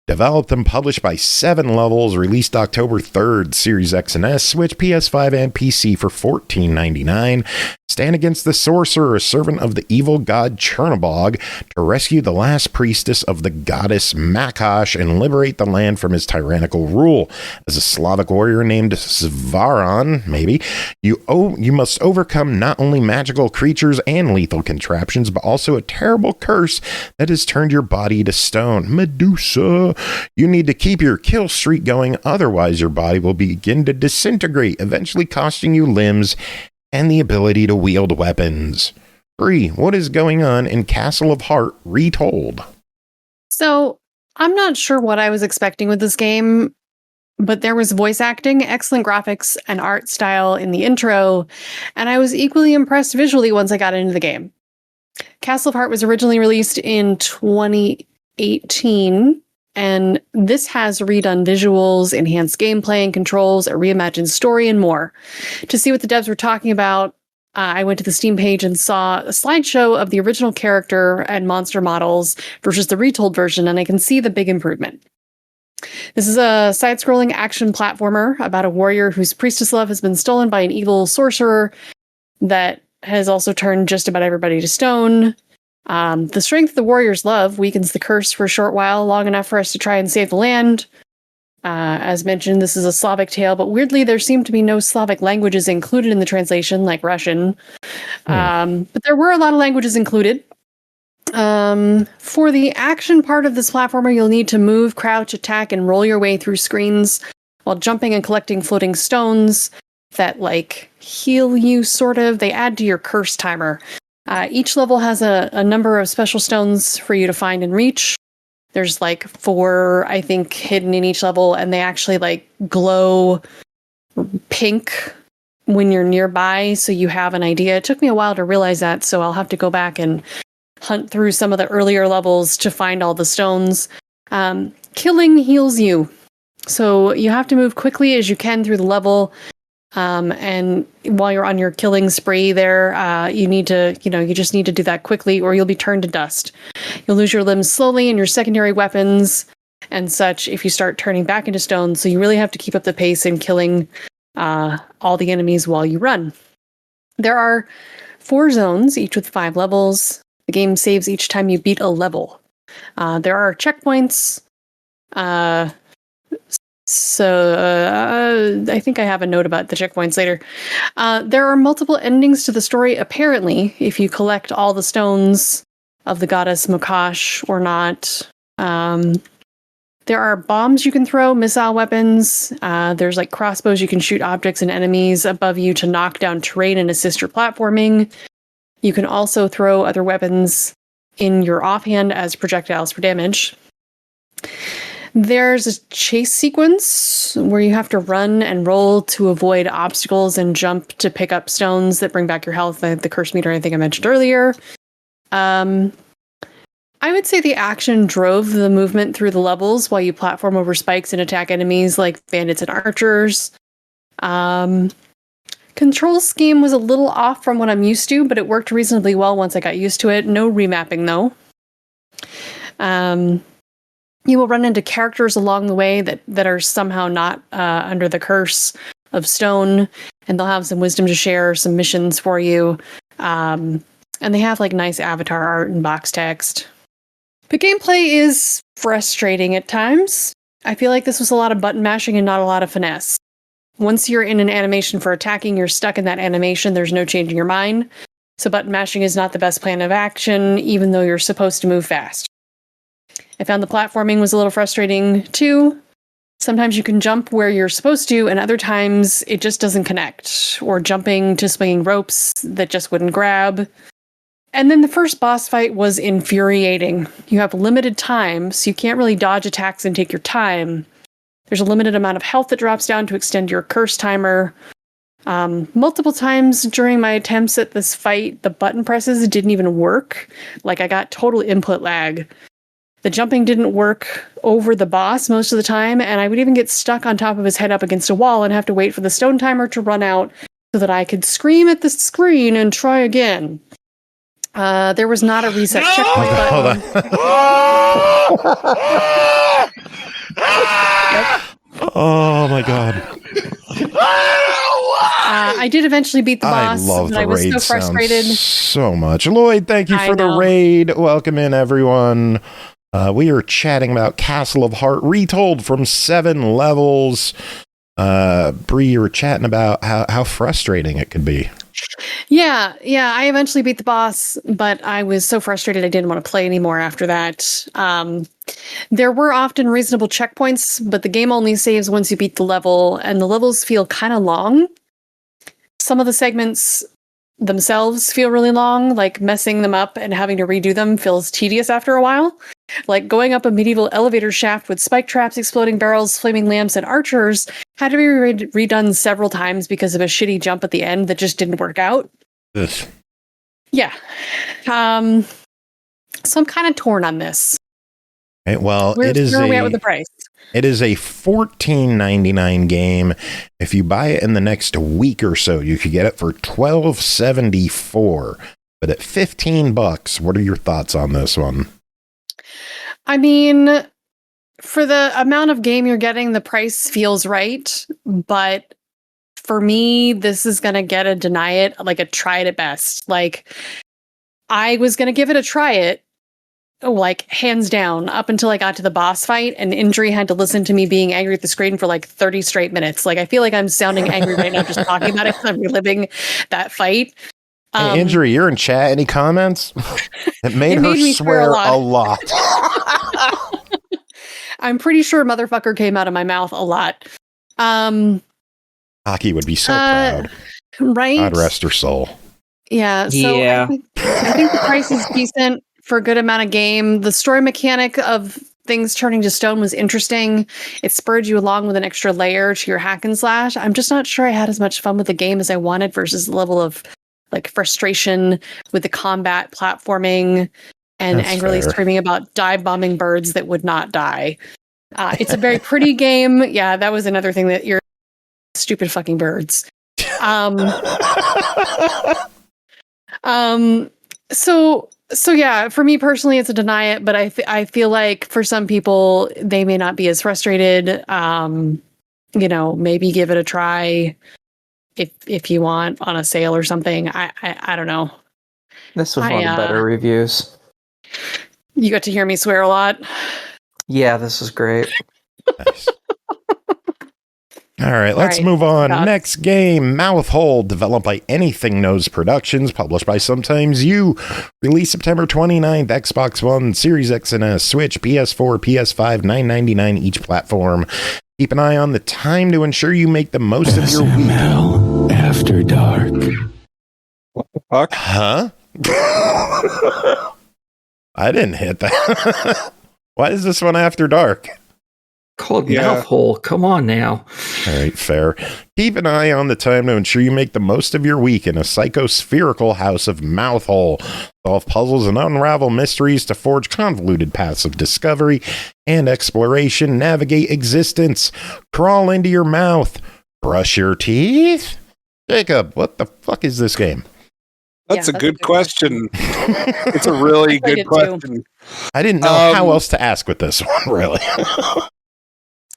Developed and published by 7 Levels, released October 3rd, Series X and S, Switch, PS5, and PC for $14.99. Stand against the sorcerer, a servant of the evil god Chernobog, to rescue the last priestess of the goddess Makash and liberate the land from his tyrannical rule. As a Slavic warrior named Svaran, you must overcome not only magical creatures and lethal contraptions, but also a terrible curse that has turned your body to stone. Medusa! You need to keep your kill streak going, otherwise your body will begin to disintegrate, eventually costing you limbs and the ability to wield weapons. Bri, what is going on in Castle of Heart Retold? So, I'm not sure what I was expecting with this game, but there was voice acting, excellent graphics, and art style in the intro, and I was equally impressed visually once I got into the game. Castle of Heart was originally released in 2018, and this has redone visuals, enhanced gameplay and controls, a reimagined story, and more. To see what the devs were talking about, I went to the Steam page and saw a slideshow of the original character and monster models versus the retold version, and I can see the big improvement. This is a side-scrolling action platformer about a warrior whose priestess love has been stolen by an evil sorcerer that has also turned just about everybody to stone. The strength of the warrior's love weakens the curse for a short while, long enough for us to try and save the land. As mentioned, this is a Slavic tale, but weirdly, there seem to be no Slavic languages included in the translation, like Russian. But there were a lot of languages included. For the action part of this platformer, you'll need to move, crouch, attack, and roll your way through screens while jumping and collecting floating stones that, heal you, sort of. They add to your curse timer. Each level has a number of special stones for you to find and reach. There's 4, I think, hidden in each level, and they actually glow pink when you're nearby, so you have an idea. It took me a while to realize that, so I'll have to go back and hunt through some of the earlier levels to find all the stones. Killing heals you, so you have to move quickly as you can through the level. And while you're on your killing spree there, you just need to do that quickly or you'll be turned to dust. You'll lose your limbs slowly and your secondary weapons and such if you start turning back into stone. So you really have to keep up the pace in killing all the enemies while you run. There are 4 zones, each with 5 levels. The game saves each time you beat a level. There are checkpoints. So I think I have a note about the checkpoints later. There are multiple endings to the story, apparently, if you collect all the stones of the goddess Makash or not. There are bombs you can throw, missile weapons. There's crossbows you can shoot objects and enemies above you to knock down terrain and assist your platforming. You can also throw other weapons in your offhand as projectiles for damage. There's a chase sequence where you have to run and roll to avoid obstacles and jump to pick up stones that bring back your health, the curse meter I think I mentioned earlier. I would say the action drove the movement through the levels while you platform over spikes and attack enemies like bandits and archers. Control scheme was a little off from what I'm used to, but it worked reasonably well once I got used to it. No remapping though. You will run into characters along the way that are somehow not under the curse of stone, and they'll have some wisdom to share, some missions for you. And they have nice avatar art and box text. The gameplay is frustrating at times. I feel like this was a lot of button mashing and not a lot of finesse. Once you're in an animation for attacking, you're stuck in that animation. There's no changing your mind. So button mashing is not the best plan of action, even though you're supposed to move fast. I found the platforming was a little frustrating too. Sometimes you can jump where you're supposed to, and other times it just doesn't connect, or jumping to swinging ropes that just wouldn't grab. And then the first boss fight was infuriating. You have limited time, so you can't really dodge attacks and take your time. There's a limited amount of health that drops down to extend your curse timer. Multiple times during my attempts at this fight, the button presses didn't even work. I got total input lag. The jumping didn't work over the boss most of the time, and I would even get stuck on top of his head up against a wall and have to wait for the stone timer to run out so that I could scream at the screen and try again. There was not a reset checkpoint button. Oh my god. I did eventually beat the boss, I love but the I was raid so frustrated. so much. Lloyd, thank you I for the know. raid. Welcome in, everyone. We are chatting about Castle of Heart Retold from 7 levels. Bri, you were chatting about how frustrating it could be. Yeah, I eventually beat the boss, but I was so frustrated I didn't want to play anymore after that. There were often reasonable checkpoints, but the game only saves once you beat the level, and the levels feel kind of long. Some of the segments themselves feel really long, like messing them up and having to redo them feels tedious after a while. Like going up a medieval elevator shaft with spike traps, exploding barrels, flaming lamps, and archers had to be redone several times because of a shitty jump at the end that just didn't work out. Ugh. Yeah. So I'm kind of torn on this. Right, well, Where are we at with the price? It is a $14.99 game. If you buy it in the next week or so, you could get it for $12.74. But at $15, what are your thoughts on this one? I mean, for the amount of game you're getting, the price feels right. But for me, this is going to get a deny it, like a try it at best. Like, I was going to give it a try it, like hands down, up until I got to the boss fight, and Injury had to listen to me being angry at the screen for like 30 straight minutes. Like, I feel like I'm sounding angry right now just talking about it because I'm reliving that fight. Hey, Injury, you're in chat. Any comments? It made me swear a lot. I'm pretty sure motherfucker came out of my mouth a lot. Hockey would be so proud. Right? God rest her soul. Yeah. So Yeah. I think the price is decent for a good amount of game. The story mechanic of things turning to stone was interesting. It spurred you along with an extra layer to your hack and slash. I'm just not sure I had as much fun with the game as I wanted versus the level of like frustration with the combat platforming and That's angrily fair. screaming about dive bombing birds that would not die. It's a very pretty game. Yeah, that was another thing that you're stupid fucking birds. So yeah, for me personally, it's a deny it, but I feel like for some people, they may not be as frustrated. Maybe give it a try if you want on a sale or something. I don't know. This was one of the better reviews. You got to hear me swear a lot. Yeah, this is great. Nice. All right, let's move on. Next game, MOUTHOLE, developed by Anything Knows Productions, published by Sometimes You. Released September 29th, Xbox One, Series X and S, Switch, PS4, PS5, $9.99 each platform. Keep an eye on the time to ensure you make the most of your week. SML After Dark. What the fuck? Huh? I didn't hit that. Why is this one after dark? Called MOUTHOLE. Come on now. All right, fair. Keep an eye on the time to ensure you make the most of your week in a psychospherical house of MOUTHOLE. Solve puzzles and unravel mysteries to forge convoluted paths of discovery and exploration. Navigate existence. Crawl into your mouth. Brush your teeth. Jacob, what the fuck is this game? That's a good question. It's a really good question. I didn't know how else to ask with this one, really.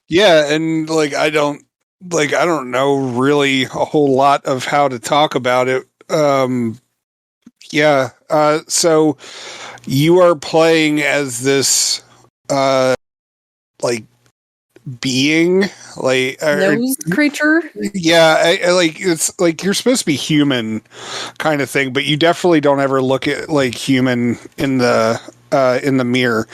Yeah, and I don't know really a whole lot of how to talk about it. So you are playing as this being, nose creature. Yeah, it's like you're supposed to be human kind of thing, but you definitely don't ever look at like human in the mirror.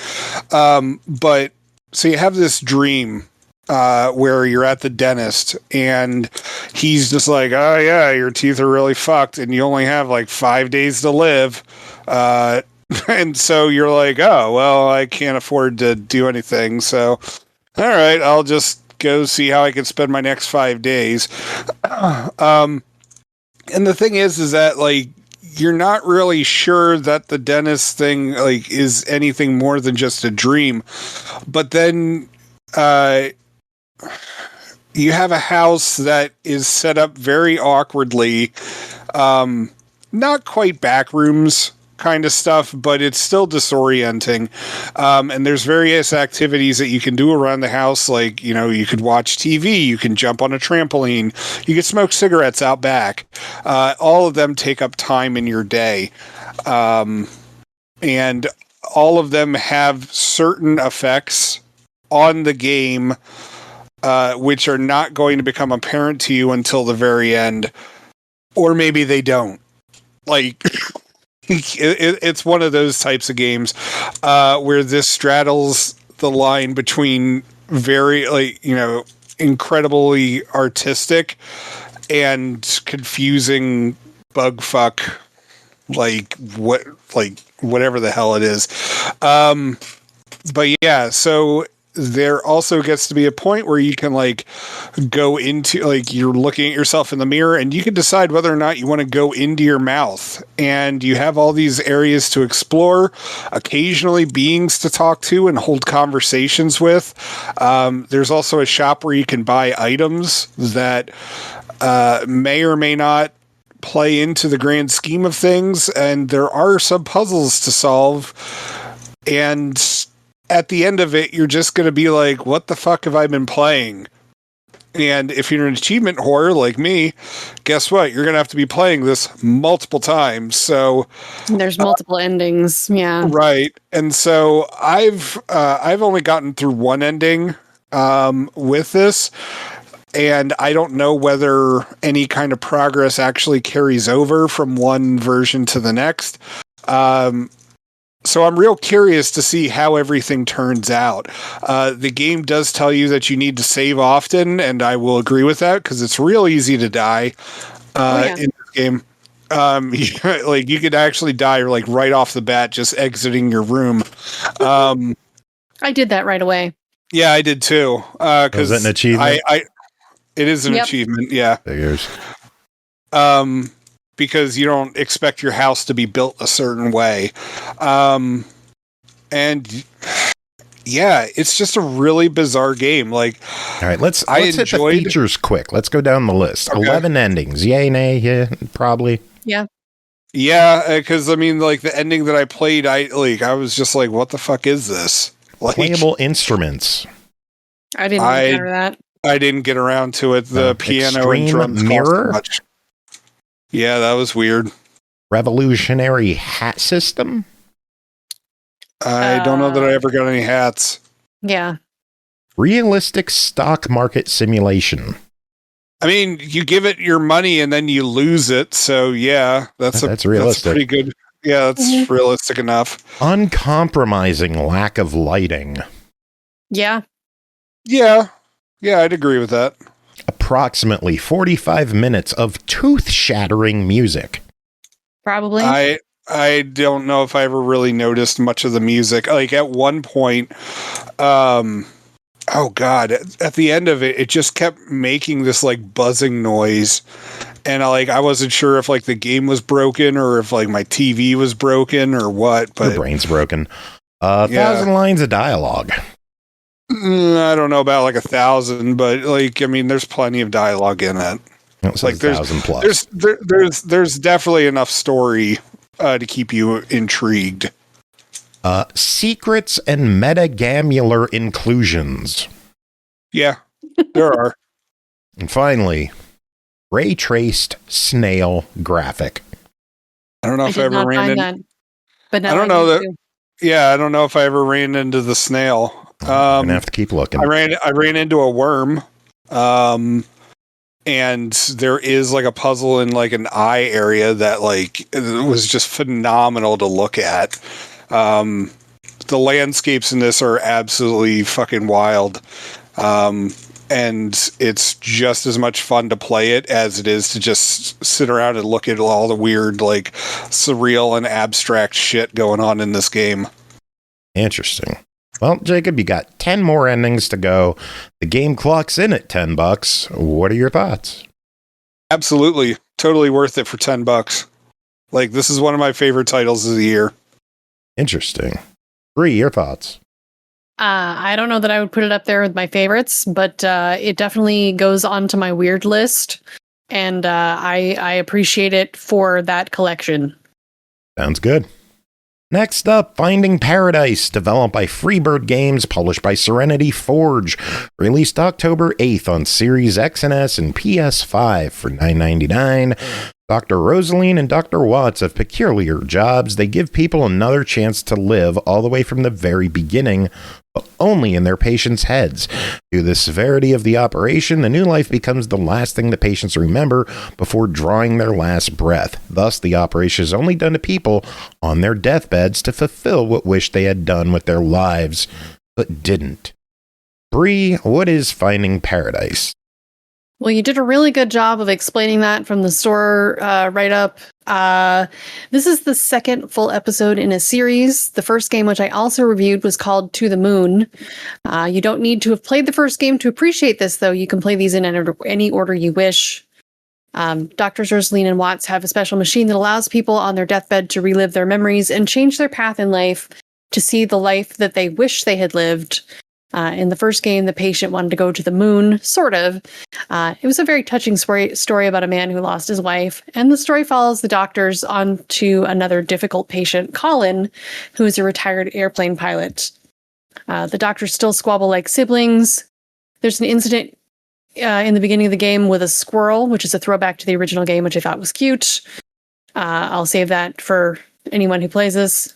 But so you have this dream where you're at the dentist and he's just like, oh yeah, your teeth are really fucked and you only have like 5 days to live. And so you're like, oh, well, I can't afford to do anything. So, all right, I'll just go see how I can spend my next 5 days. And the thing is that like you're not really sure that the dentist thing like is anything more than just a dream. But then you have a house that is set up very awkwardly, not quite back rooms kind of stuff, but it's still disorienting. And there's various activities that you can do around the house. Like, you know, you could watch TV, you can jump on a trampoline, you could smoke cigarettes out back. All of them take up time in your day. And all of them have certain effects on the game, which are not going to become apparent to you until the very end. Or maybe they don't. Like... It's one of those types of games where this straddles the line between very, like, you know, incredibly artistic and confusing bug fuck, like whatever the hell it is. But yeah, so there also gets to be a point where you can like go into, like, you're looking at yourself in the mirror and you can decide whether or not you want to go into your mouth, and you have all these areas to explore, occasionally beings to talk to and hold conversations with. There's also a shop where you can buy items that may or may not play into the grand scheme of things, and there are some puzzles to solve, and at the end of it, you're just going to be like, what the fuck have I been playing? And if you're an achievement whore like me, guess what? You're going to have to be playing this multiple times. So there's multiple endings. Yeah. Right. And so I've only gotten through one ending with this, and I don't know whether any kind of progress actually carries over from one version to the next. So I'm real curious to see how everything turns out. The game does tell you that you need to save often, and I will agree with that because it's real easy to die in this game. Like you could actually die like right off the bat just exiting your room. I did that right away. Yeah, I did too. Is that an achievement? It is an achievement. Yeah. Figures. Because you don't expect your house to be built a certain way. And yeah, it's just a really bizarre game. Like, all right, let's hit the features quick. Let's go down the list. Okay. 11 endings. Yay, nay, yeah, probably. Yeah. Yeah, because I mean, like the ending that I played, I was just like, what the fuck is this? Like, playable instruments. I didn't get that. I didn't get around to it. The piano extreme and drums mirror. Much. Yeah, that was weird. Revolutionary hat system? I don't know that I ever got any hats. Yeah. Realistic stock market simulation. I mean, you give it your money and then you lose it. So yeah, that's realistic. That's pretty good. Yeah, that's realistic enough. Uncompromising lack of lighting. Yeah. Yeah. Yeah, I'd agree with that. Approximately 45 minutes of tooth-shattering music. Probably. I don't know if I ever really noticed much of the music. Like at one point, oh god, at the end of it, it just kept making this like buzzing noise, and I wasn't sure if like the game was broken or if like my TV was broken or what. But your brain's broken. 1,000 lines of dialogue. I don't know about like 1,000, but like I mean, there's plenty of dialogue in it. It's like 1,000 plus. There's definitely enough story to keep you intrigued. Secrets and metagamular inclusions. Yeah, there are. And finally, ray traced snail graphic. I don't know if I ever ran into that, but I don't know that. Yeah, I don't know if I ever ran into the snail. I'm gonna have to keep looking. I ran into a worm. And there is like a puzzle in like an eye area that like it was just phenomenal to look at. The landscapes in this are absolutely fucking wild. And it's just as much fun to play it as it is to just sit around and look at all the weird, like surreal and abstract shit going on in this game. Interesting. Well, Jacob, you got 10 more endings to go. The game clocks in at $10. What are your thoughts? Absolutely. Totally worth it for $10. Like, this is one of my favorite titles of the year. Interesting. Bri, your thoughts? I don't know that I would put it up there with my favorites, but it definitely goes onto my weird list, and I appreciate it for that collection. Sounds good. Next up, Finding Paradise, developed by Freebird Games, published by Serenity Forge, released October 8th on Series X and S and PS5 for $9.99. Dr. Rosaline and Dr. Watts have peculiar jobs. They give people another chance to live all the way from the very beginning, but only in their patients' heads. Due to the severity of the operation, the new life becomes the last thing the patients remember before drawing their last breath. Thus, the operation is only done to people on their deathbeds to fulfill what wish they had done with their lives, but didn't. Bri, what is Finding Paradise? Well, you did a really good job of explaining that from the store write-up. This is the second full episode in a series. The first game, which I also reviewed, was called To the Moon. You don't need to have played the first game to appreciate this, though. You can play these in any order you wish. Doctors Rosaline and Watts have a special machine that allows people on their deathbed to relive their memories and change their path in life to see the life that they wish they had lived. In the first game, the patient wanted to go to the moon, sort of. It was a very touching story about a man who lost his wife, and the story follows the doctors on to another difficult patient, Colin, who is a retired airplane pilot. The doctors still squabble like siblings. There's an incident in the beginning of the game with a squirrel, which is a throwback to the original game, which I thought was cute. I'll save that for anyone who plays this.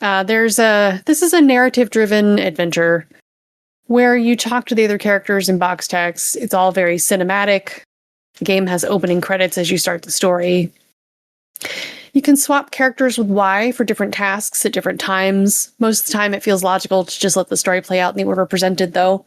This is a narrative-driven adventure where you talk to the other characters in box text. It's all very cinematic. The game has opening credits as you start the story. You can swap characters with Y for different tasks at different times. Most of the time, it feels logical to just let the story play out in the order presented, though.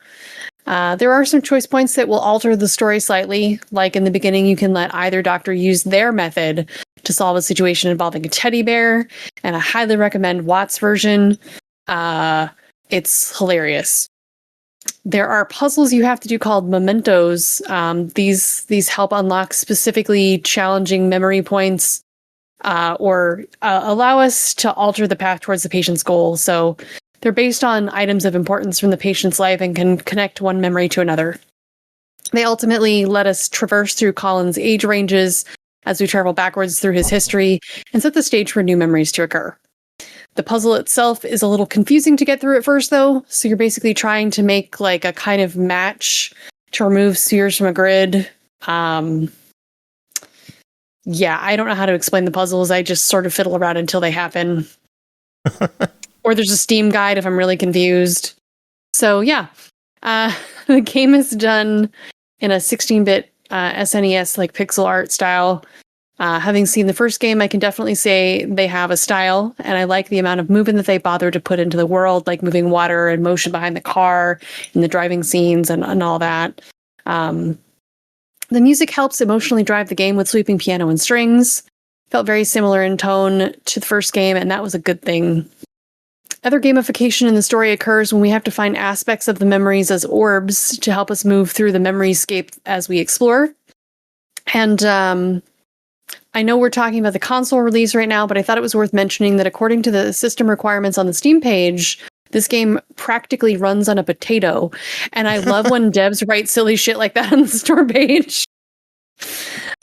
There are some choice points that will alter the story slightly. Like in the beginning, you can let either doctor use their method to solve a situation involving a teddy bear, and I highly recommend Watt's version. It's hilarious. There are puzzles you have to do called mementos. These help unlock specifically challenging memory points or allow us to alter the path towards the patient's goal. So they're based on items of importance from the patient's life and can connect one memory to another. They ultimately let us traverse through Colin's age ranges as we travel backwards through his history and set the stage for new memories to occur. The puzzle itself is a little confusing to get through at first, though. So you're basically trying to make like a kind of match to remove spheres from a grid. Yeah, I don't know how to explain the puzzles. I just sort of fiddle around until they happen. Or there's a Steam guide if I'm really confused. So yeah, the game is done in a 16-bit SNES like pixel art style. Having seen the first game, I can definitely say they have a style, and I like the amount of movement that they bother to put into the world, like moving water and motion behind the car in the driving scenes and all that. The music helps emotionally drive the game with sweeping piano and strings. Felt very similar in tone to the first game, and that was a good thing. Other gamification in the story occurs when we have to find aspects of the memories as orbs to help us move through the memoryscape as we explore. And I know we're talking about the console release right now, but I thought it was worth mentioning that according to the system requirements on the Steam page, this game practically runs on a potato. And I love when devs write silly shit like that on the store page.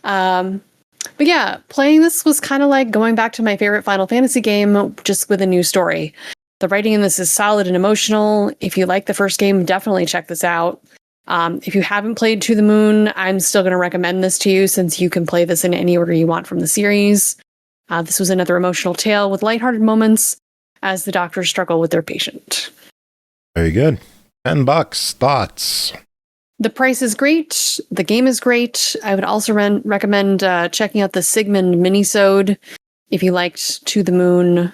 But yeah, playing this was kind of like going back to my favorite Final Fantasy game, just with a new story. The writing in this is solid and emotional. If you like the first game, definitely check this out. If you haven't played To the Moon, I'm still going to recommend this to you since you can play this in any order you want from the series. This was another emotional tale with lighthearted moments as the doctors struggle with their patient. Very good. $10. Thoughts? The price is great. The game is great. I would also recommend checking out the Sigmund minisode if you liked To the Moon.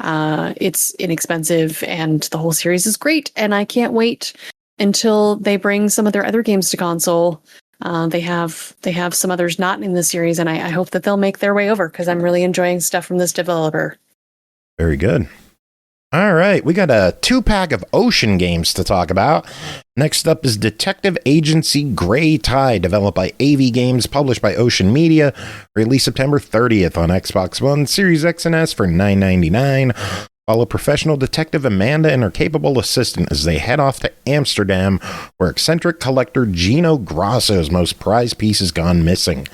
It's inexpensive and the whole series is great. And I can't wait until they bring some of their other games to console. They have some others not in the series, and I hope that they'll make their way over because I'm really enjoying stuff from this developer. Very good. All right, we got a 2-pack of Ocean games to talk about. Next up is Detective Agency Grey Tie, developed by AV Games, published by Ocean Media, released September 30th on Xbox One, Series X and S for $9.99. Follow professional detective Amanda and her capable assistant as they head off to Amsterdam, where eccentric collector Gino Grasso's most prized piece has gone missing.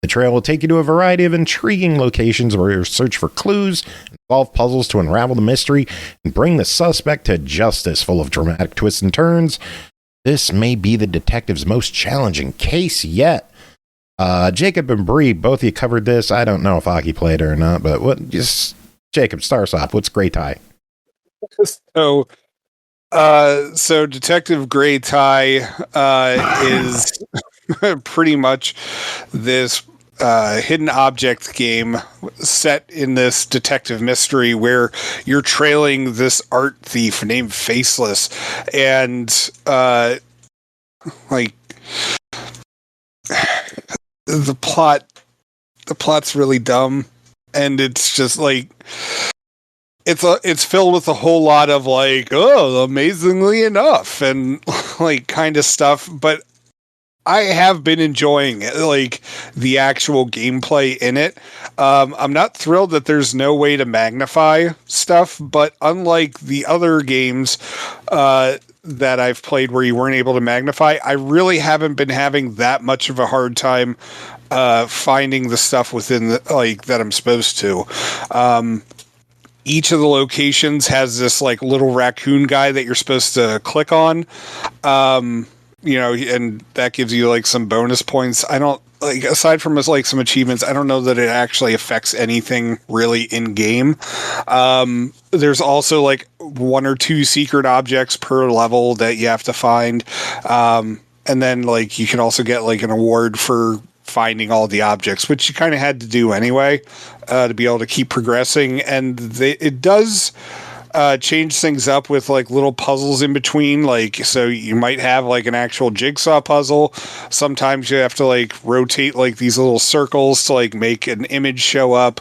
The trail will take you to a variety of intriguing locations where you'll search for clues and solve puzzles to unravel the mystery and bring the suspect to justice, full of dramatic twists and turns. This may be the detective's most challenging case yet. Jacob and Bri, both of you covered this. I don't know if Aki played it or not, but Jacob, start us off. What's Grey Tie? So Detective Grey Tie is pretty much this hidden object game set in this detective mystery where you're trailing this art thief named Faceless, and the plot's really dumb, and it's just like it's filled with a whole lot of like, oh, amazingly enough, and like kind of stuff, but I have been enjoying it, like the actual gameplay in it. I'm not thrilled that there's no way to magnify stuff, but unlike the other games that I've played where you weren't able to magnify, I really haven't been having that much of a hard time finding the stuff within that I'm supposed to. Each of the locations has this like little raccoon guy that you're supposed to click on. And that gives you like some bonus points. I don't like, aside from like some achievements, I don't know that it actually affects anything really in game. There's also like 1 or 2 secret objects per level that you have to find. And then like you can also get like an award for finding all the objects, which you kind of had to do anyway, to be able to keep progressing. And it does change things up with like little puzzles in between, like so you might have like an actual jigsaw puzzle. Sometimes you have to like rotate like these little circles to like make an image show up.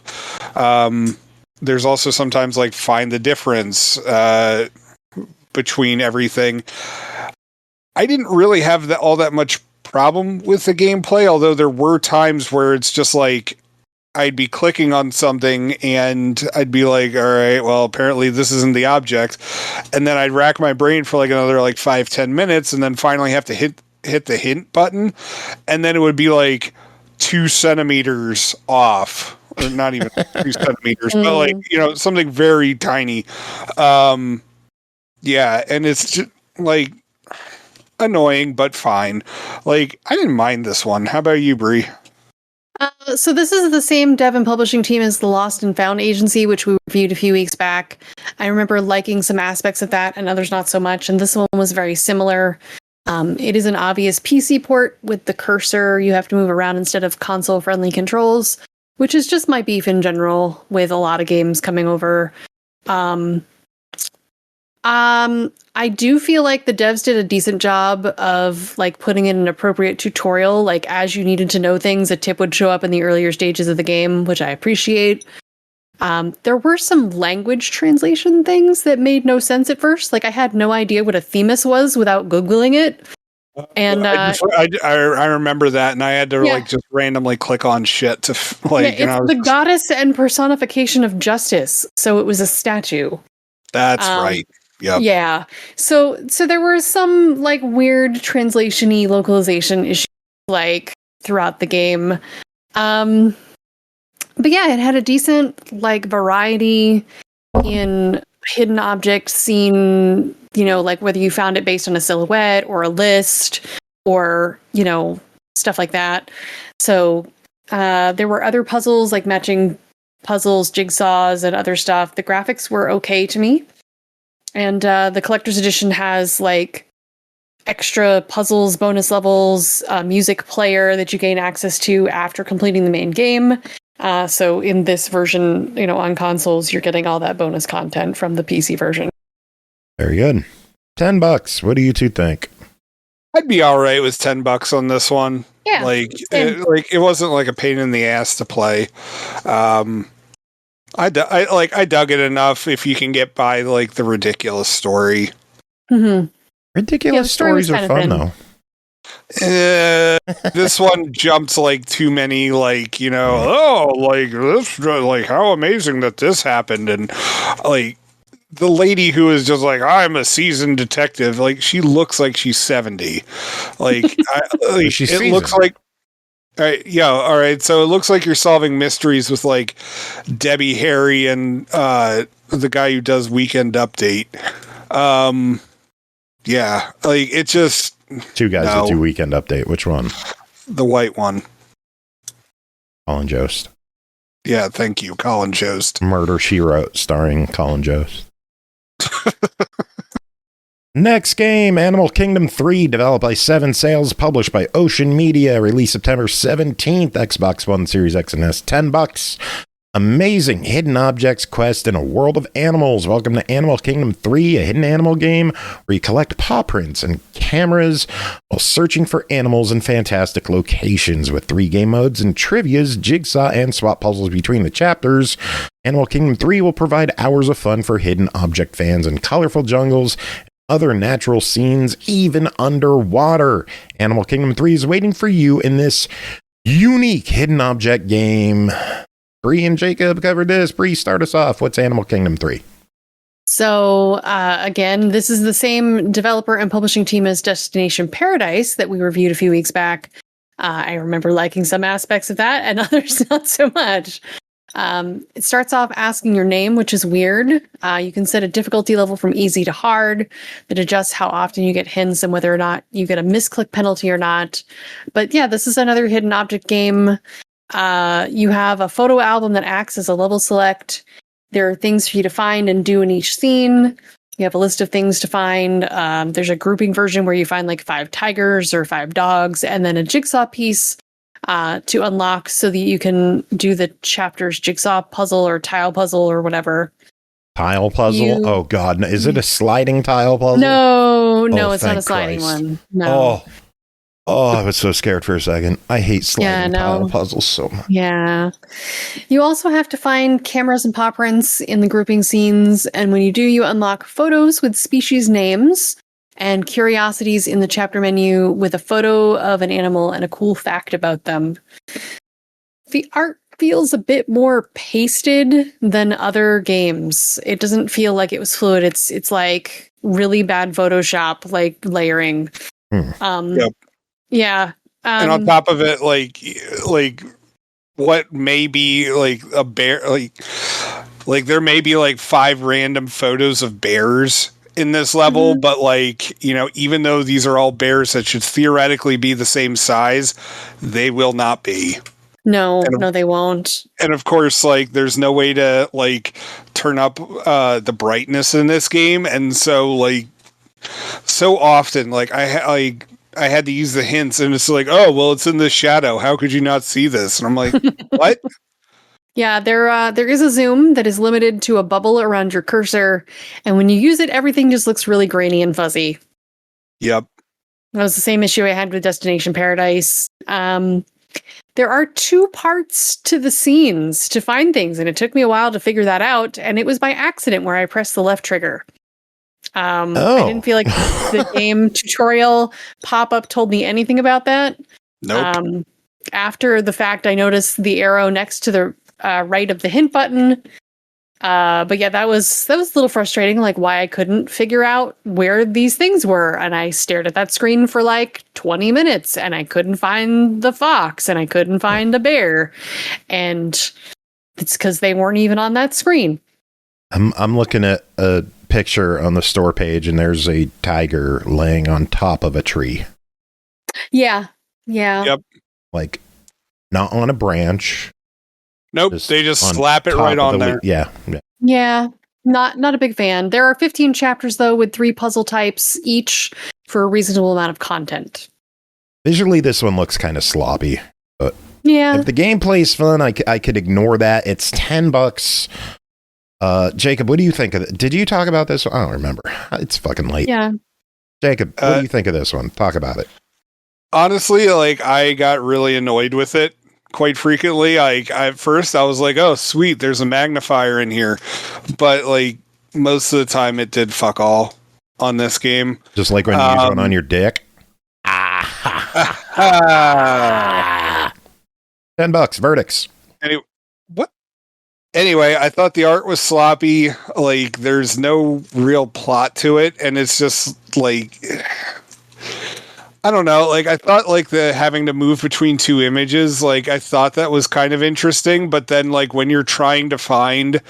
There's also sometimes like find the difference between everything. I didn't really have all that much problem with the gameplay, although there were times where it's just like I'd be clicking on something and I'd be like, all right, well, apparently this isn't the object. And then I'd rack my brain for like another like 5-10 minutes and then finally have to hit the hint button. And then it would be like 2 centimeters off, or not even 2 centimeters, but like, something very tiny. Yeah. And it's just like annoying, but fine. Like, I didn't mind this one. How about you, Bri? So this is the same dev and publishing team as the Lost and Found Agency, which we reviewed a few weeks back. I remember liking some aspects of that and others not so much, and this one was very similar. It is an obvious PC port with the cursor. You have to move around instead of console-friendly controls, which is just my beef in general with a lot of games coming over. I do feel like the devs did a decent job of like putting in an appropriate tutorial. Like as you needed to know things, a tip would show up in the earlier stages of the game, which I appreciate. There were some language translation things that made no sense at first. Like I had no idea what a themis was without Googling it. And I remember that, and I had to like just randomly click on shit to like. Yeah, it's the goddess and personification of justice, so it was a statue. That's right. Yep. Yeah. So there were some like weird translation-y localization issues like throughout the game. But yeah, it had a decent like variety in hidden objects seen, like whether you found it based on a silhouette or a list or, stuff like that. So there were other puzzles like matching puzzles, jigsaws, and other stuff. The graphics were okay to me. And the collector's edition has like extra puzzles, bonus levels, a music player that you gain access to after completing the main game. So in this version, on consoles, you're getting all that bonus content from the PC version. Very good. $10. What do you two think? I'd be all right with $10 on this one. Yeah, it wasn't like a pain in the ass to play. I dug it enough if you can get by like the ridiculous story. Mm-hmm. Ridiculous stories are fun though. This one jumps like too many, like, like this, like how amazing that this happened, and like the lady who is just like, I'm a seasoned detective, like she looks like she's 70. Like, it looks like, all right, yeah, all right. So it looks like you're solving mysteries with like Debbie Harry and the guy who does Weekend Update. Yeah, like it just. Two guys that do Weekend Update. Which one? The white one. Colin Jost. Yeah, thank you, Colin Jost. Murder, She Wrote, starring Colin Jost. Next game, Animal Kingdom 3, developed by Seven Sails, published by Ocean Media, released September 17th, Xbox One, Series X and S, $10. Amazing hidden objects quest in a world of animals. Welcome to Animal Kingdom 3, a hidden animal game where you collect paw prints and cameras while searching for animals in fantastic locations. With 3 game modes and trivias, jigsaw, and swap puzzles between the chapters, Animal Kingdom 3 will provide hours of fun for hidden object fans in colorful jungles, other natural scenes, even underwater. Animal Kingdom 3 is waiting for you in this unique hidden object game. Bri and Jacob covered this. Bri, start us off. What's Animal Kingdom 3? So, again, this is the same developer and publishing team as Destination Paradise that we reviewed a few weeks back. I remember liking some aspects of that and others not so much. It starts off asking your name, which is weird. You can set a difficulty level from easy to hard that adjusts how often you get hints and whether or not you get a misclick penalty or not. But yeah, this is another hidden object game. You have a photo album that acts as a level select. There are things for you to find and do in each scene. You have a list of things to find. There's a grouping version where you find like 5 tigers or 5 dogs, and then a jigsaw piece to unlock so that you can do the chapter's jigsaw puzzle or tile puzzle or whatever. Tile puzzle? Oh God, is it a sliding tile puzzle? No, it's not a sliding one. No. Oh, I was so scared for a second. I hate sliding tile puzzles so much. Yeah. You also have to find cameras and paw prints in the grouping scenes, and when you do, you unlock photos with species names and curiosities in the chapter menu with a photo of an animal and a cool fact about them. The art feels a bit more pasted than other games. It doesn't feel like it was fluid. It's like really bad Photoshop, like layering. Yep. Yeah. And on top of it, like what may be like a bear, like there may be like 5 random photos of bears in this level, but like, even though these are all bears that should theoretically be the same size, they will not be. No, they won't. And of course, like there's no way to like turn up the brightness in this game, and so like so often like I had to use the hints, and it's like, oh, well, it's in the shadow. How could you not see this? And I'm like, what? Yeah, there is a zoom that is limited to a bubble around your cursor, and when you use it, everything just looks really grainy and fuzzy. Yep. That was the same issue I had with Destination Paradise. There are 2 parts to the scenes to find things, and it took me a while to figure that out, and it was by accident where I pressed the left trigger. I didn't feel like the game tutorial pop-up told me anything about that. Nope. After the fact, I noticed the arrow next to the right of the hint button. But yeah, that was a little frustrating, like why I couldn't figure out where these things were. And I stared at that screen for like 20 minutes and I couldn't find the fox and I couldn't find the bear. And it's because they weren't even on that screen. I'm looking at a picture on the store page and there's a tiger laying on top of a tree. Yeah. Yep. Like not on a branch. Nope. They just slap it right on there. Yeah. Not a big fan. There are 15 chapters though, with 3 puzzle types each for a reasonable amount of content. Visually, this one looks kind of sloppy, but yeah, if the gameplay's fun, I could ignore that. It's $10. Jacob, what do you think of it? Did you talk about this? I don't remember. It's fucking late. Yeah. Jacob, what do you think of this one? Talk about it. Honestly, like I got really annoyed with it quite frequently. At first I was like, oh sweet, there's a magnifier in here, but like most of the time it did fuck all on this game. Just like when you use one on your dick. $10 verdicts. Anyway, I thought the art was sloppy. Like, there's no real plot to it, and it's just like, I don't know. Like, I thought like the having to move between two images, like I thought that was kind of interesting. But then, like when you're trying to find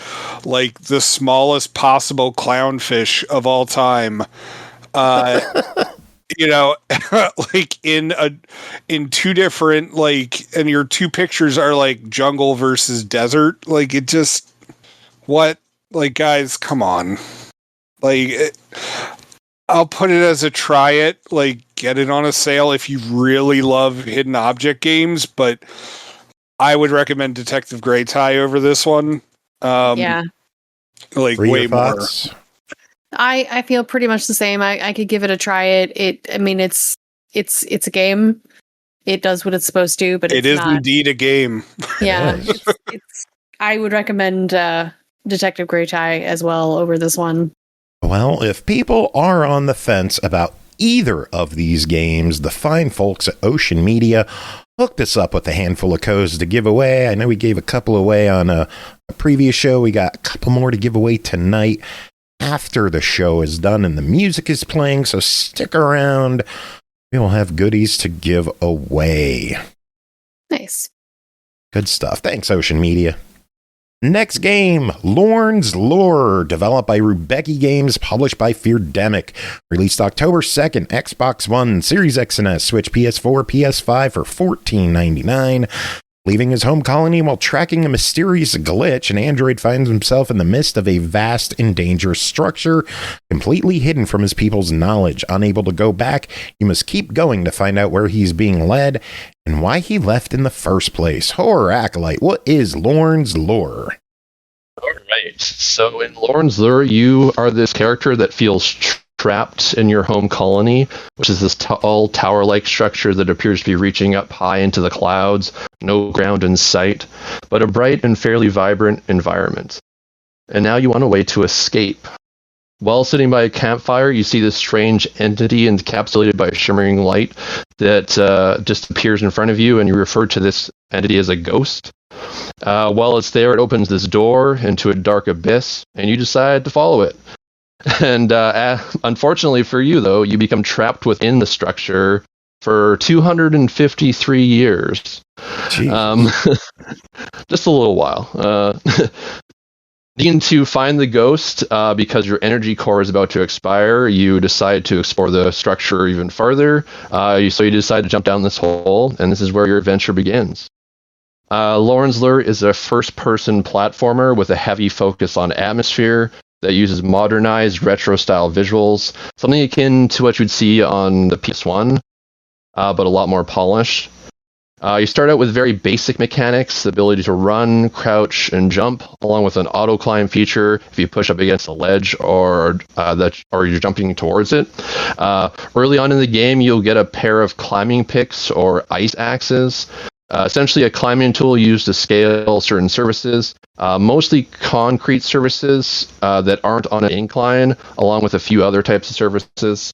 like the smallest possible clownfish of all time, you know, like in two different, like, and your two pictures are like jungle versus desert. Like it just, what, like guys, come on. Like I'll put it as a try it, like get it on a sale if you really love hidden object games, but I would recommend Detective Grey Tie over this one. Yeah. What Like are way your more. thoughts? I feel pretty much the same. I could give it a try. I mean, it's a game. It does what it's supposed to, but It it's is not. indeed a game. Yeah, I would recommend Detective Grey Tie as well over this one. Well, if people are on the fence about either of these games, the fine folks at Ocean Media hooked us up with a handful of codes to give away. I know we gave a couple away on a previous show. We got a couple more to give away tonight after the show is done and the music is playing, so stick around. We will have goodies to give away. Nice. Good stuff. Thanks, Ocean Media. Next game, Lorn's Lure, developed by Rubeki Games, published by Feardemic. Released October 2nd, Xbox One, Series X and S, Switch, PS4, PS5 for $14.99. Leaving his home colony while tracking a mysterious glitch, an android finds himself in the midst of a vast and dangerous structure, completely hidden from his people's knowledge. Unable to go back, he must keep going to find out where he's being led and why he left in the first place. Horror Acolyte, what is Lorn's Lure? All right. So in Lorn's Lure, you are this character that feels trapped in your home colony, which is this tall tower-like structure that appears to be reaching up high into the clouds, no ground in sight, but a bright and fairly vibrant environment. And now you want a way to escape. While sitting by a campfire, you see this strange entity encapsulated by a shimmering light that just appears in front of you, and you refer to this entity as a ghost. While it's there, it opens this door into a dark abyss, and you decide to follow it. And unfortunately for you, though, you become trapped within the structure for 253 years. Just a little while. Needing to find the ghost because your energy core is about to expire, you decide to explore the structure even further. So you decide to jump down this hole, and this is where your adventure begins. Lorn's Lure is a first-person platformer with a heavy focus on atmosphere that uses modernized retro-style visuals, something akin to what you'd see on the PS1, but a lot more polished. You start out with very basic mechanics, the ability to run, crouch, and jump, along with an auto-climb feature if you push up against a ledge or you're jumping towards it. Early on in the game, you'll get a pair of climbing picks or ice axes, essentially a climbing tool used to scale certain surfaces, mostly concrete surfaces that aren't on an incline, along with a few other types of surfaces.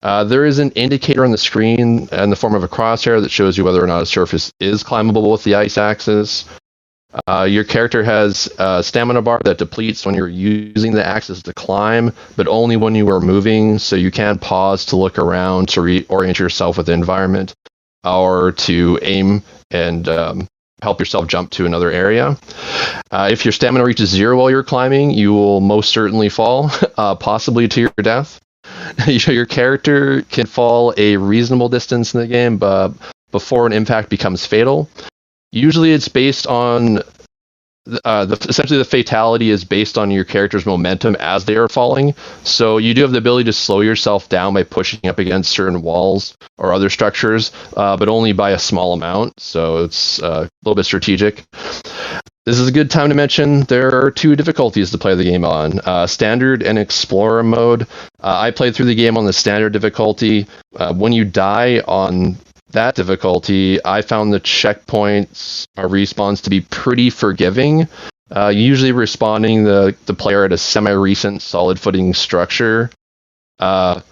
There is an indicator on the screen in the form of a crosshair that shows you whether or not a surface is climbable with the ice axes. Your character has a stamina bar that depletes when you're using the axes to climb, but only when you are moving, so you can pause to look around to reorient yourself with the environment, or to aim and help yourself jump to another area. If your stamina reaches 0 while you're climbing, you will most certainly fall, possibly to your death. Your character can fall a reasonable distance in the game, but before an impact becomes fatal. Usually it's based on essentially the fatality is based on your character's momentum as they are falling. So you do have the ability to slow yourself down by pushing up against certain walls or other structures, but only by a small amount. So it's a little bit strategic. This is a good time to mention there are 2 difficulties to play the game on, standard and explorer mode. I played through the game on the standard difficulty. When you die on that difficulty, I found the checkpoints respawns to be pretty forgiving. Usually respawning the player at a semi-recent solid footing structure. Playing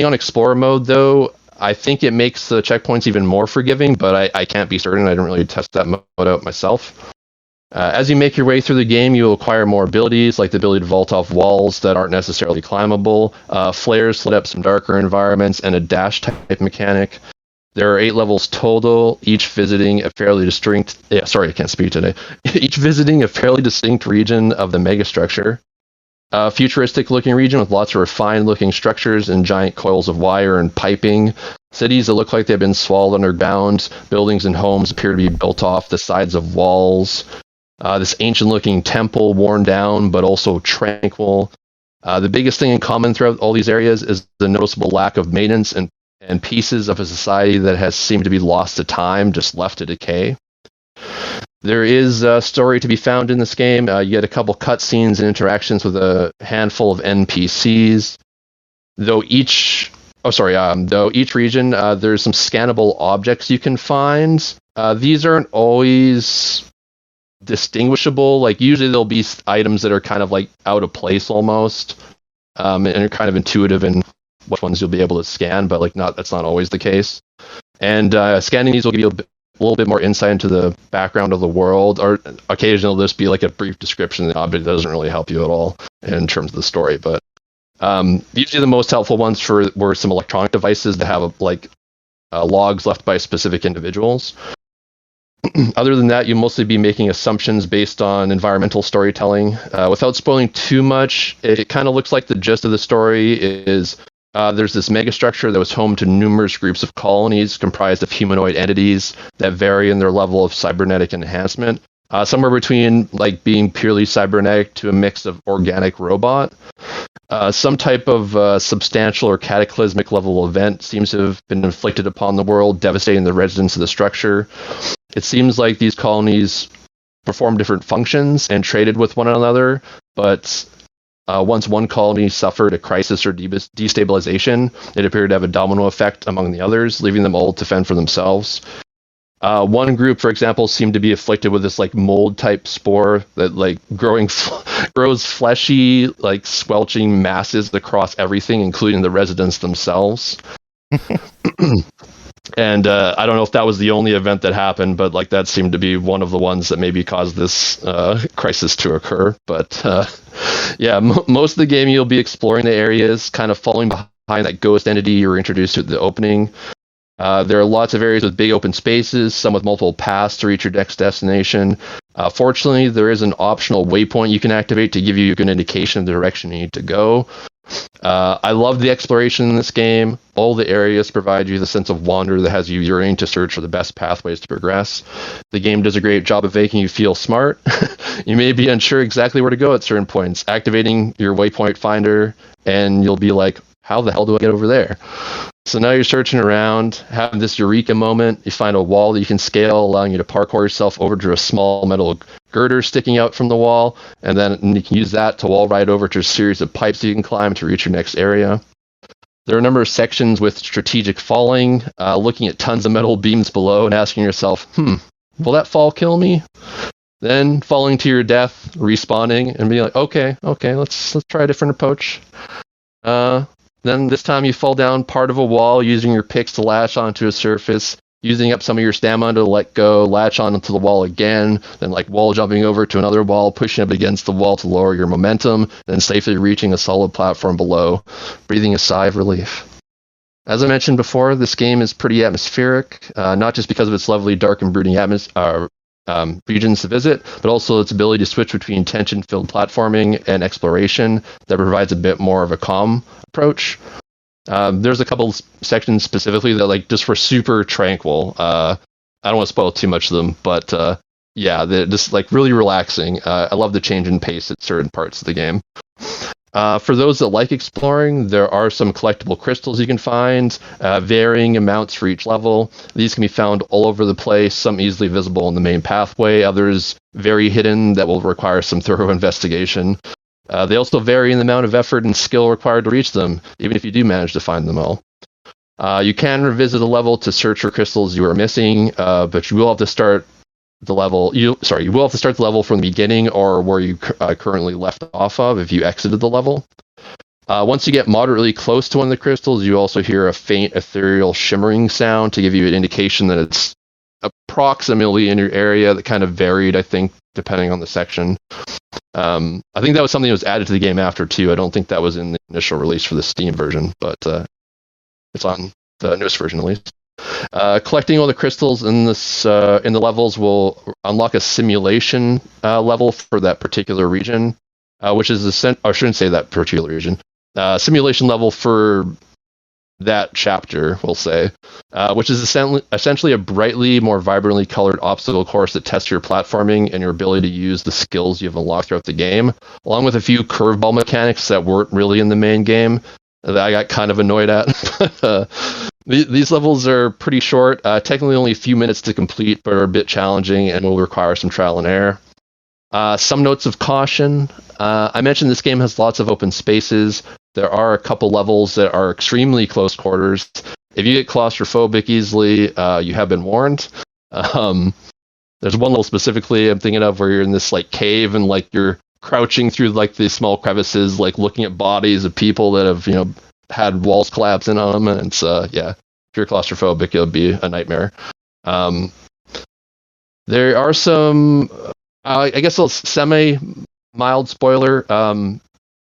on Explorer mode, though, I think it makes the checkpoints even more forgiving, but I can't be certain. I didn't really test that mode out myself. As you make your way through the game, you will acquire more abilities, like the ability to vault off walls that aren't necessarily climbable, flares lit up some darker environments, and a dash type mechanic. There are 8 levels total, each visiting a fairly distinct... Yeah, sorry, I can't speak today. Each visiting a fairly distinct region of the megastructure. A futuristic-looking region with lots of refined-looking structures and giant coils of wire and piping. Cities that look like they've been swallowed underground. Buildings and homes appear to be built off the sides of walls. This ancient-looking temple, worn down, but also tranquil. The biggest thing in common throughout all these areas is the noticeable lack of maintenance and pieces of a society that has seemed to be lost to time, just left to decay. There is a story to be found in this game. You get a couple cutscenes and interactions with a handful of NPCs. Though each region, there's some scannable objects you can find. These aren't always distinguishable. Like, usually there'll be items that are kind of like out of place almost, and are kind of intuitive in which ones you'll be able to scan, but that's not always the case. And scanning these will give you a little bit more insight into the background of the world, or occasionally there'll just be like a brief description of the object that doesn't really help you at all in terms of the story. But usually the most helpful ones were some electronic devices that have logs left by specific individuals. Other than that, you'll mostly be making assumptions based on environmental storytelling. Without spoiling too much, it kind of looks like the gist of the story is there's this megastructure that was home to numerous groups of colonies comprised of humanoid entities that vary in their level of cybernetic enhancement. Somewhere between like being purely cybernetic to a mix of organic robot. Some type of substantial or cataclysmic level event seems to have been inflicted upon the world, devastating the residents of the structure. It seems like these colonies perform different functions and traded with one another, but once one colony suffered a crisis or destabilization, it appeared to have a domino effect among the others, leaving them all to fend for themselves. One group, for example, seemed to be afflicted with this like mold-type spore that like grows fleshy, like squelching masses across everything, including the residents themselves. And I don't know if that was the only event that happened, but like that seemed to be one of the ones that maybe caused this crisis to occur. But most of the game you'll be exploring the areas, kind of following behind that ghost entity you were introduced to at the opening. There are lots of areas with big open spaces, some with multiple paths to reach your next destination. Fortunately, there is an optional waypoint you can activate to give you a good indication of the direction you need to go. I love the exploration in this game. All the areas provide you the sense of wonder that has you yearning to search for the best pathways to progress. The game does a great job of making you feel smart. You may be unsure exactly where to go at certain points. Activating your waypoint finder, and you'll be like, how the hell do I get over there? So now you're searching around, having this eureka moment. You find a wall that you can scale, allowing you to parkour yourself over to a small metal girder sticking out from the wall, and then you can use that to wall ride over to a series of pipes you can climb to reach your next area. There are a number of sections with strategic falling, looking at tons of metal beams below and asking yourself, will that fall kill me? Then falling to your death, respawning, and being like, okay, let's try a different approach. Then this time you fall down part of a wall using your picks to latch onto a surface, using up some of your stamina to let go, latch onto the wall again, then like wall jumping over to another wall, pushing up against the wall to lower your momentum, then safely reaching a solid platform below, breathing a sigh of relief. As I mentioned before, this game is pretty atmospheric, not just because of its lovely dark and brooding regions to visit, but also its ability to switch between tension-filled platforming and exploration that provides a bit more of a calm approach. There's a couple sections specifically that like just were super tranquil. I don't want to spoil too much of them, but they're just like really relaxing. I love the change in pace at certain parts of the game. For those that like exploring, there are some collectible crystals you can find, varying amounts for each level. These can be found all over the place, some easily visible in the main pathway, others very hidden that will require some thorough investigation. They also vary in the amount of effort and skill required to reach them, even if you do manage to find them all. You can revisit a level to search for crystals you are missing, but you will have to start the level. You will have to start the level from the beginning or where you currently left off of if you exited the level. Once you get moderately close to one of the crystals, you also hear a faint ethereal shimmering sound to give you an indication that it's approximately in your area. That kind of varied, I think, depending on the section. I think that was something that was added to the game after too. I don't think that was in the initial release for the Steam version, but it's on the newest version at least. Collecting all the crystals in this in the levels will unlock a simulation level for that particular region, which is I shouldn't say that particular region. Simulation level for that chapter, we'll say, which is essentially a brightly, more vibrantly colored obstacle course that tests your platforming and your ability to use the skills you've unlocked throughout the game, along with a few curveball mechanics that weren't really in the main game that I got kind of annoyed at. These levels are pretty short, technically only a few minutes to complete, but are a bit challenging and will require some trial and error. Some notes of caution. I mentioned this game has lots of open spaces. There are a couple levels that are extremely close quarters. If you get claustrophobic easily, you have been warned. There's one level specifically I'm thinking of where you're in this like cave and like you're crouching through like these small crevices, like looking at bodies of people that have, had walls collapse in on them. And it's, if you're claustrophobic, it'll be a nightmare. There are some, I guess a semi-mild spoiler.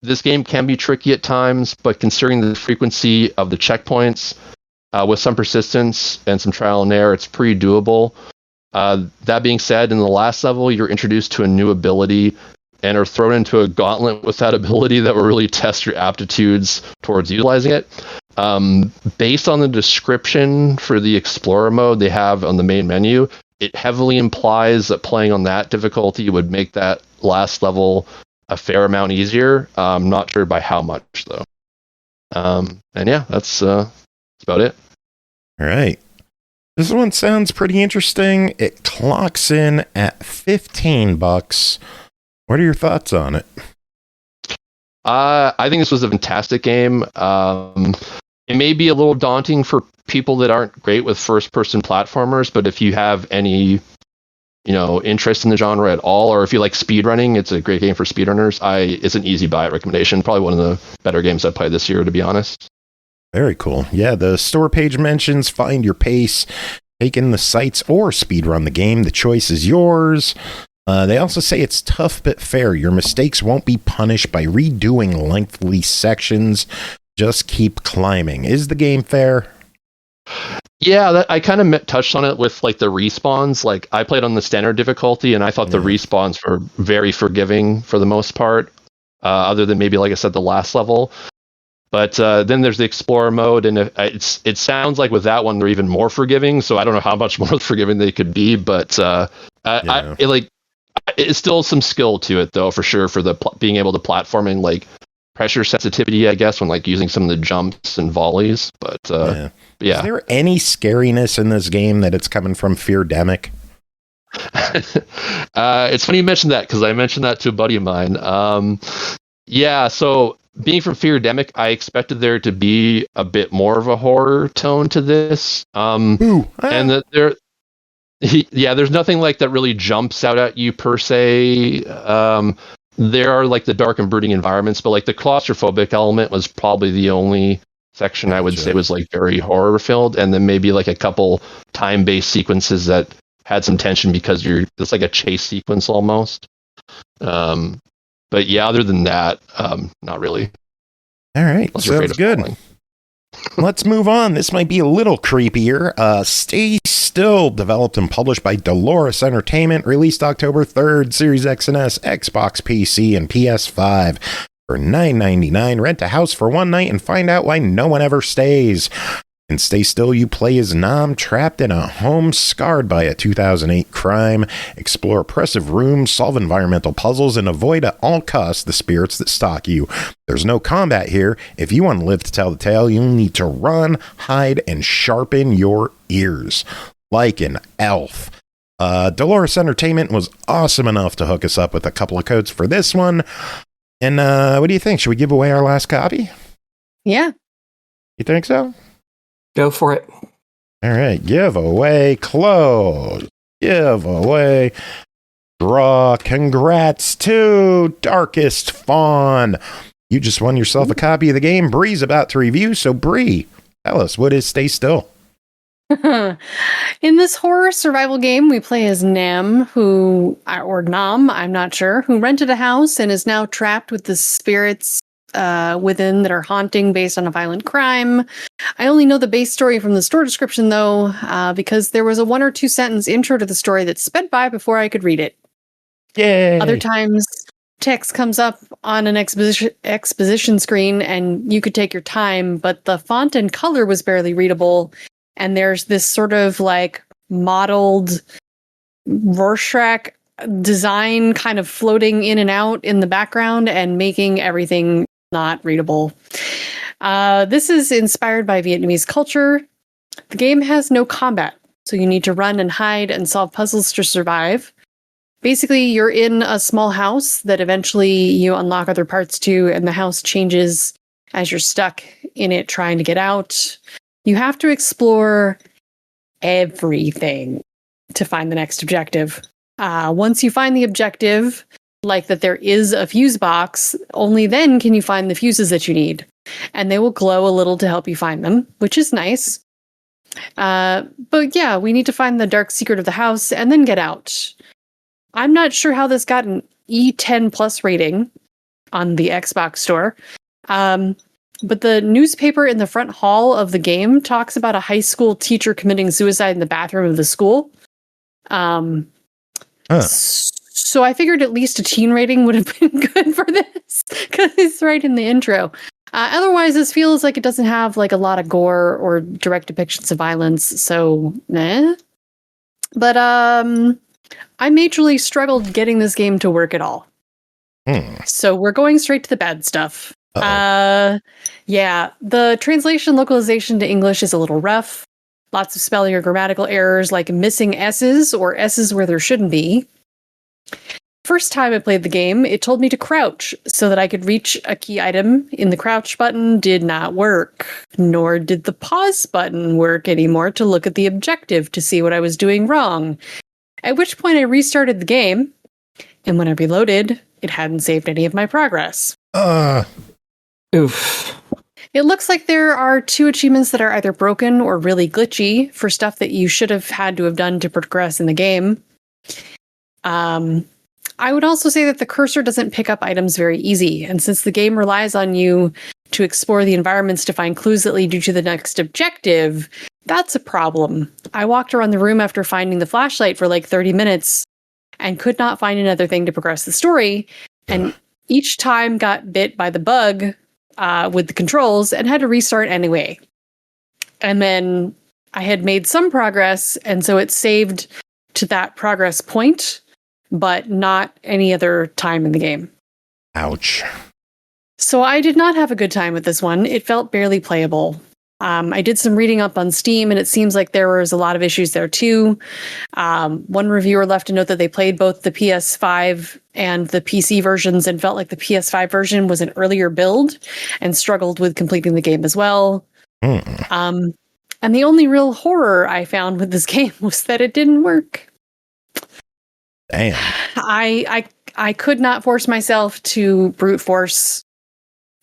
This game can be tricky at times, but considering the frequency of the checkpoints, with some persistence and some trial and error, it's pretty doable. That being said, in the last level, you're introduced to a new ability and are thrown into a gauntlet with that ability that will really test your aptitudes towards utilizing it. Based on the description for the Explorer mode they have on the main menu, it heavily implies that playing on that difficulty would make that last level a fair amount easier. I'm not sure by how much, though. And yeah, that's about it. All right. This one sounds pretty interesting. It clocks in at $15. What are your thoughts on it? I think this was a fantastic game. It may be a little daunting for people that aren't great with first-person platformers, but if you have any, interest in the genre at all, or if you like speedrunning, it's a great game for speedrunners. It's an easy buy recommendation. Probably one of the better games I've played this year, to be honest. Very cool. Yeah, the store page mentions find your pace, take in the sights, or speedrun the game. The choice is yours. They also say it's tough but fair. Your mistakes won't be punished by redoing lengthy sections. Just keep climbing. Is the game fair? Yeah, I kind of touched on it with like the respawns. Like I played on the standard difficulty, and I thought the respawns were very forgiving for the most part, other than maybe, like I said, the last level. But then there's the Explorer mode, and it sounds like with that one they're even more forgiving. So I don't know how much more forgiving they could be, but it's still some skill to it, though, for sure, for the being able to platform and like pressure sensitivity, I guess, when like using some of the jumps and volleys. But yeah. Is there any scariness in this game that it's coming from Feardemic? It's funny you mentioned that, because I mentioned that to a buddy of mine. So being from Feardemic, I expected there to be a bit more of a horror tone to this. And that there's nothing like that really jumps out at you per se. There are like the dark and brooding environments, but like the claustrophobic element was probably the only section I would say was like very horror filled, and then maybe like a couple time-based sequences that had some tension because it's like a chase sequence almost. But yeah, other than that, not really. All right, sounds good. Let's move on. This might be a little creepier. Stay Still, developed and published by Dolores Entertainment, released October 3rd, Series X and S, Xbox, PC, and PS5. For $9.99, rent a house for one night and find out why no one ever stays. In Stay Still, you play as Nam, trapped in a home scarred by a 2008 crime. Explore oppressive rooms, solve environmental puzzles, and avoid at all costs the spirits that stalk you. There's no combat here. If you want to live to tell the tale, you'll need to run, hide, and sharpen your ears. Like an elf. Dolores Entertainment was awesome enough to hook us up with a couple of codes for this one. And what do you think? Should we give away our last copy? Yeah. You think so? Go for it. All right. Giveaway close. Giveaway draw. Congrats to Darkest Fawn. You just won yourself a copy of the game Bri's about to review. So, Bri, tell us, what is Stay Still? In this horror survival game, we play as Nam, or Nam, I'm not sure, who rented a house and is now trapped with the spirits within that are haunting based on a violent crime. I only know the base story from the store description, though, because there was a 1 or 2 sentence intro to the story that sped by before I could read it. Yay! Other times, text comes up on an exposition screen and you could take your time, but the font and color was barely readable. And there's this sort of like modeled Rorschach design kind of floating in and out in the background and making everything not readable. This is inspired by Vietnamese culture. The game has no combat, so you need to run and hide and solve puzzles to survive. Basically, you're in a small house that eventually you unlock other parts to, and the house changes as you're stuck in it trying to get out. You have to explore everything to find the next objective. Once you find the objective, like that there is a fuse box, only then can you find the fuses that you need. And they will glow a little to help you find them, which is nice. But yeah, we need to find the dark secret of the house and then get out. I'm not sure how this got an E10 plus rating on the Xbox store. But the newspaper in the front hall of the game talks about a high school teacher committing suicide in the bathroom of the school. So I figured at least a teen rating would have been good for this, because it's right in the intro. Otherwise, this feels like it doesn't have like a lot of gore or direct depictions of violence, so But I majorly struggled getting this game to work at all. So we're going straight to the bad stuff. Yeah, the translation localization to English is a little rough. Lots of spelling or grammatical errors, like missing S's or S's where there shouldn't be. First time I played the game, it told me to crouch so that I could reach a key item in the crouch button did not work. Nor did the pause button work anymore to look at the objective to see what I was doing wrong. At which point I restarted the game, and when I reloaded, it hadn't saved any of my progress. Oof. It looks like there are 2 achievements that are either broken or really glitchy for stuff that you should have had to have done to progress in the game. I would also say that the cursor doesn't pick up items very easy, and since the game relies on you to explore the environments to find clues that lead you to the next objective, that's a problem. I walked around the room after finding the flashlight for like 30 minutes and could not find another thing to progress the story, and each time got bit by the bug with the controls and had to restart anyway. And then I had made some progress, and so it saved to that progress point, but not any other time in the game. Ouch. So I did not have a good time with this one. It felt barely playable. I did some reading up on Steam, and it seems like there was a lot of issues there too. One reviewer left a note that they played both the PS5 and the PC versions and felt like the PS5 version was an earlier build and struggled with completing the game as well. And the only real horror I found with this game was that it didn't work. Damn. I could not force myself to brute force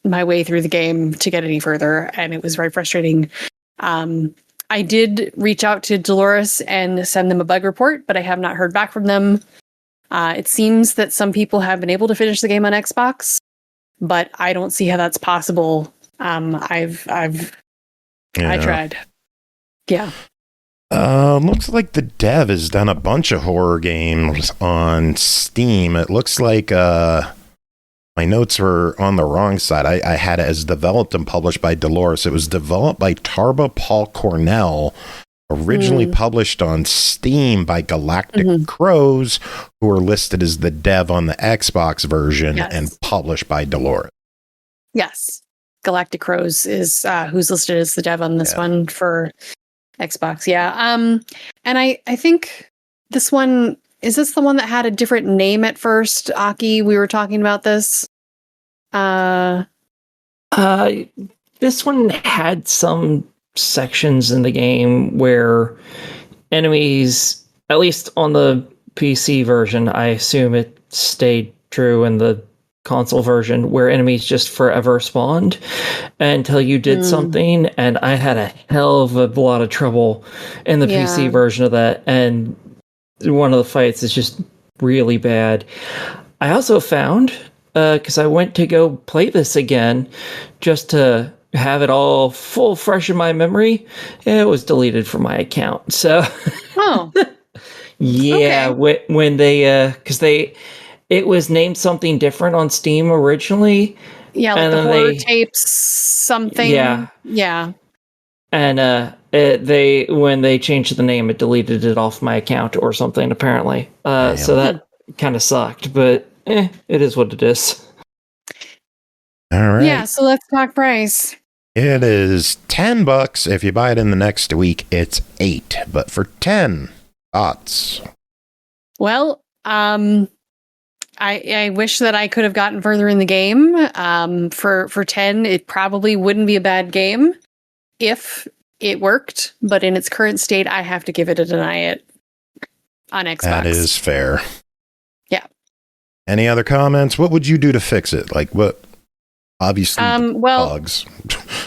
my way through the game to get any further, and it was very frustrating. I did reach out to Dolores and send them a bug report, but I have not heard back from them. It seems that some people have been able to finish the game on Xbox, but I don't see how that's possible. I tried. Yeah. Looks like the dev has done a bunch of horror games on Steam. It looks like my notes were on the wrong side. I had it as developed and published by Dolores. It was developed by Tarba Paul Cornell, originally published on Steam by Galactic Crows, who are listed as the dev on the Xbox version, and published by Dolores. Yes. Galactic Crows is who's listed as the dev on this one for Xbox. Yeah. And I think this one, is this the one that had a different name at first? Aki, we were talking about this. This one had some sections in the game where enemies, at least on the PC version, I assume it stayed true in the console version, where enemies just forever spawned until you did something, and I had a hell of a lot of trouble in the PC version of that, and one of the fights is just really bad. I also found, because I went to go play this again just to have it all full fresh in my memory, it was deleted from my account. So yeah, okay. When they because it was named something different on Steam originally. Yeah, like the horror tapes something. Yeah. And they when they changed the name, it deleted it off my account or something, apparently. So that kind of sucked, but it is what it is. All right. Yeah, so let's talk price. It is $10. If you buy it in the next week, it's $8. But for 10, thoughts? Well, I wish that I could have gotten further in the game. For 10, it probably wouldn't be a bad game if it worked, but in its current state, I have to give it a deny it on Xbox. That is fair. Yeah. Any other comments? What would you do to fix it? Like what? Obviously, bugs.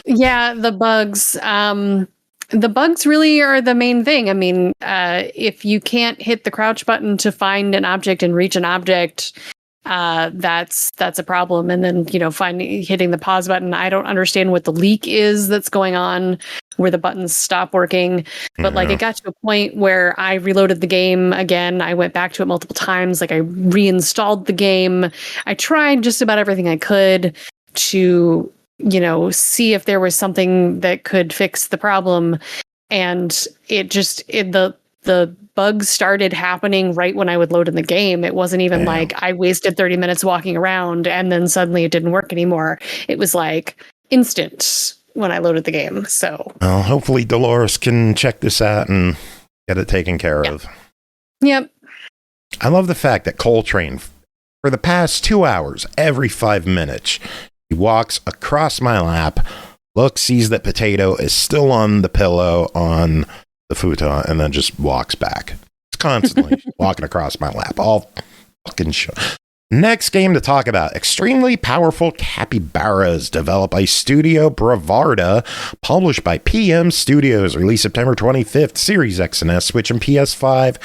Yeah, the bugs. The bugs really are the main thing. I mean, if you can't hit the crouch button to find an object and reach an object, that's a problem. And then, hitting the pause button. I don't understand what the leak is that's going on where the buttons stop working. But like, it got to a point where I reloaded the game again. I went back to it multiple times. Like I reinstalled the game. I tried just about everything I could to see if there was something that could fix the problem, and the bugs started happening right when I would load in the game. It wasn't even like I wasted 30 minutes walking around and then suddenly it didn't work anymore. It was like instant when I loaded the game. So well, hopefully Dolores can check this out and get it taken care of. Yep. I love the fact that Coltrane, for the past 2 hours, every 5 minutes, he walks across my lap, looks, sees that Potato is still on the pillow on the futon, and then just walks back. It's constantly walking across my lap. All fucking show. Next game to talk about, extremely powerful Capybaras, developed by Studio Bravarda, published by PM Studios, released September 25th, Series X and S, Switch and PS5,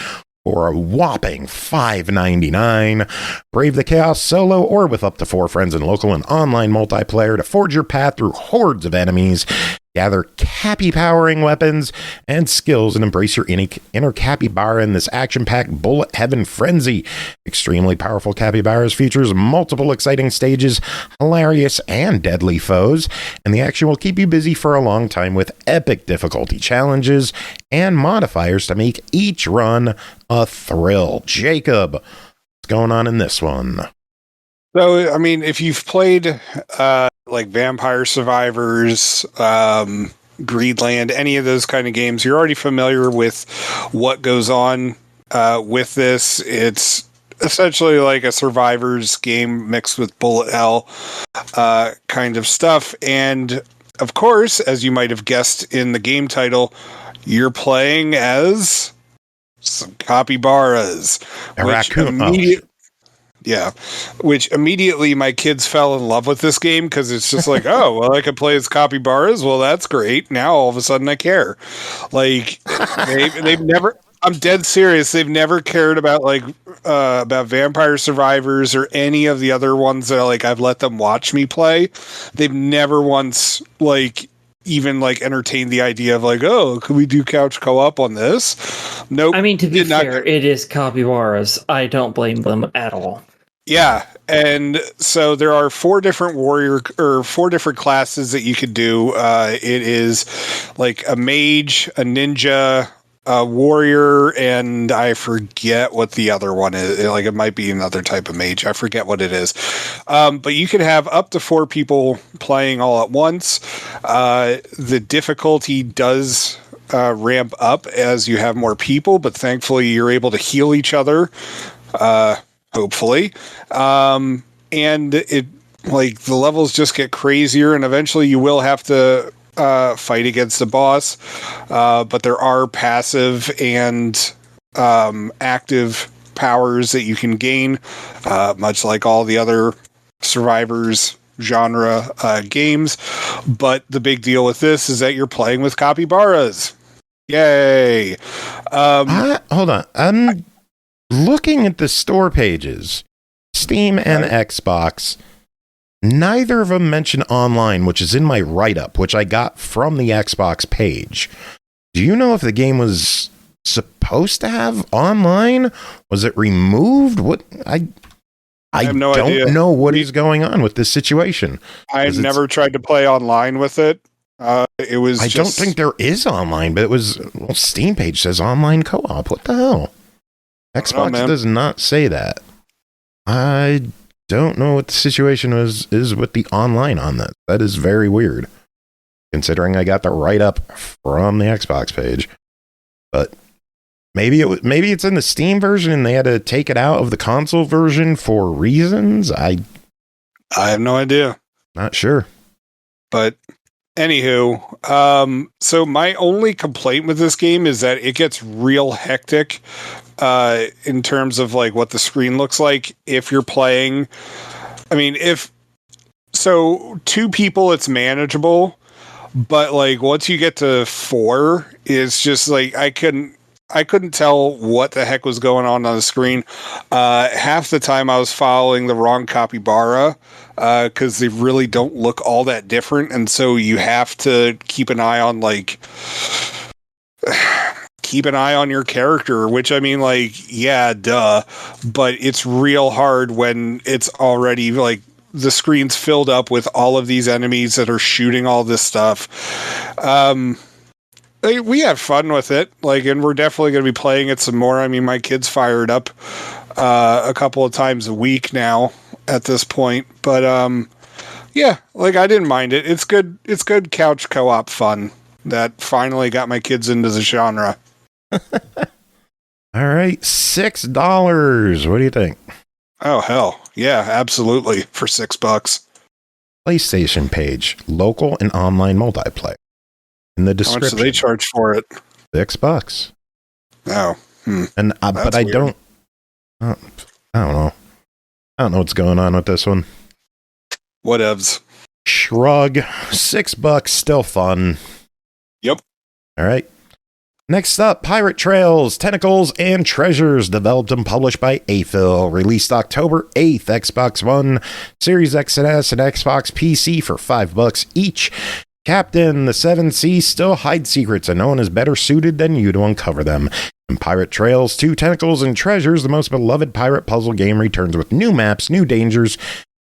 for a whopping $5.99. Brave the chaos solo or with up to 4 friends in local and online multiplayer to forge your path through hordes of enemies, gather Cappy-powering weapons and skills, and embrace your inner Capybara in this action-packed bullet heaven frenzy. Extremely powerful Capybaras features multiple exciting stages, hilarious and deadly foes, and the action will keep you busy for a long time with epic difficulty challenges and modifiers to make each run a thrill. Jacob, what's going on in this one? So, I mean, if you've played like Vampire Survivors, Greedland, any of those kind of games, you're already familiar with what goes on with this. It's essentially like a Survivors game mixed with bullet hell kind of stuff. And, of course, as you might have guessed in the game title, you're playing as some Capybaras. A raccoon. Yeah, which immediately my kids fell in love with this game because it's just like, oh, well, I could play as Capybaras. Well, that's great. Now all of a sudden I care. Like they've never. I'm dead serious. They've never cared about about Vampire Survivors or any of the other ones that I've let them watch me play. They've never once even entertained the idea of oh, could we do couch co-op on this? Nope. I mean, to be fair, it is Capybaras. I don't blame them at all. Yeah, and so there are 4 different 4 different classes that you could do. It is like a mage, a ninja, a warrior, and I forget what the other one is. It might be another type of mage. I forget what it is. But you can have up to 4 people playing all at once. The difficulty does ramp up as you have more people, but thankfully you're able to heal each other. Hopefully. And it the levels just get crazier, and eventually you will have to fight against the boss, but there are passive and active powers that you can gain, much like all the other Survivors genre games. But the big deal with this is that you're playing with Capybaras. Yay! Hold on. I'm looking at the store pages, Steam and Xbox. Neither of them mention online, which is in my write-up, which I got from the Xbox page. Do you know if the game was supposed to have online? Was it removed? What I have no idea. Don't know what is going on with this situation. I've never tried to play online with it. It was. I don't think there is online, but it was. Well, Steam page says online co-op. What the hell? Xbox does not say that. I don't know what the situation is with the online on that. That is very weird, considering I got the write-up from the Xbox page. But maybe it's in the Steam version and they had to take it out of the console version for reasons. I have no idea. Not sure. But anywho, so my only complaint with this game is that it gets real hectic in terms of like what the screen looks like if you're playing. I mean, two people, it's manageable, but like once you get to 4, it's just like I couldn't tell what the heck was going on the screen. Half the time I was following the wrong capybara because they really don't look all that different, and so you have to keep an eye on your character, which I mean, like, yeah, duh, but it's real hard when it's already like the screen's filled up with all of these enemies that are shooting all this stuff. We have fun with it, like, and we're definitely going to be playing it some more. I mean, my kids fire it up a couple of times a week now at this point, but yeah, like, I didn't mind it. It's good. It's good couch co-op fun that finally got my kids into the genre. All right, $6. What do you think? Oh hell, yeah, absolutely, for $6. PlayStation page, local and online multiplayer. In the description, how much do they charge for it? $6. Oh, and but I don't know. I don't know what's going on with this one. Whatevs. Shrug. $6, still fun. Yep. All right. Next up, Pirate Trails, Tentacles, and Treasures, developed and published by AFIL, released October 8th, Xbox One, Series X and S, and Xbox PC for $5 each. Captain, the 7 Seas still hide secrets, and no one is better suited than you to uncover them. In Pirate Trails 2, Tentacles and Treasures, the most beloved pirate puzzle game returns with new maps, new dangers,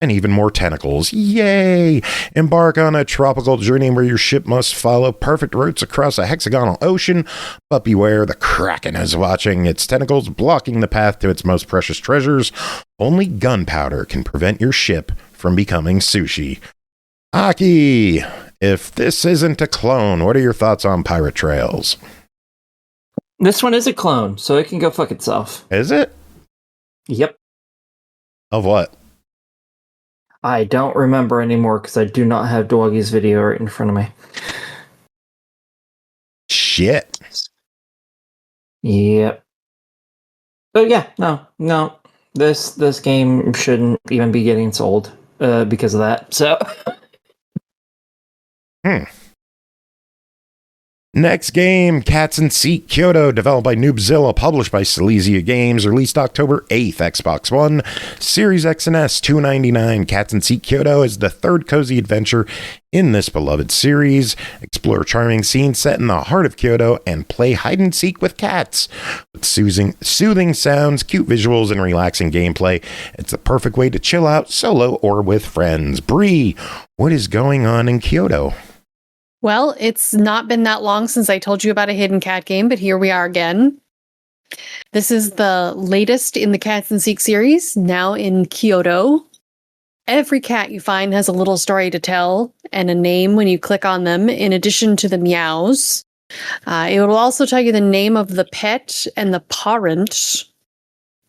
and even more tentacles. Yay! Embark on a tropical journey where your ship must follow perfect routes across a hexagonal ocean, but beware, the Kraken is watching, its tentacles blocking the path to its most precious treasures. Only gunpowder can prevent your ship from becoming sushi. Aki, if this isn't a clone, what are your thoughts on Pirate Trails? This one is a clone, so it can go fuck itself. Is it? Yep. Of what? I don't remember anymore because I do not have Doggy's video right in front of me. Shit. Yep. But yeah, no. This game shouldn't even be getting sold because of that. So. Next game, Cats and Seek Kyoto, developed by Noobzilla, published by Silesia Games, released October 8th, Xbox One, Series X and S, $2.99. Cats and Seek Kyoto is the third cozy adventure in this beloved series. Explore charming scenes set in the heart of Kyoto and play hide and seek with cats. With soothing sounds, cute visuals, and relaxing gameplay, it's the perfect way to chill out solo or with friends. Bri, what is going on in Kyoto? Well, it's not been that long since I told you about a hidden cat game, but here we are again. This is the latest in the Cats and Seek series, now in Kyoto. Every cat you find has a little story to tell and a name when you click on them, in addition to the meows. It will also tell you the name of the pet and the parent.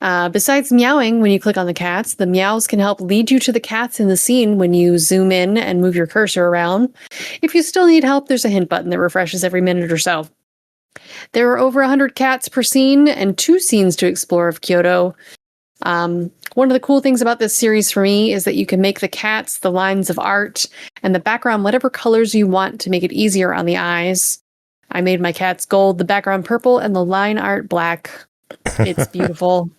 Besides meowing when you click on the cats, the meows can help lead you to the cats in the scene when you zoom in and move your cursor around. If you still need help, there's a hint button that refreshes every minute or so. There are over 100 cats per scene and 2 scenes to explore of Kyoto. One of the cool things about this series for me is that you can make the cats the lines of art and the background whatever colors you want to make it easier on the eyes. I made my cats gold, the background purple, and the line art black. It's beautiful.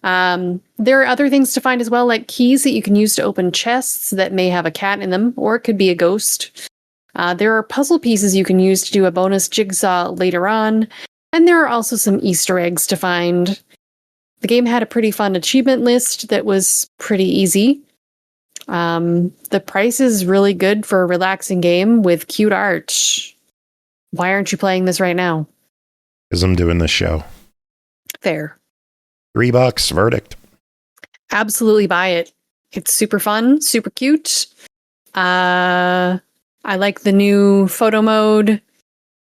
There are other things to find as well, like keys that you can use to open chests that may have a cat in them, or it could be a ghost. There are puzzle pieces you can use to do a bonus jigsaw later on, and there are also some Easter eggs to find. The game had a pretty fun achievement list that was pretty easy. The price is really good for a relaxing game with cute art. Why aren't you playing this right now? Because I'm doing this show. Fair. $3 verdict. Absolutely buy it. It's super fun, super cute. I like the new photo mode,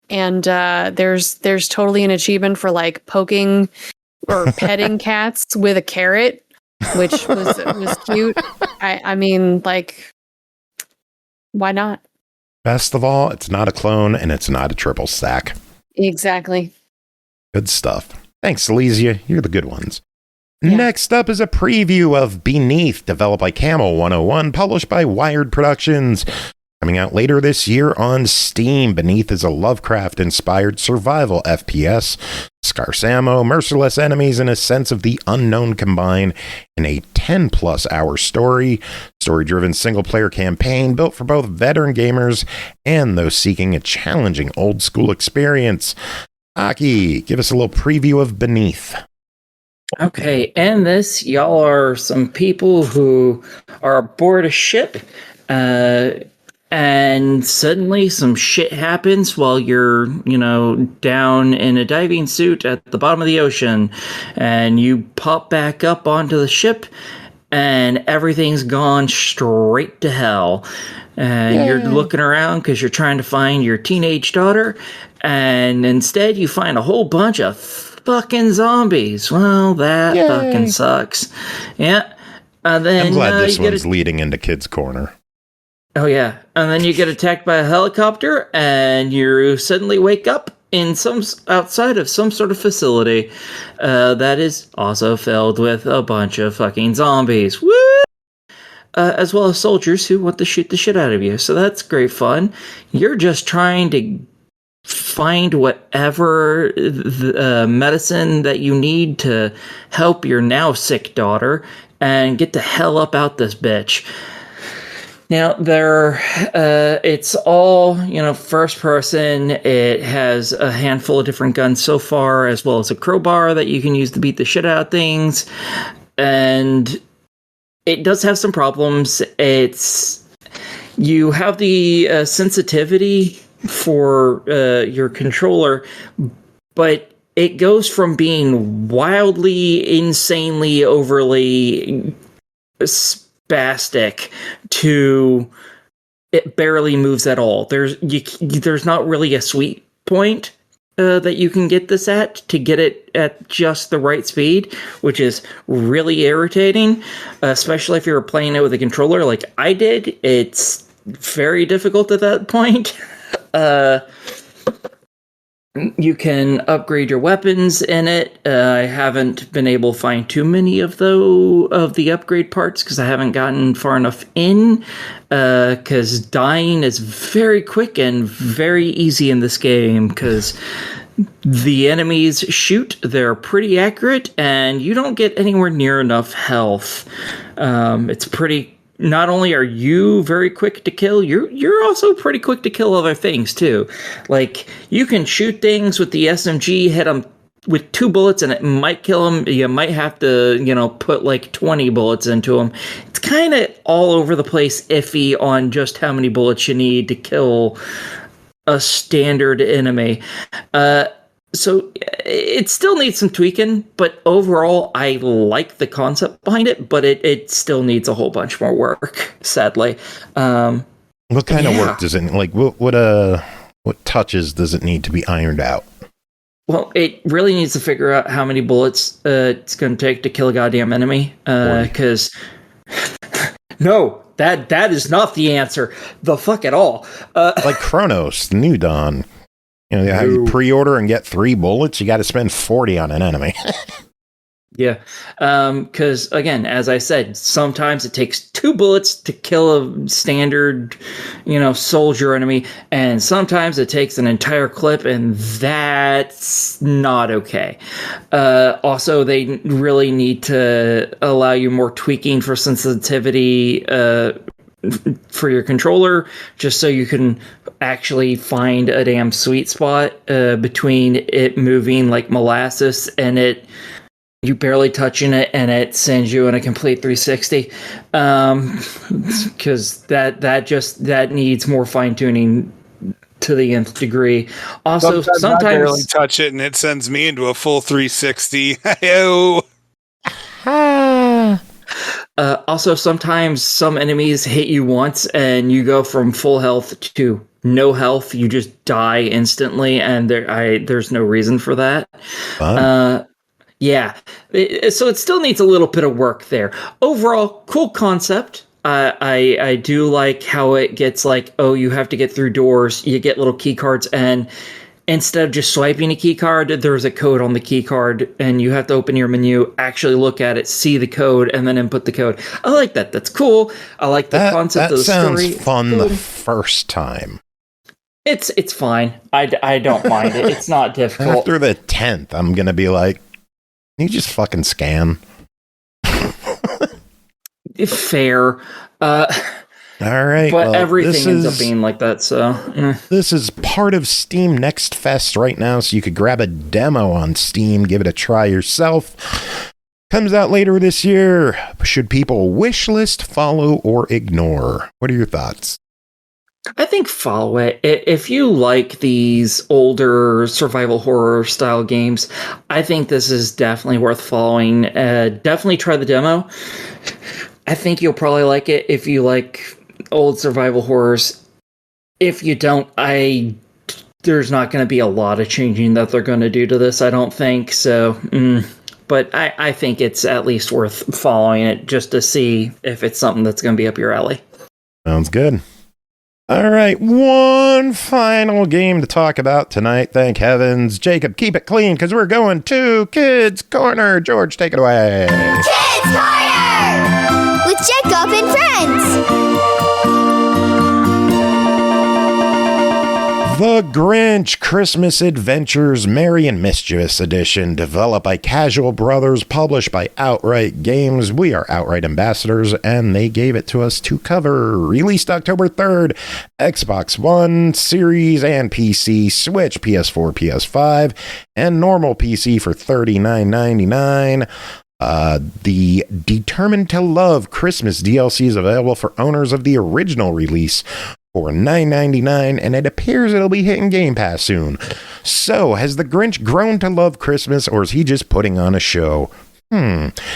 and there's totally an achievement for like poking or petting cats with a carrot, which was cute. I mean, like, why not? Best of all, it's not a clone and it's not a triple stack. Exactly. Good stuff. Thanks, Silesia. You're the good ones. Yeah. Next up is a preview of Beneath, developed by Camel 101, published by Wired Productions. Coming out later this year on Steam, Beneath is a Lovecraft-inspired survival FPS. Scarce ammo, merciless enemies, and a sense of the unknown combine in a 10-plus hour story-driven single-player campaign built for both veteran gamers and those seeking a challenging old-school experience. Aki, give us a little preview of Beneath. Okay, and this, y'all are some people who are aboard a ship, and suddenly some shit happens while you're, down in a diving suit at the bottom of the ocean, and you pop back up onto the ship, and everything's gone straight to hell. And you're looking around because you're trying to find your teenage daughter, and instead you find a whole bunch of fucking zombies. Well, that fucking sucks. Yeah. And then, I'm glad this one's leading into Kids Corner. Oh, yeah. And then you get attacked by a helicopter, and you suddenly wake up in outside of some sort of facility that is also filled with a bunch of fucking zombies. Woo! As well as soldiers who want to shoot the shit out of you. So that's great fun. You're just trying to find whatever medicine that you need to help your now sick daughter and get the hell up out this bitch. Now, it's all, first person. It has a handful of different guns so far, as well as a crowbar that you can use to beat the shit out of things. And it does have some problems. You have the sensitivity for your controller, but it goes from being wildly, insanely, overly spastic to it barely moves at all. There's not really a sweet point that you can get this at to get it at just the right speed, which is really irritating, especially if you're playing it with a controller like I did. It's very difficult at that point. You can upgrade your weapons in it. I haven't been able to find too many of the upgrade parts because I haven't gotten far enough in, because dying is very quick and very easy in this game because the enemies shoot, they're pretty accurate, and you don't get anywhere near enough health. It's pretty... Not only are you very quick to kill, you're also pretty quick to kill other things too. Like, you can shoot things with the SMG, hit them with 2 bullets, and it might kill them. You might have to, put like 20 bullets into them. It's kind of all over the place, iffy on just how many bullets you need to kill a standard enemy. So it still needs some tweaking, but overall, I like the concept behind it, but it still needs a whole bunch more work, sadly. What kind of work does it, like, what touches does it need to be ironed out? Well, it really needs to figure out how many bullets it's going to take to kill a goddamn enemy. Because no, that is not the answer. The fuck at all. Like Chronos, New Dawn. You know, how you pre-order and get 3 bullets, you got to spend 40 on an enemy. Yeah, because again, as I said, sometimes it takes 2 bullets to kill a standard, soldier enemy, and sometimes it takes an entire clip, and that's not okay. Also, they really need to allow you more tweaking for sensitivity for your controller, just so you can actually find a damn sweet spot between it moving like molasses and you barely touching it, and it sends you in a complete 360. Because that needs more fine tuning to the nth degree. Also, sometimes I barely touch it, and it sends me into a full 360. Hey-o. Also, sometimes some enemies hit you once, and you go from full health to no health. You just die instantly, and there's no reason for that. Yeah, so it still needs a little bit of work there. Overall, cool concept. I do like how it gets like, oh, you have to get through doors. You get little key cards, and instead of just swiping a key card, there's a code on the key card, and you have to open your menu, actually look at it, see the code, and then input the code. I like that. That's cool. I like the concept of the story. That sounds fun the first time. It's fine. I don't mind it. It's not difficult. After the 10th, I'm going to be like, you just fucking scan. Fair. All right. But everything ends up being like that, so. This is part of Steam Next Fest right now, so you could grab a demo on Steam, give it a try yourself. Comes out later this year. Should people wishlist, follow, or ignore? What are your thoughts? I think follow it. If you like these older survival horror style games, I think this is definitely worth following. Definitely try the demo. I think you'll probably like it if you like old survival horrors. If you don't, there's not going to be a lot of changing that they're going to do to this, I don't think. So, but I think it's at least worth following it just to see if it's something that's going to be up your alley. Sounds good. All right, one final game to talk about tonight. Thank heavens. Jacob, keep it clean, because we're going to KIDZ Corner. George, take it away. KIDZ Corner! With Jacob and friends. The Grinch Christmas Adventures Merry and Mischievous Edition, developed by Casual Brothers, published by Outright Games. We are Outright ambassadors, and they gave it to us to cover. Released October 3rd, Xbox One, Series and PC, Switch, PS4, PS5, and normal PC for $39.99. The Determined to Love Christmas DLC is available for owners of the original release for $9.99, and it appears it'll be hitting Game Pass soon. So, has the Grinch grown to love Christmas, or is he just putting on a show?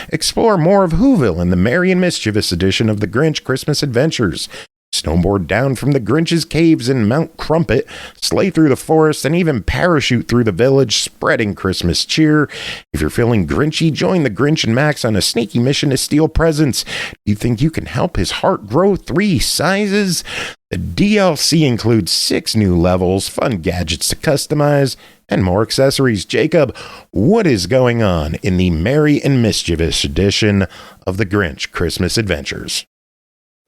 Explore more of Whoville in the Merry and Mischievous edition of the Grinch Christmas Adventures. Snowboard down from the Grinch's caves in Mount Crumpet, sleigh through the forest, and even parachute through the village, spreading Christmas cheer. If you're feeling Grinchy, join the Grinch and Max on a sneaky mission to steal presents. Do you think you can help his heart grow 3 sizes? The DLC includes 6 new levels, fun gadgets to customize, and more accessories. Jacob, what is going on in the Merry and Mischievous edition of the Grinch Christmas Adventures?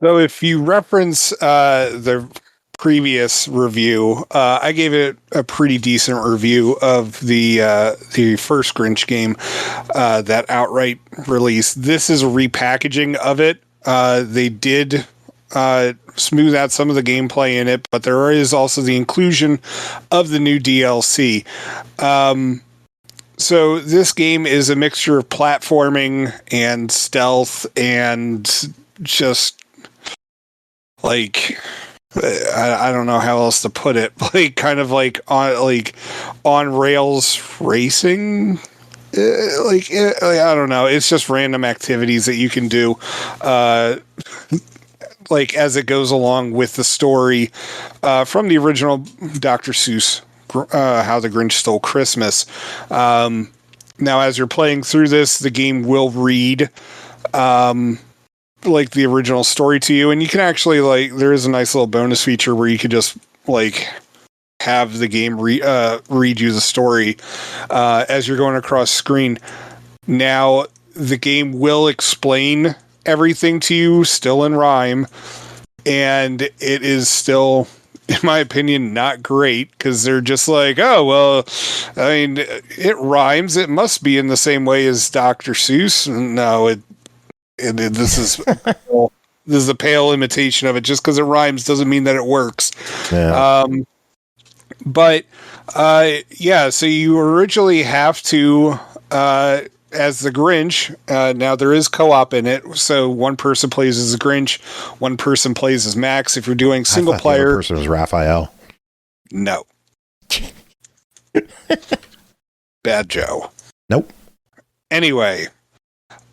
So if you reference the previous review, I gave it a pretty decent review of the first Grinch game that Outright released. This is a repackaging of it. They did smooth out some of the gameplay in it, but there is also the inclusion of the new DLC. So this game is a mixture of platforming and stealth and just like, I don't know how else to put it, like kind of like on rails racing. I don't know. It's just random activities that you can do, like as it goes along with the story from the original Dr. Seuss How the Grinch Stole Christmas. Now, as you're playing through this, the game will read like the original story to you, and you can actually there is a nice little bonus feature where you could just have the game read you the story as you're going across screen. Now, the game will explain everything to you, still in rhyme, and it is still, in my opinion, not great, because they're just like, oh, well, I mean, it rhymes. It must be in the same way as Dr. Seuss. No, this is a pale imitation of it. Just because it rhymes doesn't mean that it works. Yeah. So you originally have to, as the Grinch, now there is co-op in it, so one person plays as the Grinch, one person plays as Max. If you're doing single player, the other person was Raphael. No. Bad Joe. Nope. Anyway,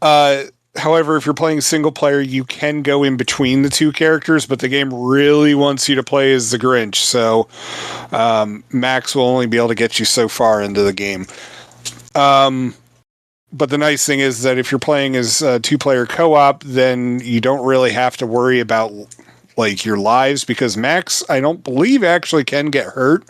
however, if you're playing single player, you can go in between the two characters, but the game really wants you to play as the Grinch, so Max will only be able to get you so far into the game. But the nice thing is that if you're playing as two-player co-op, then you don't really have to worry about your lives, because Max, I don't believe, actually can get hurt.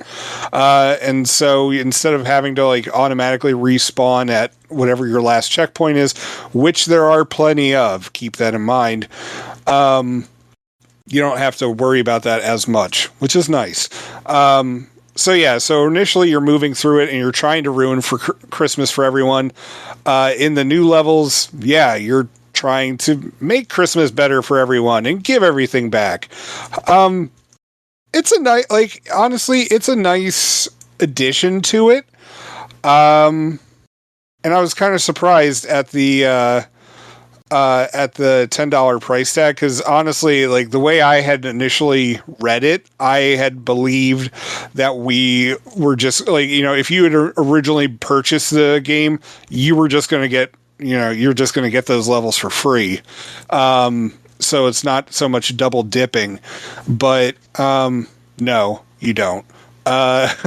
And so instead of having to automatically respawn at whatever your last checkpoint is, which there are plenty of, keep that in mind, you don't have to worry about that as much, which is nice. So initially you're moving through it and you're trying to ruin for Christmas for everyone. In the new levels, you're trying to make Christmas better for everyone and give everything back. It's a nice, honestly, it's a nice addition to it. And I was kind of surprised at the $10 price tag, because honestly, the way I had initially read it, I had believed that we were just if you had originally purchased the game, you were just going to get you're just going to get those levels for free. So it's not so much double dipping, but no, you don't.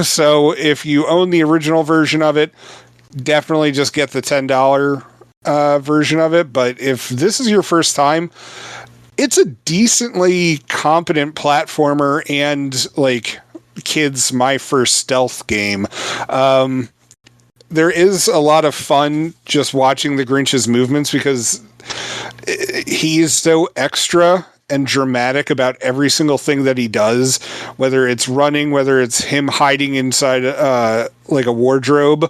So if you own the original version of it, definitely just get the $10 version of it. But if this is your first time, it's a decently competent platformer and kids' my first stealth game. There is a lot of fun just watching the Grinch's movements, because he is so extra and dramatic about every single thing that he does, whether it's running, whether it's him hiding inside a wardrobe.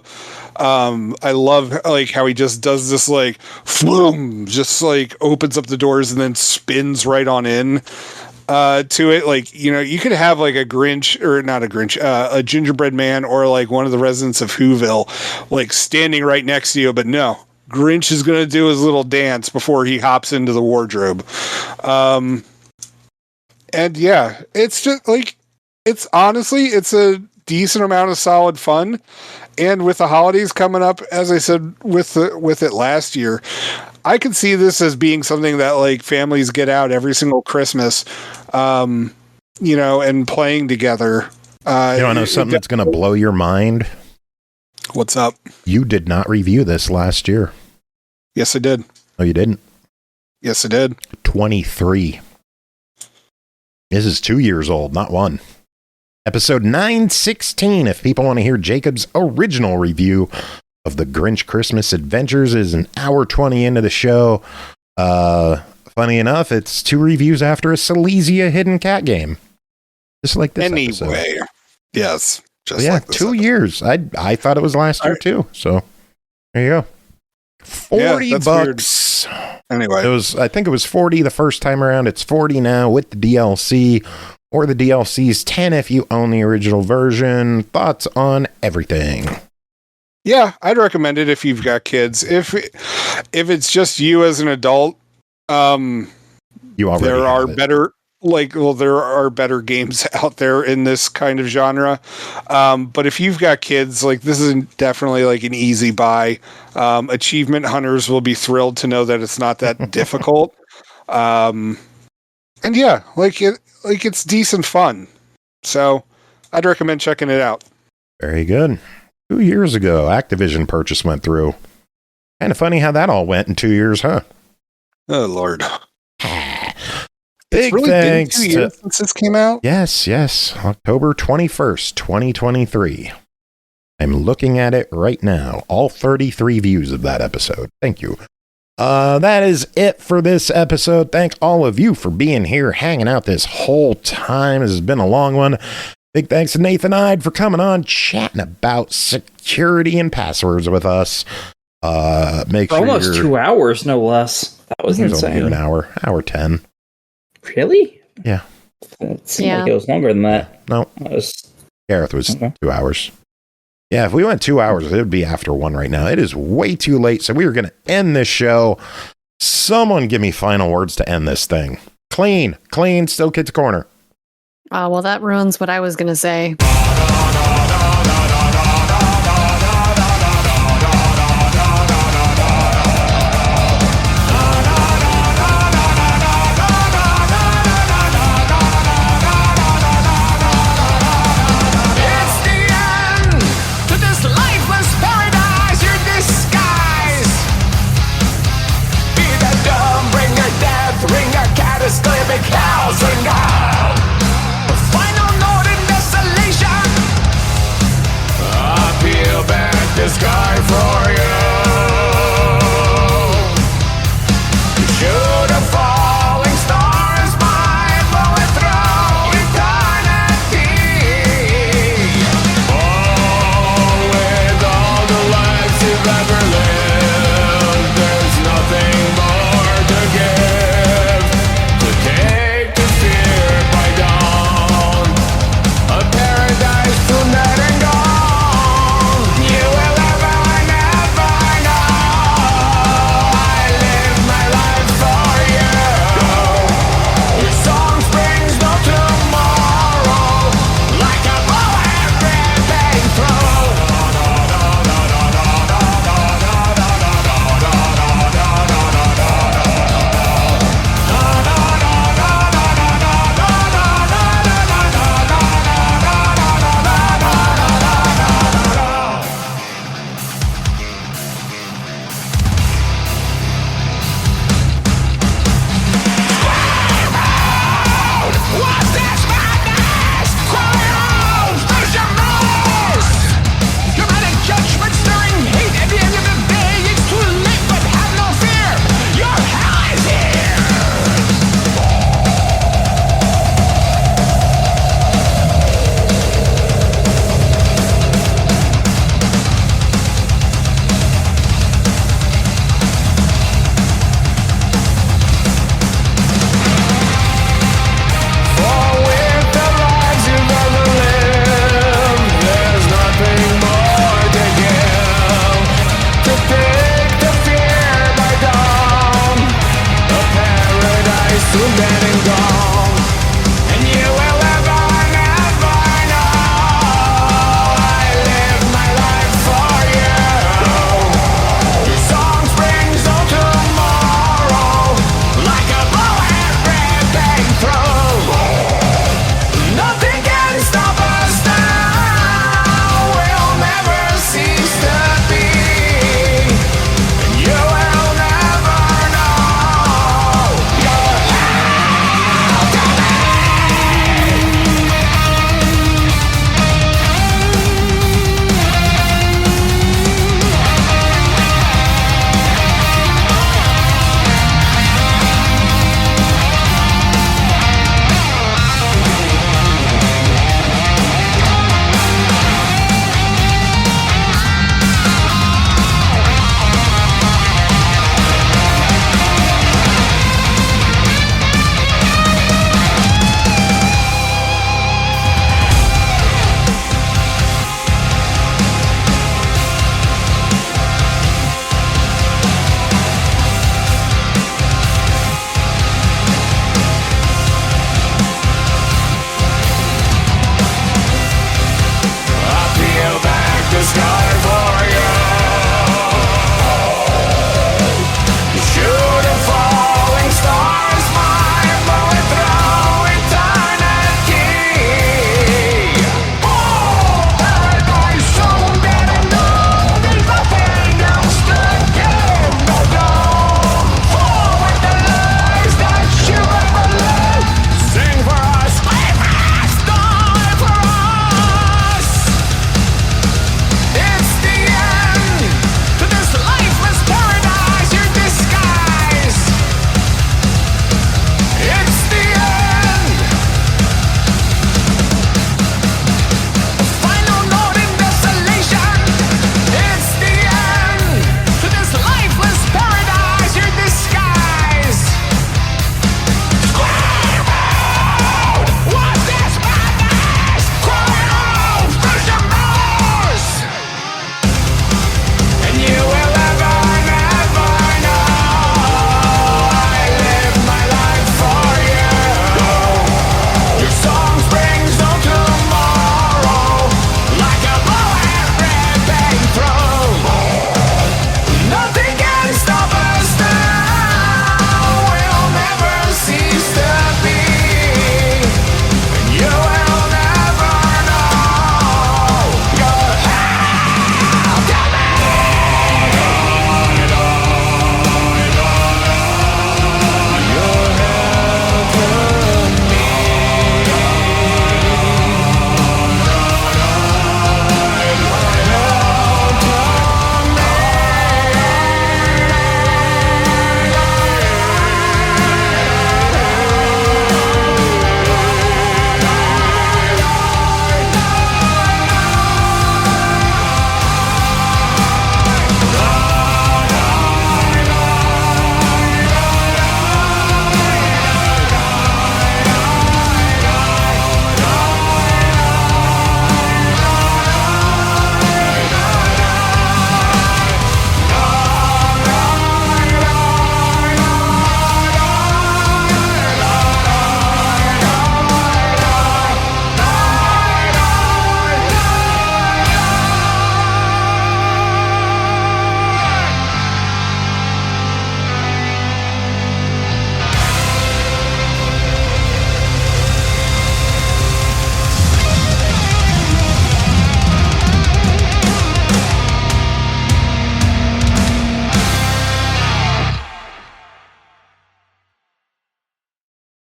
I love how he just does this floom, just opens up the doors and then spins right on in to it. You could have a Grinch, or not a Grinch, a gingerbread man, or one of the residents of Whoville standing right next to you, but no, Grinch is going to do his little dance before he hops into the wardrobe. And yeah, it's just it's honestly, it's a decent amount of solid fun. And with the holidays coming up, as I said with it last year, I could see this as being something that families get out every single Christmas, and playing together. I know something that's going to blow your mind. What's up? You did not review this last year. Yes, I did. Oh, you didn't? Yes, I did. 23. This is 2 years old, not one. Episode 916, if people want to hear Jacob's original review of the Grinch Christmas Adventures, is an hour 20 into the show. Funny enough, it's 2 reviews after a Silesia hidden cat game. Just like this episode. Yes. Just like 2 years. I thought it was last year too. So there you go. 40 bucks. Weird. Anyway, I think it was 40 the first time around. It's 40 now with the DLC, or the DLC's 10 if you own the original version. Thoughts on everything? Yeah, I'd recommend it if you've got kids. If it's just you as an adult, you already there are better there are better games out there in this kind of genre. But if you've got kids, this is definitely an easy buy. Achievement hunters will be thrilled to know that it's not that difficult. And yeah, it's decent fun. So I'd recommend checking it out. Very good. 2 years ago, Activision purchase went through. Kind of funny how that all went in 2 years, huh? Oh, Lord. Big it's really thanks been 2 years since this came out? Yes. October 21st, 2023. I'm looking at it right now. All 33 views of that episode. Thank you. That is it for this episode. Thanks all of you for being here, hanging out this whole time. This has been a long one. Big thanks to Nathan Ide for coming on, chatting about security and passwords with us. Make for sure almost 2 hours, no less. That was insane. An hour 10. Really? Yeah. It seemed like it was longer than that. No. Gareth was 2 hours. Yeah, if we went 2 hours, it would be after 1 right now. It is way too late, so we are going to end this show. Someone give me final words to end this thing. Clean, still KIDZ Corner. Well, that ruins what I was going to say.